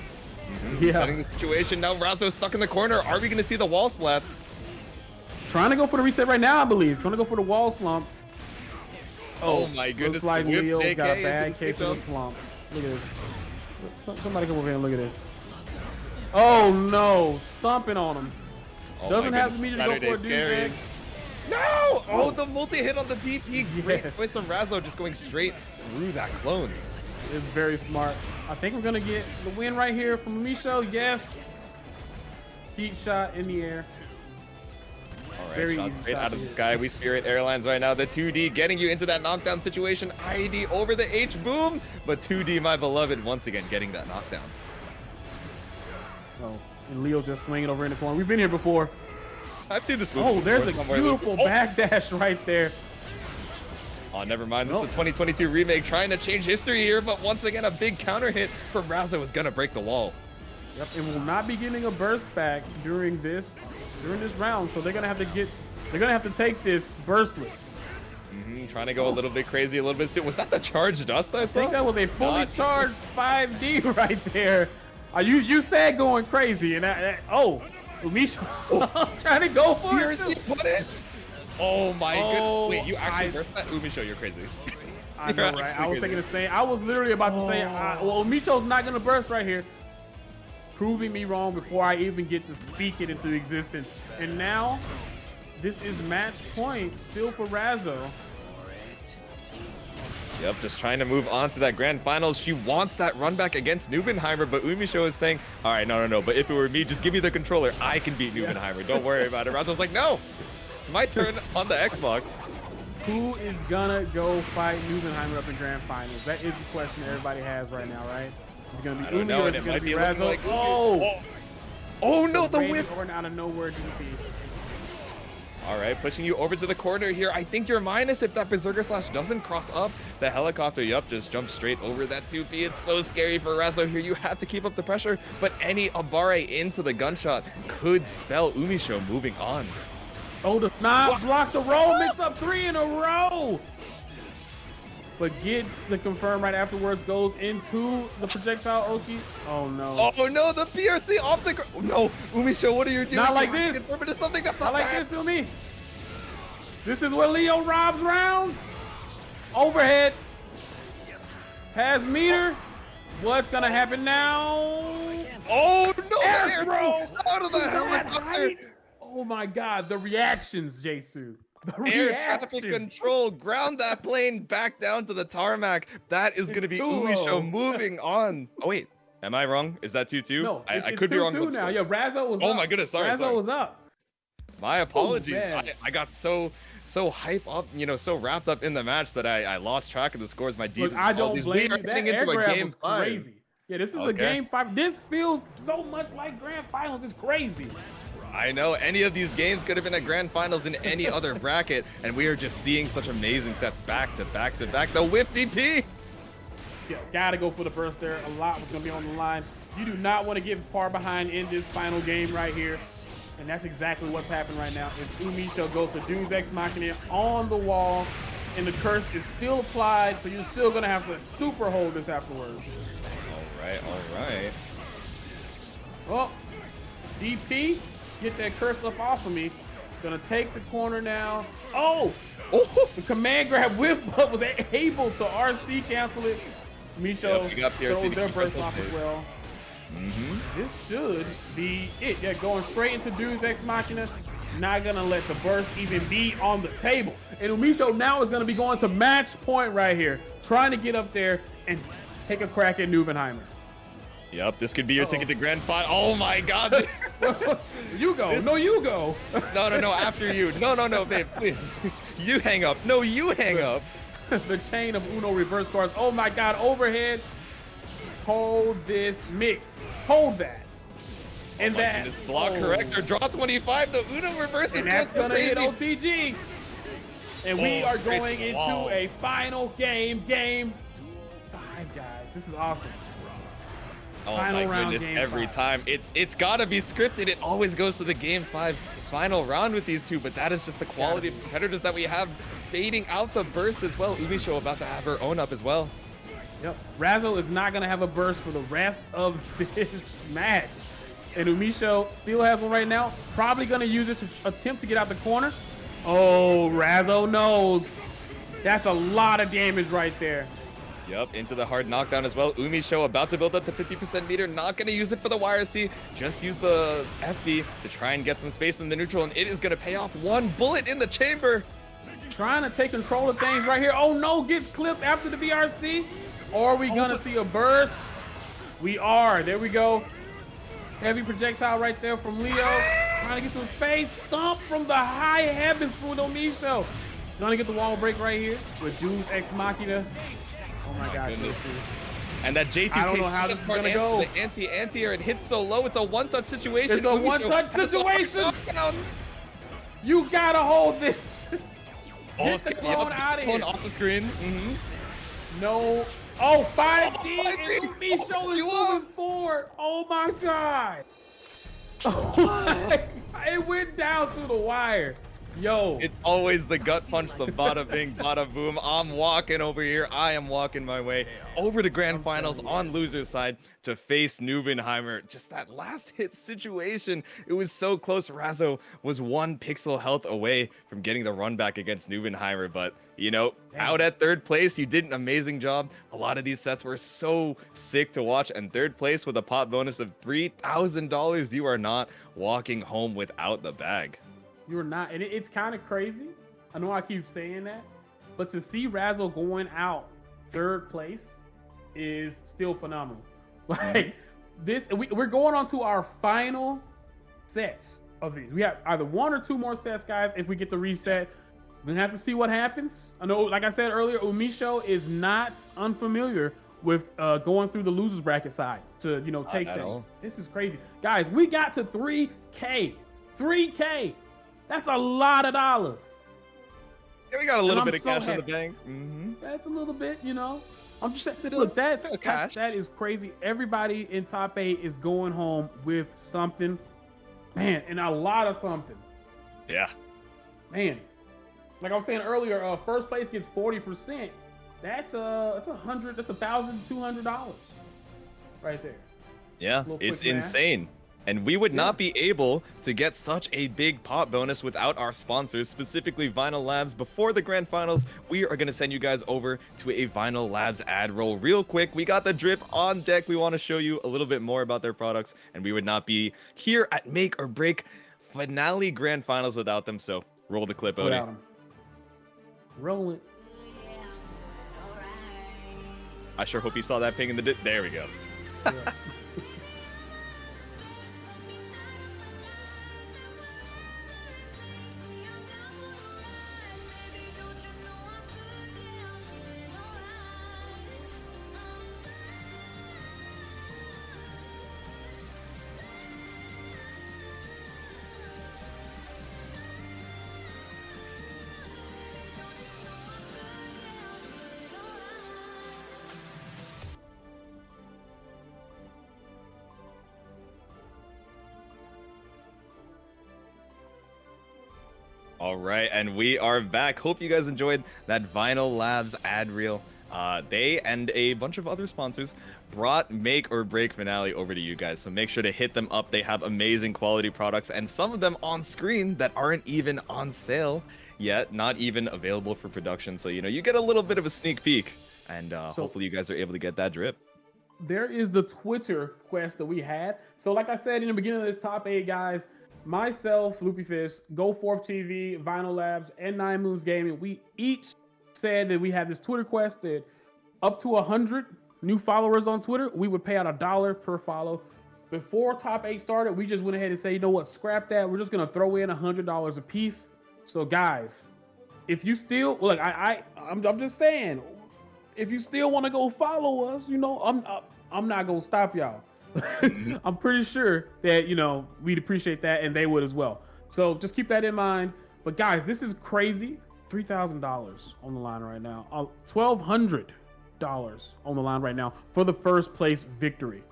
Setting the situation. Now Razzo's stuck in the corner. Are we going to see the wall splats? Trying to go for the reset right now, I believe. Trying to go for the wall slumps. Oh my goodness. Looks like Leo's got a bad case of the slumps. Look at this. Somebody come over here and look at this. Oh no, stomping on him. Oh Doesn't my have goodness, me to go for a Saturday's dude scary. egg. No! Oh, the multi-hit on the DP. Great Yes. choice from Razo, just going straight through that clone. It's very smart. I think we're gonna get the win right here from Micho. Yes. Heat shot in the air. All right, Very shot easy straight shot out to of the hit. sky. We Spirit Airlines right now. The 2D getting you into that knockdown situation. ID over the H boom, but 2D, my beloved, once again getting that knockdown. Oh, and Leo just swinging over in the corner. We've been here before. I've seen this move. Oh, there's a before somewhere. beautiful Oh! backdash right there. Oh, never mind. This Nope. is a 2022 remake trying to change history here, but once again, a big counter hit from Razo is going to break the wall. Yep, and will not be getting a burst back during this round. So they're gonna have to take this burstless. Trying to go a little bit crazy, a little bit still. Was that the charge dust I saw? I think that was a fully Not- charged 5D right there. You said going crazy, and oh, Misha trying to go for it. PRC too. punish. Oh my Oh, goodness. Wait, you actually I- burst that? Umisho, you're crazy. I You're know, right? actually I was crazy. thinking the same. I was literally about to say, well, Micho's not gonna burst right here, proving me wrong before I even get to speak it into existence. And now, this is match point still for Razo. Yep, just trying to move on to that grand finals. She wants that run back against Nubenheimer, but Umisho is saying, all right, no. But if it were me, just give me the controller. I can beat Nubenheimer. Don't worry about it. Razo's like, no, it's my turn on the Xbox. Who is gonna go fight Nubenheimer up in grand finals? That is the question everybody has right now, right? Is it gonna be I don't Umi know, or and is it it gonna might be be looking Razo? like Umi. Oh! Oh no, the Rain whip. Or out of nowhere DP. All right, pushing you over to the corner here. I think you're minus if that Berserker Slash doesn't cross up. The helicopter, yup, just jumps straight over that 2P. It's so scary for Razo here. You have to keep up the pressure, but any Abare into the gunshot could spell Umisho moving on. Oh, the snob blocked the roll, mix up 3 in a row. But gets the confirm right afterwards, goes into the projectile Oki. Oh no. Oh no, the PRC off the ground. No, Umisho, what are you doing? Not like Can I this. confirm it is something that's I not like bad. this to me. This is where Leo robs rounds. Overhead. Has meter. What's gonna happen now? Oh no, Air air throw. out of the That helicopter. height. Oh my God, the reactions, Jesu. The Air reactions. traffic control, ground that plane back down to the tarmac. That is going to be too Umisho low. moving on. Oh wait, am I wrong? Is that 2-2? No, I it's could be wrong. 2-2 but now. still. Yeah, Razo was Oh up. my goodness, sorry, Razo sorry. was up. My apologies. man. I got so hype up, so wrapped up in the match that I lost track of the scores. My Look, deepest I don't apologies. blame We you. are That heading air into a grab game was 5. crazy. Yeah, this is a Okay. game 5. This feels so much like grand finals. It's crazy. I know any of these games could have been at grand finals in any other bracket, and we are just seeing such amazing sets back to back to back. The whip DP. Yeah, gotta go for the burst there. A lot was gonna be on the line. You do not want to get far behind in this final game right here. And that's exactly what's happened right now. Is Umisho goes to Deus Ex Machina on the wall, and the curse is still applied, so you're still gonna have to super hold this afterwards. All right. Oh, DP, get that curse up off of me. Gonna take the corner now. Oh, the command grab whip, but was able to RC cancel it. Misho Yep, we got PRC throws to their keep burst us off safe. as well. This should be it. Yeah, going straight into Deus Ex Machina. Not gonna let the burst even be on the table. And Umisho now is gonna be going to match point right here, trying to get up there and take a crack at Nubenheimer. Yep, this could be your ticket to grand final. Oh my God. You go. No, you go. No, after you. No, babe, please. You hang up. No, you hang up. The chain of Uno reverse cards. Oh my God, overhead. Hold this mix. Hold that. And that. Just block oh. correct or draw 25. The Uno reverse is And that's going gonna crazy. hit OTG. And we Oh, are straight going to the into wall. a final game 5, guys. This is awesome. Oh Final my round, goodness, game every 5. time. It's gotta be scripted. It always goes to the game 5 final round with these two, but that is just the quality of competitors that we have fading out the burst as well. Umisho about to have her own up as well. Yep. Razo is not gonna have a burst for the rest of this match. And Umisho still has one right now. Probably gonna use it to attempt to get out the corner. Oh, Razo knows. That's a lot of damage right there. Yep, into the hard knockdown as well. Umisho about to build up the 50% meter. Not going to use it for the YRC. Just use the FD to try and get some space in the neutral, and it is going to pay off. One bullet in the chamber. Trying to take control of things right here. Oh no, gets clipped after the BRC. Or are we gonna see a burst? We are. There we go. Heavy projectile right there from Leo. Trying to get some space. Stomp from the high heavens for Umisho. Gonna get the wall break right here with Doom's Ex Machina. Oh my god. And that J2K, I don't know how this is gonna go. The anti-air, it hits so low. It's a one-touch situation. It's a one-touch situation. You gotta hold this. Get the clone out of here. Off the screen. No. Oh, 5G and Umisho is moving forward. Oh my god. Oh my. It went down to the wire. Yo. It's always the gut punch, the bada bing, bada boom. I'm walking over here. I am walking my way over to grand finals on loser's side to face Nubenheimer. Just that last hit situation. It was so close. Razzo was 1 pixel health away from getting the run back against Nubenheimer. But, you know, out at 3rd place, you did an amazing job. A lot of these sets were so sick to watch. And 3rd place with a pot bonus of $3,000. You are not walking home without the bag. You're not, and it's kind of crazy. I know I keep saying that, but to see Razzo going out 3rd place is still phenomenal. Like this, we're going on to our final sets of these. We have either 1 or 2 more sets, guys. If we get the reset, we're gonna have to see what happens. I know, like I said earlier, Umisho is not unfamiliar with going through the losers bracket side to, you know, take things. This is crazy, guys. We got to 3K. 3K. That's a lot of dollars. Yeah, we got a little bit of cash in the bank. That's a little bit, you know. I'm just saying, look, that is crazy. Everybody in top 8 is going home with something, man, and a lot of something. Yeah, man. Like I was saying earlier, 1st place gets 40%. That's $1,200 right there. Yeah, it's insane. And we would not be able to get such a big pot bonus without our sponsors, specifically Vinyl Labz. Before the grand finals, we are going to send you guys over to a Vinyl Labz ad roll real quick. We got the drip on deck. We want to show you a little bit more about their products, and we would not be here at Make or Break finale grand finals without them. So roll the clip, Odie. Roll it. I sure hope you saw that ping in the there we go. Yeah. All right, and we are back. Hope you guys enjoyed that Vinyl Labz ad reel. They and a bunch of other sponsors brought Make or Break finale over to you guys, so make sure to hit them up. They have amazing quality products, and some of them on screen that aren't even on sale yet, not even available for production. So, you know, you get a little bit of a sneak peek, and hopefully you guys are able to get that drip. There is the Twitter quest that we had. So like I said in the beginning of this top 8, guys, myself, Loopy Fist, Go Forth TV, Vinyl Labz, and 9 Moons Gaming, we each said that we had this Twitter quest that up to 100 new followers on Twitter, we would pay out $1 per follow. Before top 8 started, we just went ahead and said, you know what, scrap that. We're just gonna throw in $100 a piece. So guys, if you still look, I'm just saying, if you still want to go follow us, you know, I'm not gonna stop y'all. I'm pretty sure that, you know, we'd appreciate that, and they would as well. So just keep that in mind. But guys, this is crazy. $3,000 on the line right now. $1,200 on the line right now for the 1st place victory.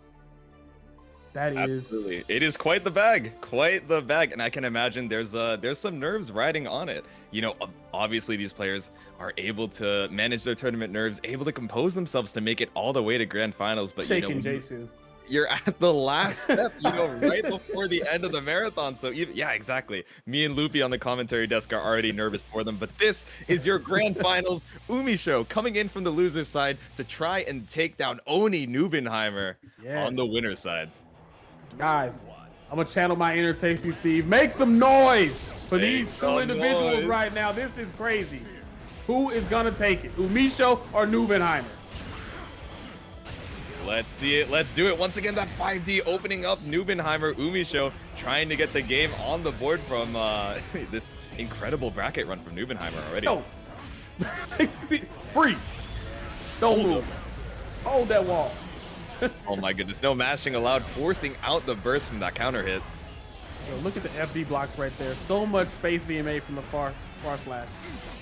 That is absolutely. It is quite the bag, and I can imagine there's some nerves riding on it. You know, obviously these players are able to manage their tournament nerves, able to compose themselves to make it all the way to grand finals. But shaking you know, Jasu. you're at the last step, you know, right before the end of the marathon. So even, yeah, exactly. Me and Loopy on the commentary desk are already nervous for them. But this is your grand finals. Umisho coming in from the loser side to try and take down Oni Nubenheimer on the winner's side. Guys, I'm gonna channel my inner Tasty Steve. Make some noise for these two individuals right now. This is crazy. Who is gonna take it, Umisho or Nubenheimer? Let's see it. Let's do it. Once again, that 5D opening up. Nubenheimer, Umisho trying to get the game on the board from this incredible bracket run from Nubenheimer already. No. Free. Don't move. Hold that wall. Oh my goodness. No mashing allowed, forcing out the burst from that counter hit. Yo, look at the FD blocks right there. So much space being made from the far slash.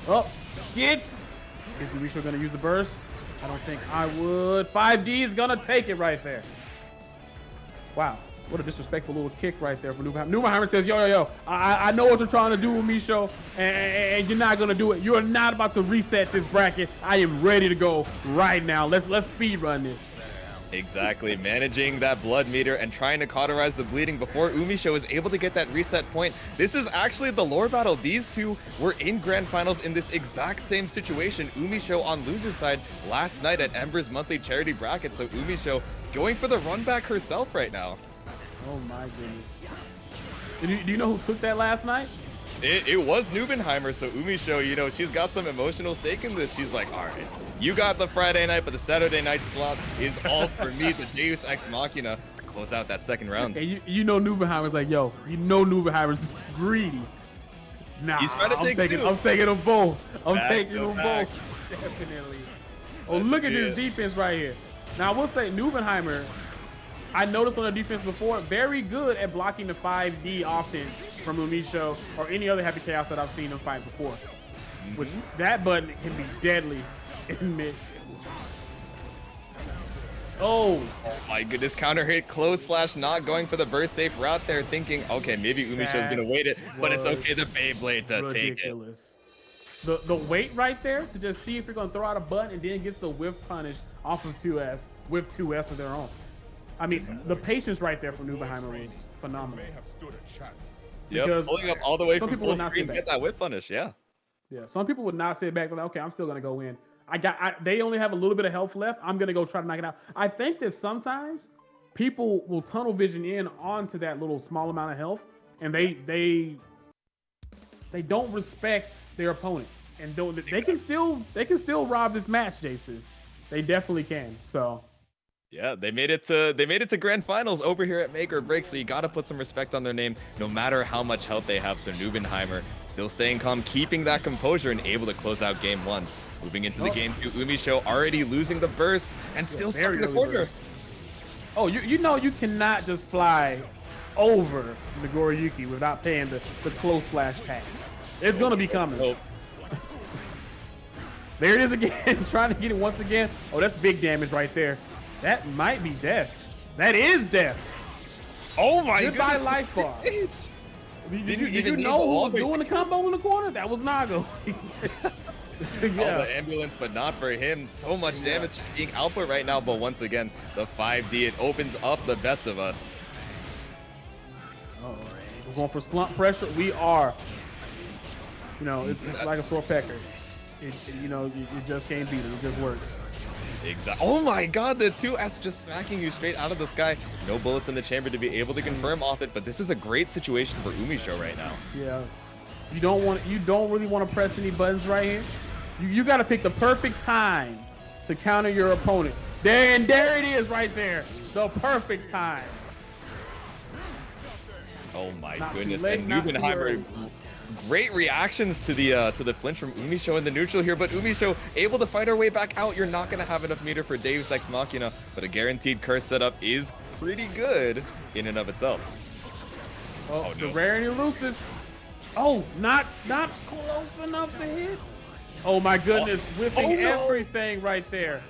Oh, get. Is Umisho gonna use the burst? I don't think I would. 5D is gonna take it right there. Wow, what a disrespectful little kick right there for Nubenheimer. Nubenheimer says, yo, I know what you're trying to do with me, Misho, and you're not gonna do it. You're not about to reset this bracket. I am ready to go right now. Let's speed run this. Exactly, managing that blood meter and trying to cauterize the bleeding before Umisho is able to get that reset point. This is actually the lore battle. These two were in grand finals in this exact same situation. Umisho on loser side last night at Ember's monthly charity bracket. So Umisho going for the run back herself right now. Oh my goodness. Do you know who took that last night? It was Nubenheimer, so Umisho, you know, she's got some emotional stake in this. She's like, all right, you got the Friday night, but the Saturday night slot is all for me, the Deus Ex Machina, to close out that second round. And you know Nubenheimer's like, yo, you know Nubenheimer's greedy. Nah, he's trying to I'm taking them both. I'm taking them both. Definitely. Oh, look at this defense right here. Now, I will say Nubenheimer, I noticed on the defense before, very good at blocking the 5D offense from Umisho or any other Happy Chaos that I've seen him fight before. Which that button can be deadly in mid. Oh my goodness, counter hit, close slash, not going for the burst safe route there, thinking, okay, maybe Umisho's gonna wait it, but it's okay, the Beyblade to take it. The wait right there to just see if you're gonna throw out a button and then gets the whiff punish off of 2S with 2S of their own. I mean, the patience right there from Nubenheimer was phenomenal. Yep, pulling up all the way from full screen to get that whip punish, yeah. Yeah, some people would not sit back and like, okay, I'm still gonna go in. They only have a little bit of health left. I'm gonna go try to knock it out. I think that sometimes people will tunnel vision in onto that little small amount of health, and they don't respect their opponent, and they can still rob this match, Jason. They definitely can. So. Yeah, they made it to grand finals over here at Make or Break, so you gotta put some respect on their name, no matter how much health they have. So Nubenheimer still staying calm, keeping that composure, and able to close out game one. Moving into the game two, Umisho already losing the burst and still stuck in the corner. Oh, you know you cannot just fly over the Goriyuki without paying the close slash tax. It's gonna be coming. Nope. There it is again, trying to get it once again. Oh, that's big damage right there. That might be death. That is death. Oh my goodness. Goodbye life bar. Did you know who was doing the combo in the corner? That was Nago. Yeah. The ambulance, but not for him. So much damage being output right now, but once again, the 5D, it opens up the best of us. We're going for slump pressure. We are. You know, it's like a sore pecker. You just can't beat it. It just works. Exactly. Oh my god, the 2S just smacking you straight out of the sky. No bullets in the chamber to be able to confirm off it, but this is a great situation for Umisho right now. Yeah. You don't really want to press any buttons right here. You got to pick the perfect time to counter your opponent. There it is right there. The perfect time. Oh my goodness. And Nubenheimer, great reactions to the flinch from Umisho in the neutral here, but Umisho able to fight her way back out. You're not going to have enough meter for Deus Ex Machina, but a guaranteed curse setup is pretty good in and of itself. Oh no. The rare and elusive. Oh, not close enough to hit. Oh my goodness, whipping everything right there.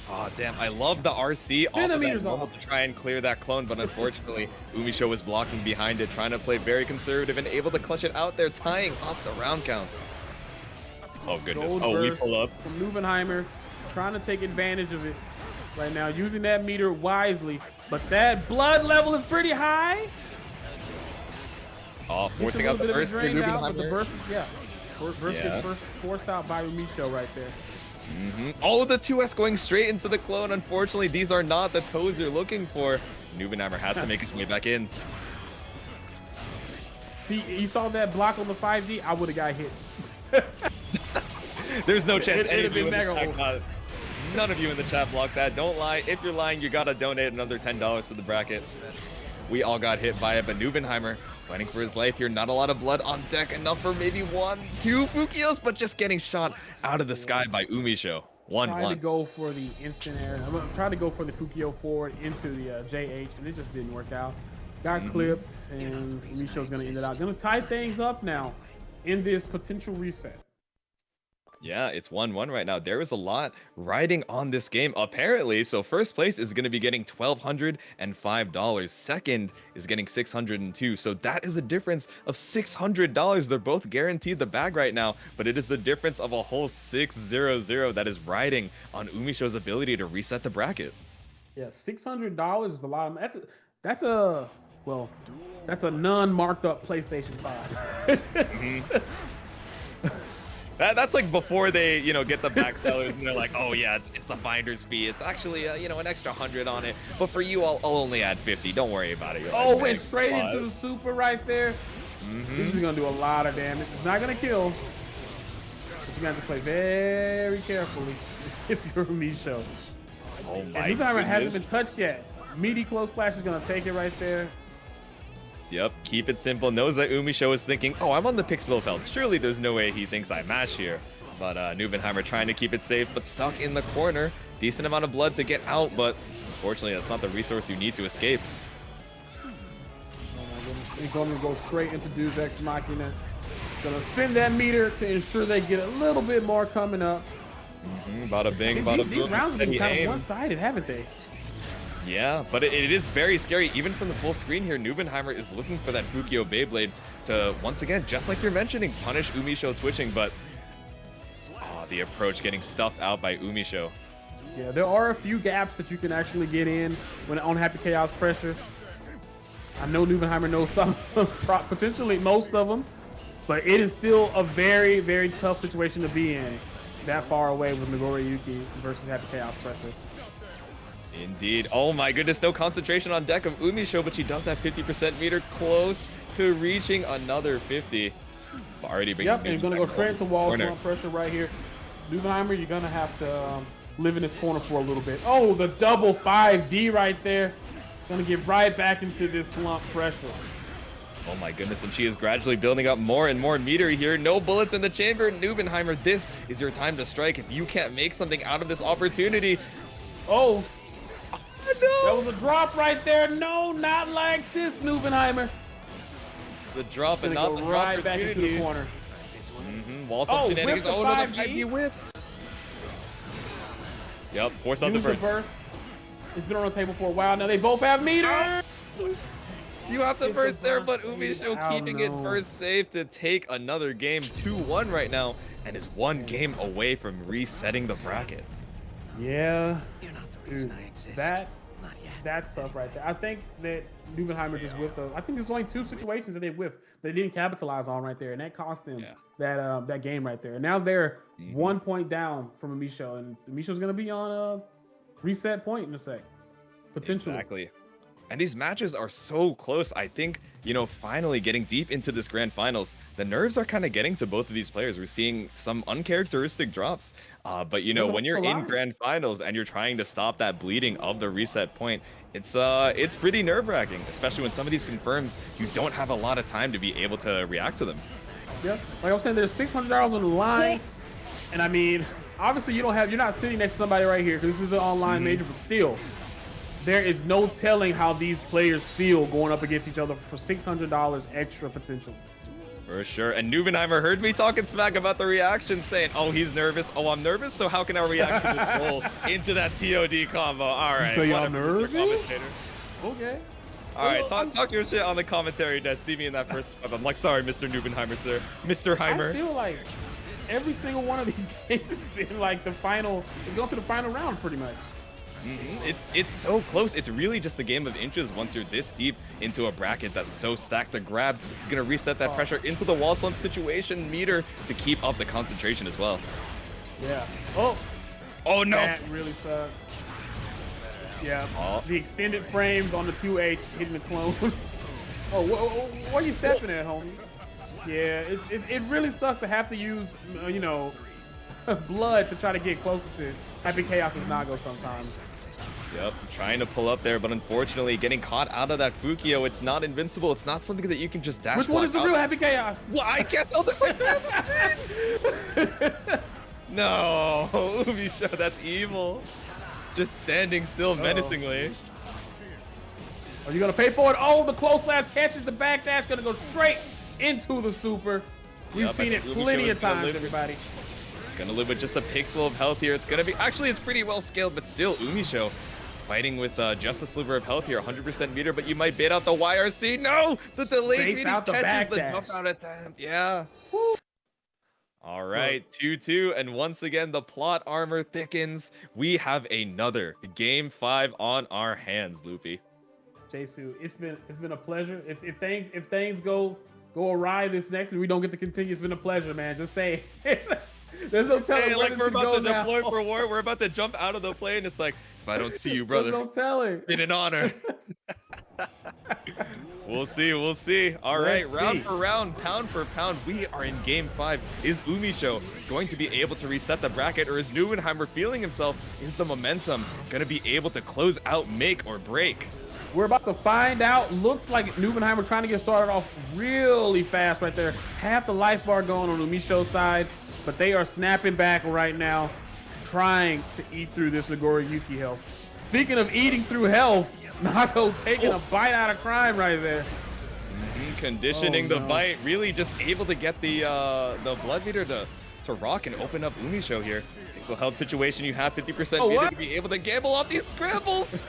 Oh damn, I love the RC off of that normal to try and clear that clone, but unfortunately, Umisho was blocking behind it, trying to play very conservative and able to clutch it out there, tying off the round count. Oh goodness, we pull up. From Nubenheimer, trying to take advantage of it. right now, using that meter wisely. But that blood level is pretty high. Oh, forcing out the burst for But the Nubenheimer. burst, yeah. Burst gets forced out by Umisho right there. All of the 2S going straight into the clone. Unfortunately, these are not the toes you're looking for. Nubenheimer has to make his way back in. See, you saw that block on the 5D? I would have got hit. There's no chance any it'd of you been in the mega chat got it. None of you in the chat blocked that. Don't lie. If you're lying, you gotta donate another $10 to the bracket. We all got hit by it, but Nubenheimer fighting for his life here. Not a lot of blood on deck. Enough for maybe 1, 2 Fukios, but just getting shot out of the sky by Umisho. 1-1. Trying to go for the instant air. I'm trying to go for the Fukio forward into the JH, and it just didn't work out. Got clipped, and Umisho's going to end it out. Going to tie things up now in this potential reset. Yeah, it's 1-1 right now. There is a lot riding on this game, apparently. So first place is going to be getting $1,205. Second is getting $602. So that is a difference of $600. They're both guaranteed the bag right now, but it is the difference of a whole 600 that is riding on Umisho's ability to reset the bracket. Yeah, $600 is a lot. That's a non-marked up PlayStation 5. That's like before they, get the back sellers and they're like, oh yeah, it's the finder's fee. It's actually, an extra 100 on it. But for you, I'll only add 50. Don't worry about it. Oh, went straight into the super right there. This is gonna do a lot of damage. It's not gonna kill. But you have to play very carefully if you're Umisho. Oh my And Nubenheimer hasn't been goodness. touched yet. Meaty close splash is gonna take it right there. Yep, keep it simple. Knows that Umisho is thinking, oh, I'm on the pixel felt. Surely there's no way he thinks I mash here. But Nubenheimer trying to keep it safe, but stuck in the corner. Decent amount of blood to get out, but unfortunately that's not the resource you need to escape. Oh my goodness. He's gonna go straight into Deus Ex Machina. Gonna spin that meter to ensure they get a little bit more coming up. Bada bing, bada boom. These rounds have been steady kind of aim. one-sided, haven't they? Yeah, but it is very scary. Even from the full screen here, Nubenheimer is looking for that Fukio Beyblade to, once again, just like you're mentioning, punish Umisho twitching, but the approach getting stuffed out by Umisho. Yeah, there are a few gaps that you can actually get in when on Happy Chaos pressure. I know Nubenheimer knows some, potentially most of them, but it is still a very, very tough situation to be in that far away with Nagoriyuki versus Happy Chaos pressure. Indeed. Oh my goodness, no concentration on deck of Umisho, but she does have 50% meter, close to reaching another 50. Already bringing and you're going to go straight into wall corner. slump pressure right here. Nubenheimer, you're going to have to live in this corner for a little bit. Oh, the double 5D right there. Going to get right back into this slump pressure. Oh my goodness, and she is gradually building up more and more meter here. No bullets in the chamber. Nubenheimer, this is your time to strike. If you can't make something out of this opportunity. Oh, no. That was a drop right there. No, not like this, Nubenheimer. The drop and not Go the right drop back into the corner. Wall slump shenanigans. whip the Oh, no, the 5D. 5D whips. Yep, force out the Use the first. burst. It's been on the table for a while now. They both have meter. You have to Get burst the there, burst. but Umisho Oh, keeping it no. first safe to take another game. 2-1 right now, and is one game away from resetting the bracket. Yeah. Dude, that's tough right there. I think that Nubenheimer just whiffed. I think there's only 2 situations that they whiffed. They didn't capitalize on right there, and that cost them that game right there. And now they're 1 point down from Umisho, and Umisho's gonna be on a reset point in a sec, potentially. Exactly. And these matches are so close. I think, finally getting deep into this grand finals, the nerves are kind of getting to both of these players. We're seeing some uncharacteristic drops. But when you're in grand finals and you're trying to stop that bleeding of the reset point, it's pretty nerve-wracking, especially when some of these confirms you don't have a lot of time to be able to react to them. Yep. Like I was saying, there's $600 on the line, and I mean, obviously you're not sitting next to somebody right here because this is an online major, but still, there is no telling how these players feel going up against each other for $600 extra potential. For sure. And Nubenheimer heard me talking smack about the reaction, saying, oh, he's nervous. Oh, I'm nervous, so how can I react to this roll into that TOD combo? All right. So you're whatever, Mr. nervous? Commentator. Okay. All right, talk your shit on the commentary desk. See me in that first spot. I'm like, sorry, Mr. Nubenheimer, sir. Mr. Heimer. I feel like every single one of these games has been like the final, it's going to the final round pretty much. It's so close. It's really just a game of inches once you're this deep into a bracket that's so stacked. The grab is going to reset that pressure into the wall slump situation meter to keep up the concentration as well. Yeah. Oh no. That really sucks. Yeah. The extended frames on the 2H hitting the clone. What are you stepping at, homie? Yeah, it really sucks to have to use, you know, blood to try to get close to Happy Chaos' Nago sometimes. Yep, trying to pull up there, but unfortunately getting caught out of that Fukio. It's not invincible. It's not something that you can just dash. Which one is the real Happy Chaos? Well, I can't tell. There's like 3 on the screen. No, Umisho, that's evil. Just standing still menacingly. Are you gonna pay for it? Oh, the close slash catches the back dash, gonna go straight into the super. We've seen it plenty of times, everybody. Gonna live with just a pixel of health here. It's gonna be, actually it's pretty well scaled, but still Umisho fighting with just a sliver of health here, 100% meter, but you might bait out the YRC. No, the delayed meter catches the jump out attempt. Yeah. Woo. All right, 2-2, and once again the plot armor thickens. We have another game 5 on our hands, Loopy. Jesu, it's been a pleasure. If things go awry this next and we don't get to continue, it's been a pleasure, man. Just say. There's no telling. Hey, like we're about to deploy for war. We're about to jump out of the plane. It's like, if I don't see you, brother, there's no telling. It's been an honor. We'll see. We'll see. All right, round for round, pound for pound, we are in game 5. Is Umisho going to be able to reset the bracket, or is Neubenheimer feeling himself? Is the momentum going to be able to close out, make or break? We're about to find out. Looks like Neubenheimer trying to get started off really fast right there. Half the life bar going on Umisho's side, but they are snapping back right now, trying to eat through this Nagori Yuki health. Speaking of eating through health, Nago taking a bite out of crime right there. Conditioning the bite, really just able to get the blood meter to rock and open up Umisho here. Pixel health situation, you have 50% meter to be able to gamble off these scrambles.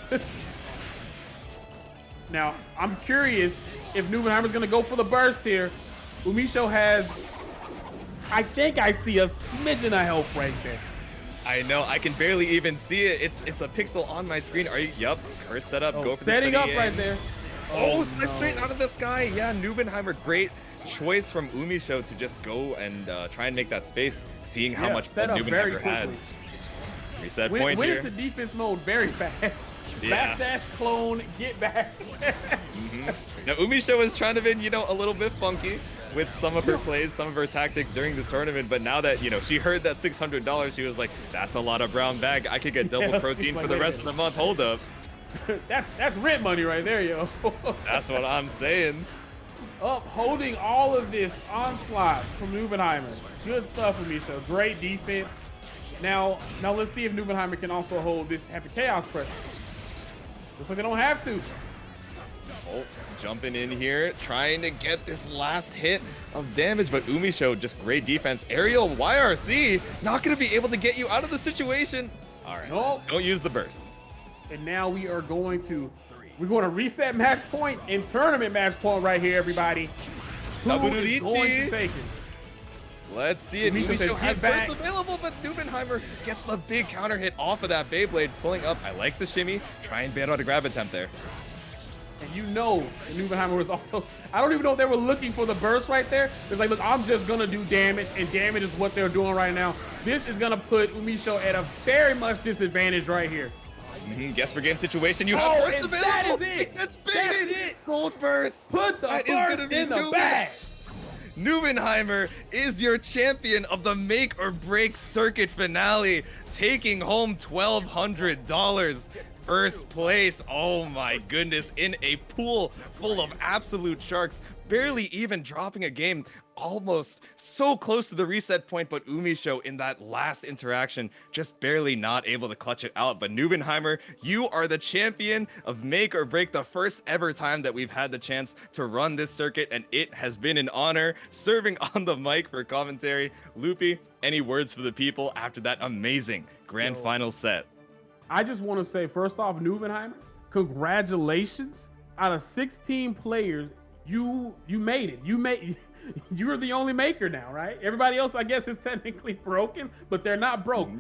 Now, I'm curious if Neubenheimer's going to go for the burst here. Umisho has, I think I see a smidgen of health right there. I know, I can barely even see it. It's a pixel on my screen. Are you? Yep, curse setup. Go for setting the up right there. Slip straight out of the sky. Yeah, Neubenheimer, great choice from Umisho to just go and try and make that space, seeing how much blood Neubenheimer had. Reset point went here. Into defense mode very fast. Yeah. Backdash clone, get back. Now Umisho was trying to be, you know, a little bit funky with some of her plays, some of her tactics during this tournament, but now that, you know, she heard that $600, she was like, that's a lot of brown bag. I could get double protein for the rest of the month. Hold up. That's rent money right there, yo. That's what I'm saying. Holding all of this onslaught from Neubenheimer. Good stuff, Umisho. Great defense. Now let's see if Neubenheimer can also hold this Happy Chaos pressure. Looks like they don't have to. Jumping in here, trying to get this last hit of damage, but Umisho, just great defense. Aerial YRC, not going to be able to get you out of the situation. All right, don't use the burst. And now we're going to reset match point and tournament match point right here, everybody. Who is going to take it? Let's see it. Umisho has burst available, but Neubenheimer gets the big counter hit off of that Beyblade, pulling up. I like the shimmy. Try and bail out a grab attempt there. And you know, Neubenheimer was also, I don't even know if they were looking for the burst right there. They're like, look, I'm just going to do damage, and damage is what they're doing right now. This is going to put Umisho at a very much disadvantage right here. Guess for game situation, you have burst available. That is it. That's baited. Gold burst. Put the burst in the bag. Neubenheimer is your champion of the make or break circuit finale, taking home $1,200. First place, oh my goodness, in a pool full of absolute sharks, barely even dropping a game, almost so close to the reset point, but Umisho in that last interaction just barely not able to clutch it out. But Neubenheimer, you are the champion of make or break, the first ever time that we've had the chance to run this circuit, and it has been an honor serving on the mic for commentary. Loopy, any words for the people after that amazing grand final set? I just want to say, first off, Neubenheimer, congratulations. Out of 16 players, you made it. You're the only maker now, right? Everybody else, I guess, is technically broken, but they're not broke.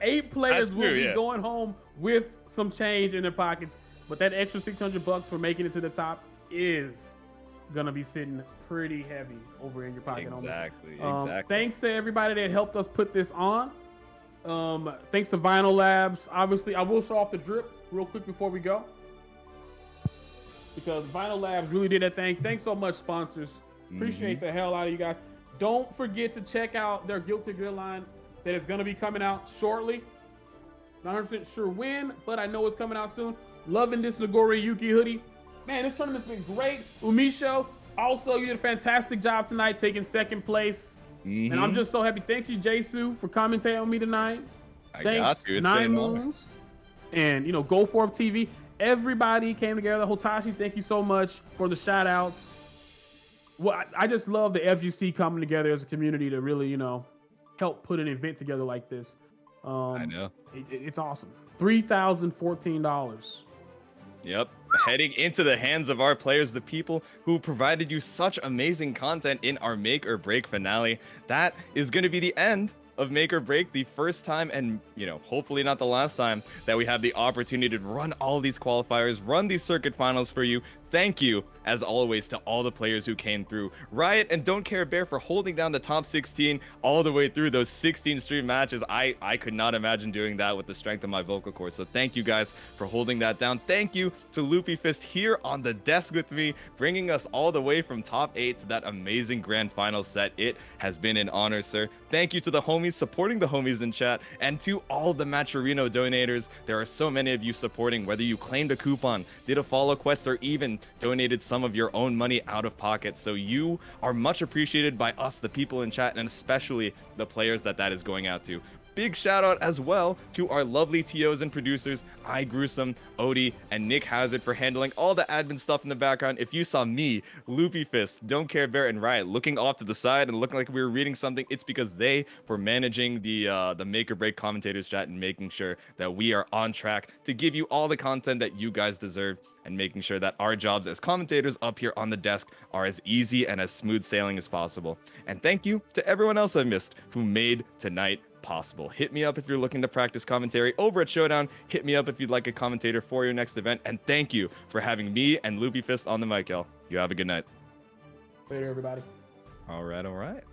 8 players That's will true, be yeah. going home with some change in their pockets, but that extra $600 for making it to the top is gonna be sitting pretty heavy over in your pocket. Exactly. Thanks to everybody that helped us put this on. Thanks to Vinyl Labs. Obviously, I will show off the drip real quick before we go, because Vinyl Labs really did that thing. Thanks so much, sponsors. Appreciate the hell out of you guys. Don't forget to check out their Guilty Gear line that is going to be coming out shortly. Not 100% sure when, but I know it's coming out soon. Loving this Nagori Yuki hoodie. Man, this tournament's been great. Umisho, also, you did a fantastic job tonight taking second place. And I'm just so happy. Thank you, Jisoo, for commentating on me tonight. I Thanks, got you. It's Nine been an honor. Moons. And, you know, Go Forth TV. Everybody came together. Hotashi, thank you so much for the shout outs. Well, I just love the FGC coming together as a community to really, you know, help put an event together like this. I know. It's awesome. $3,014. Yep. Heading into the hands of our players, the people who provided you such amazing content in our Make or Break finale. That is going to be the end of Make or Break, the first time and, you know, hopefully not the last time that we have the opportunity to run all these qualifiers, run these circuit finals for you. Thank you, as always, to all the players who came through. Riot and Don't Care Bear for holding down the top 16 all the way through those 16 stream matches. I could not imagine doing that with the strength of my vocal cords. So thank you guys for holding that down. Thank you to Loopy Fist here on the desk with me, bringing us all the way from top 8 to that amazing grand final set. It has been an honor, sir. Thank you to the homies supporting the homies in chat, and to all the Matcherino donators. There are so many of you supporting, whether you claimed a coupon, did a follow quest, or even donated some of your own money out of pocket. So you are much appreciated by us, the people in chat, and especially the players that is going out to. Big shout out as well to our lovely TOs and producers, I Gruesome, Odie, and Nick Hazard for handling all the admin stuff in the background. If you saw me, Loopy Fist, Don't Care Bear, and Riot looking off to the side and looking like we were reading something, it's because they were managing the Make or Break commentators chat and making sure that we are on track to give you all the content that you guys deserve, and making sure that our jobs as commentators up here on the desk are as easy and as smooth sailing as possible. And thank you to everyone else I missed who made tonight possible. Hit me up if you're looking to practice commentary over at Showdown. Hit me up if you'd like a commentator for your next event. And thank you for having me and Loopy Fist on the mic, y'all. You have a good night. Later, everybody. All right.